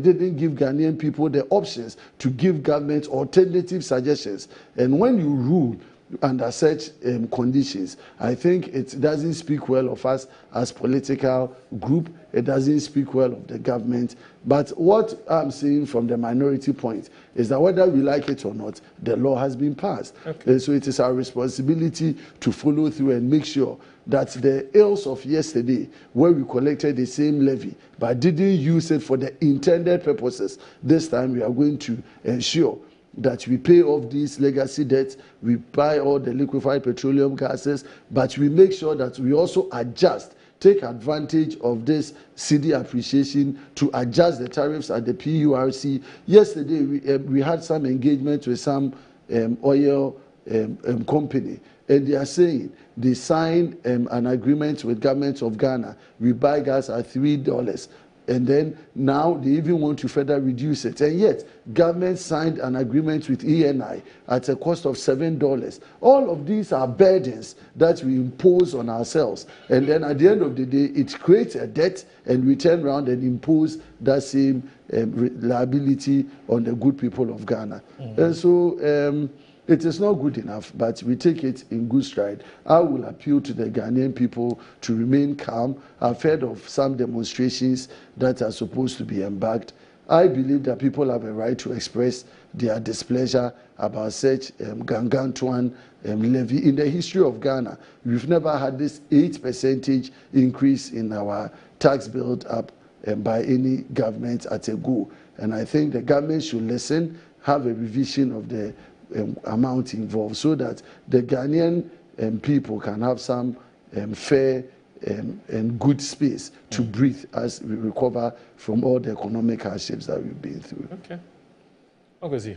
U: didn't give Ghanaian people the options to give government alternative suggestions. And when you rule under such conditions, I think it doesn't speak well of us as political group. It doesn't speak well of the government. But what I'm saying from the minority point is that whether we like it or not, the law has been passed. Okay. So it is our responsibility to follow through and make sure that the ills of yesterday, where we collected the same levy but didn't use it for the intended purposes, this time we are going to ensure that we pay off these legacy debts, we buy all the liquefied petroleum gases, but we make sure that we also adjust, take advantage of this cedi appreciation to adjust the tariffs at the PURC. Yesterday, we had some engagement with some oil company, and they are saying they signed an agreement with government of Ghana. We buy gas at $3. And then now they even want to further reduce it. And yet, government signed an agreement with ENI at a cost of $7. All of these are burdens that we impose on ourselves. And then at the end of the day, it creates a debt, and we turn around and impose that same liability on the good people of Ghana. Mm-hmm. And so it is not good enough, but we take it in good stride. I will appeal to the Ghanaian people to remain calm. I've heard of some demonstrations that are supposed to be embarked. I believe that people have a right to express their displeasure about such gargantuan levy. In the history of Ghana, we've never had this 8% increase in our tax build up by any government at a go. And I think the government should listen, have a revision of the amount involved, so that the Ghanaian people can have some fair and good space to breathe as we recover from all the economic hardships that we've been through.
D: Okay. Obviously.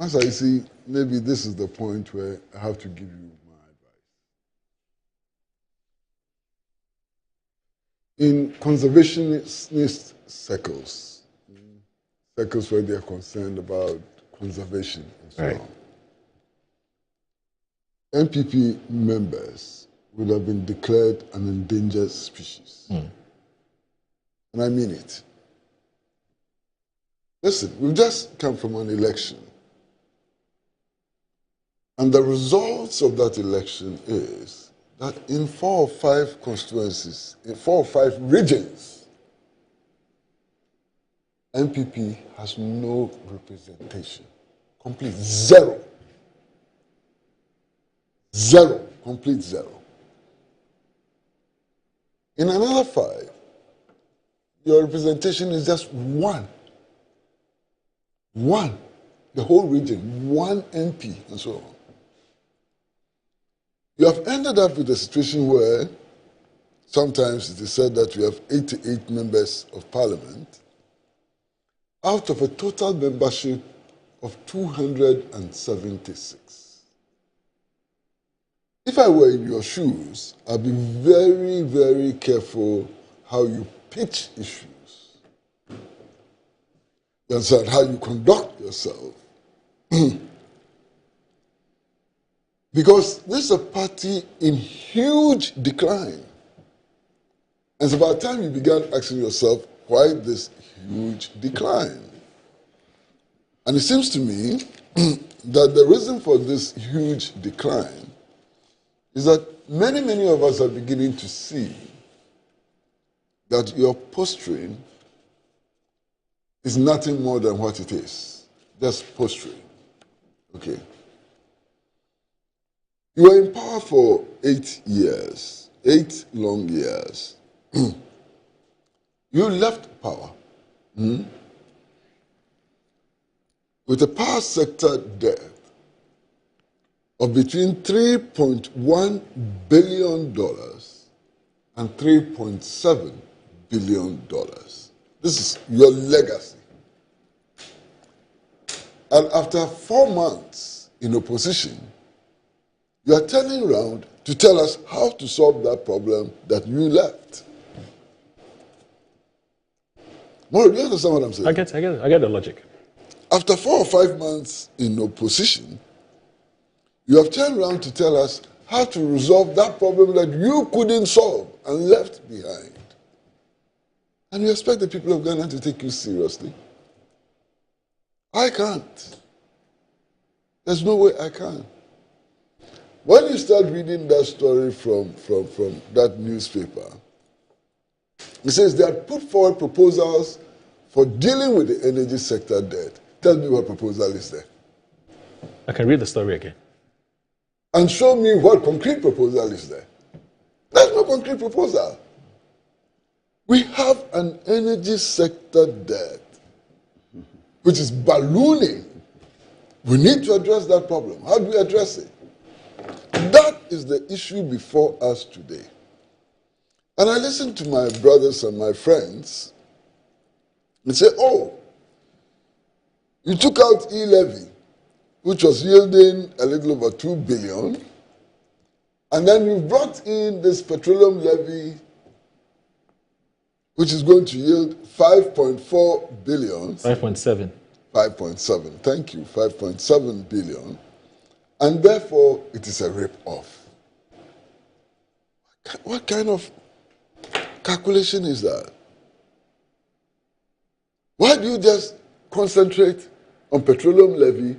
S: Master, you see, maybe this is the point where I have to give you my advice. In conservationist circles where they are concerned about conservation and so on, NPP members would have been declared an endangered species. And I mean it. Listen, we've just come from an election. And the results of that election is that in 4 or 5 constituencies, in 4 or 5 regions, NPP has no representation. Complete zero. Zero. Complete zero. In another 5, your representation is just 1. 1. The whole region, 1 MP, and so on. You have ended up with a situation where sometimes it is said that we have 88 members of parliament out of a total membership of 276. If I were in your shoes, I'd be very, very careful how you pitch issues. You understand? How you conduct yourself. Because this is a party in huge decline. And it's about time you began asking yourself, why this huge decline? And it seems to me that the reason for this huge decline is that many, many of us are beginning to see that your posturing is nothing more than what it is. Just posturing. Okay. You were in power for 8 years, 8 long years. You left power with a power sector debt of between $3.1 billion and $3.7 billion. This is your legacy. And after 4 months in opposition, you are turning around to tell us how to solve that problem that you left. Moro, do you understand what I'm saying?
C: I get the logic.
S: After 4 or 5 months in opposition, you have turned around to tell us how to resolve that problem that you couldn't solve and left behind. And you expect the people of Ghana to take you seriously? I can't. There's no way I can. When you start reading that story from that newspaper, it says they had put forward proposals for dealing with the energy sector debt. Tell me what proposal is there.
C: I can read the story again.
S: And show me what concrete proposal is there. There's no concrete proposal. We have an energy sector debt which is ballooning. We need to address that problem. How do we address it? That is the issue before us today. And I listen to my brothers and my friends and say, oh, you took out e-levy, which was yielding a little over 2 billion, and then you brought in this petroleum levy, which is going to yield 5.4 billion.
C: 5.7.
S: 5.7, thank you, 5.7 billion. And therefore, it is a rip-off. What kind of calculation is that? Why do you just concentrate on petroleum levy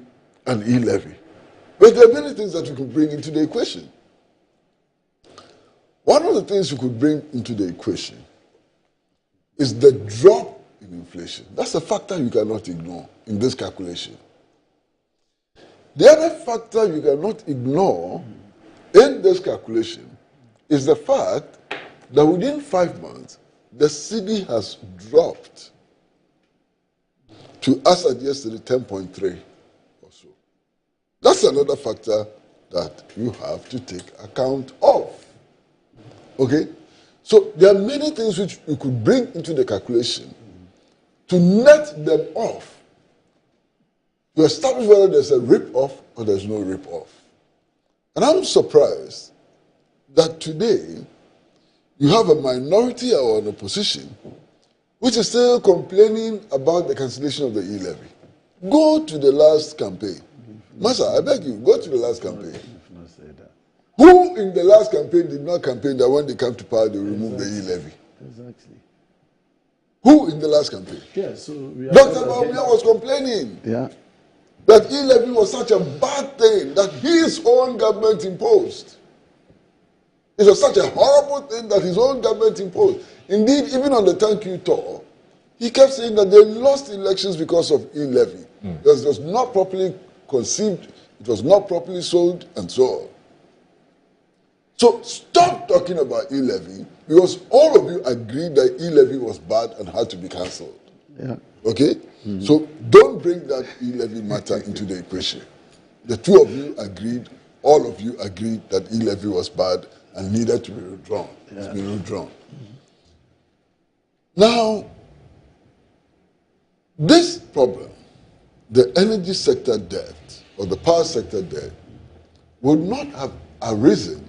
S: and e-levy? But there are many things that you could bring into the equation. One of the things you could bring into the equation is the drop in inflation. That's a factor you cannot ignore in this calculation. The other factor you cannot ignore in this calculation is the fact that within 5 months, the cedi has dropped to, as at yesterday, 10.3 or so. That's another factor that you have to take account of. Okay? So there are many things which you could bring into the calculation to net them off, to establish whether there's a rip-off or there's no rip-off. And I'm surprised that today you have a minority or an opposition which is still complaining about the cancellation of the e-levy. Go to the last campaign. Massa, I beg you, go to the last campaign. Who in the last campaign did not campaign that when they come to power they remove the e-levy?
U: Exactly.
S: Who in the last campaign?
U: Yeah, so
S: Dr. Bawumia was complaining.
U: Yeah.
S: That e-levy was such a bad thing that his own government imposed. It was such a horrible thing that his own government imposed. Indeed, even on the thank you tour, he kept saying that they lost elections because of e-levy. Because it was not properly conceived, it was not properly sold, and so on. So stop talking about e-levy, because all of you agreed that e-levy was bad and had to be cancelled.
U: Yeah.
S: Okay? So don't bring that e-levy matter into the equation. The two of you agreed, all of you agreed that e-levy was bad and needed to be withdrawn. It's been withdrawn. Now, this problem, the energy sector debt or the power sector debt, would not have arisen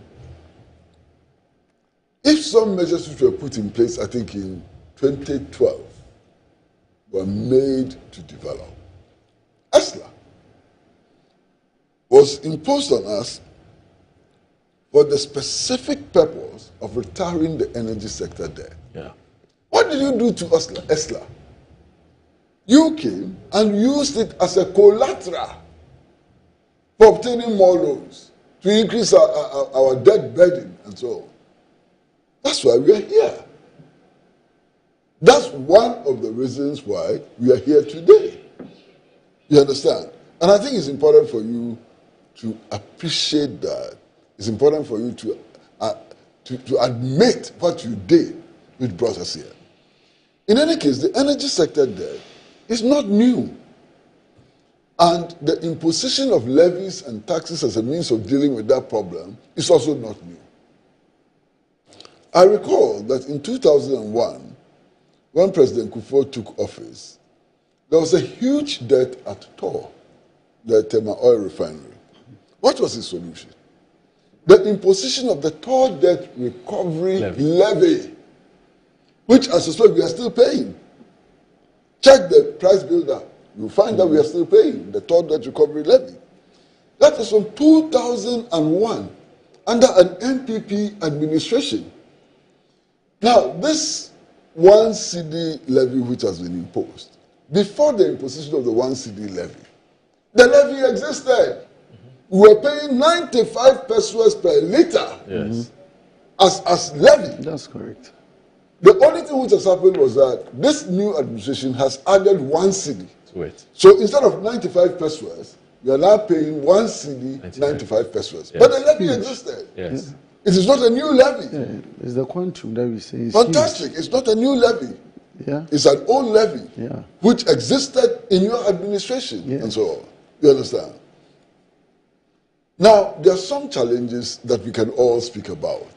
S: if some measures which were put in place, I think in 2012, were made to develop. ESLA was imposed on us for the specific purpose of retiring the energy sector debt.
C: Yeah.
S: What did you do to ESLA? You came and used it as a collateral for obtaining more loans, to increase our debt burden and so on. That's why we are here. That's one of the reasons why we are here today. You understand? And I think it's important for you to appreciate that. It's important for you to admit what you did which brought us here. In any case, the energy sector debt is not new. And the imposition of levies and taxes as a means of dealing with that problem is also not new. I recall that in 2001, when President Kufuor took office, there was a huge debt at Tor, the Tema oil refinery. What was his solution? The imposition of the Tor debt recovery levy, which I suspect we are still paying. Check the price builder. You'll find that we are still paying the Tor debt recovery levy. That is from 2001 under an NPP administration. Now, this 1 cedi levy which has been imposed, before the imposition of the 1 cedi levy, the levy existed. We were paying 95 pesos per liter as levy.
U: That's correct.
S: The only thing which has happened was that this new administration has added 1 cedi.
C: Wait.
S: So instead of 95 pesos, we are now paying 1 cedi, 95 pesos.
U: Yes.
S: But the levy existed.
C: Yes.
S: It is not a new levy.
U: Yeah, it's the quantum that we say is
S: fantastic.
U: huge.
S: It's not a new levy.
U: Yeah.
S: It's an old levy
U: Yeah.
S: which existed in your administration and so on. You understand? Now, there are some challenges that we can all speak about.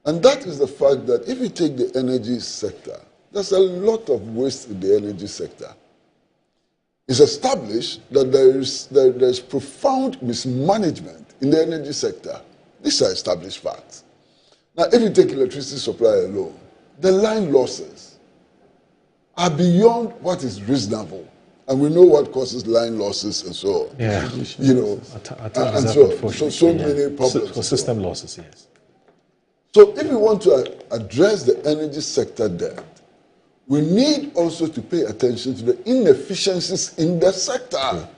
S: And that is the fact that if you take the energy sector, there's a lot of waste in the energy sector. It's established that there is profound mismanagement in the energy sector. These are established facts. Now, if you take electricity supply alone, the line losses are beyond what is reasonable. And we know what causes line losses and so on.
C: Yeah.
S: You know, and so many problems.
C: For system losses, yes.
S: So if we want to address the energy sector debt, we need also to pay attention to the inefficiencies in the sector.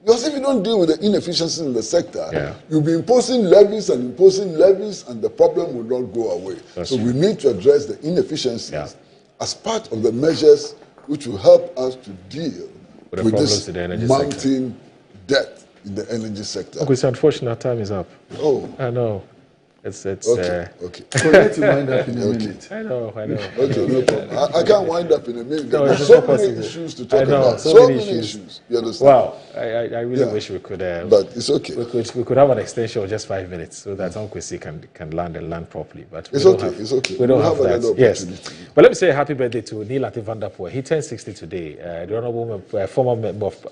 S: Because if you don't deal with the inefficiencies in the sector, you'll be imposing levies, and the problem will not go away. So we need to address the inefficiencies as part of the measures which will help us to deal with this mounting debt in the energy sector.
C: Okay, so unfortunately, time is up.
S: Oh.
C: I know. It's
S: okay.
U: So let you wind up in a minute.
C: I know.
S: Okay, no problem. I can't wind up in a minute.
C: No,
S: There's so many issues to talk about. So many issues. You understand?
C: Wow. I really wish we could.
S: But it's okay.
C: We could have an extension of just 5 minutes so that Uncle C can land properly. But
S: it's okay. It's okay.
C: We don't have that. Yes. But let me say happy birthday to Neil Ati Van Der Poel. He turned 60 today. The honorable former member of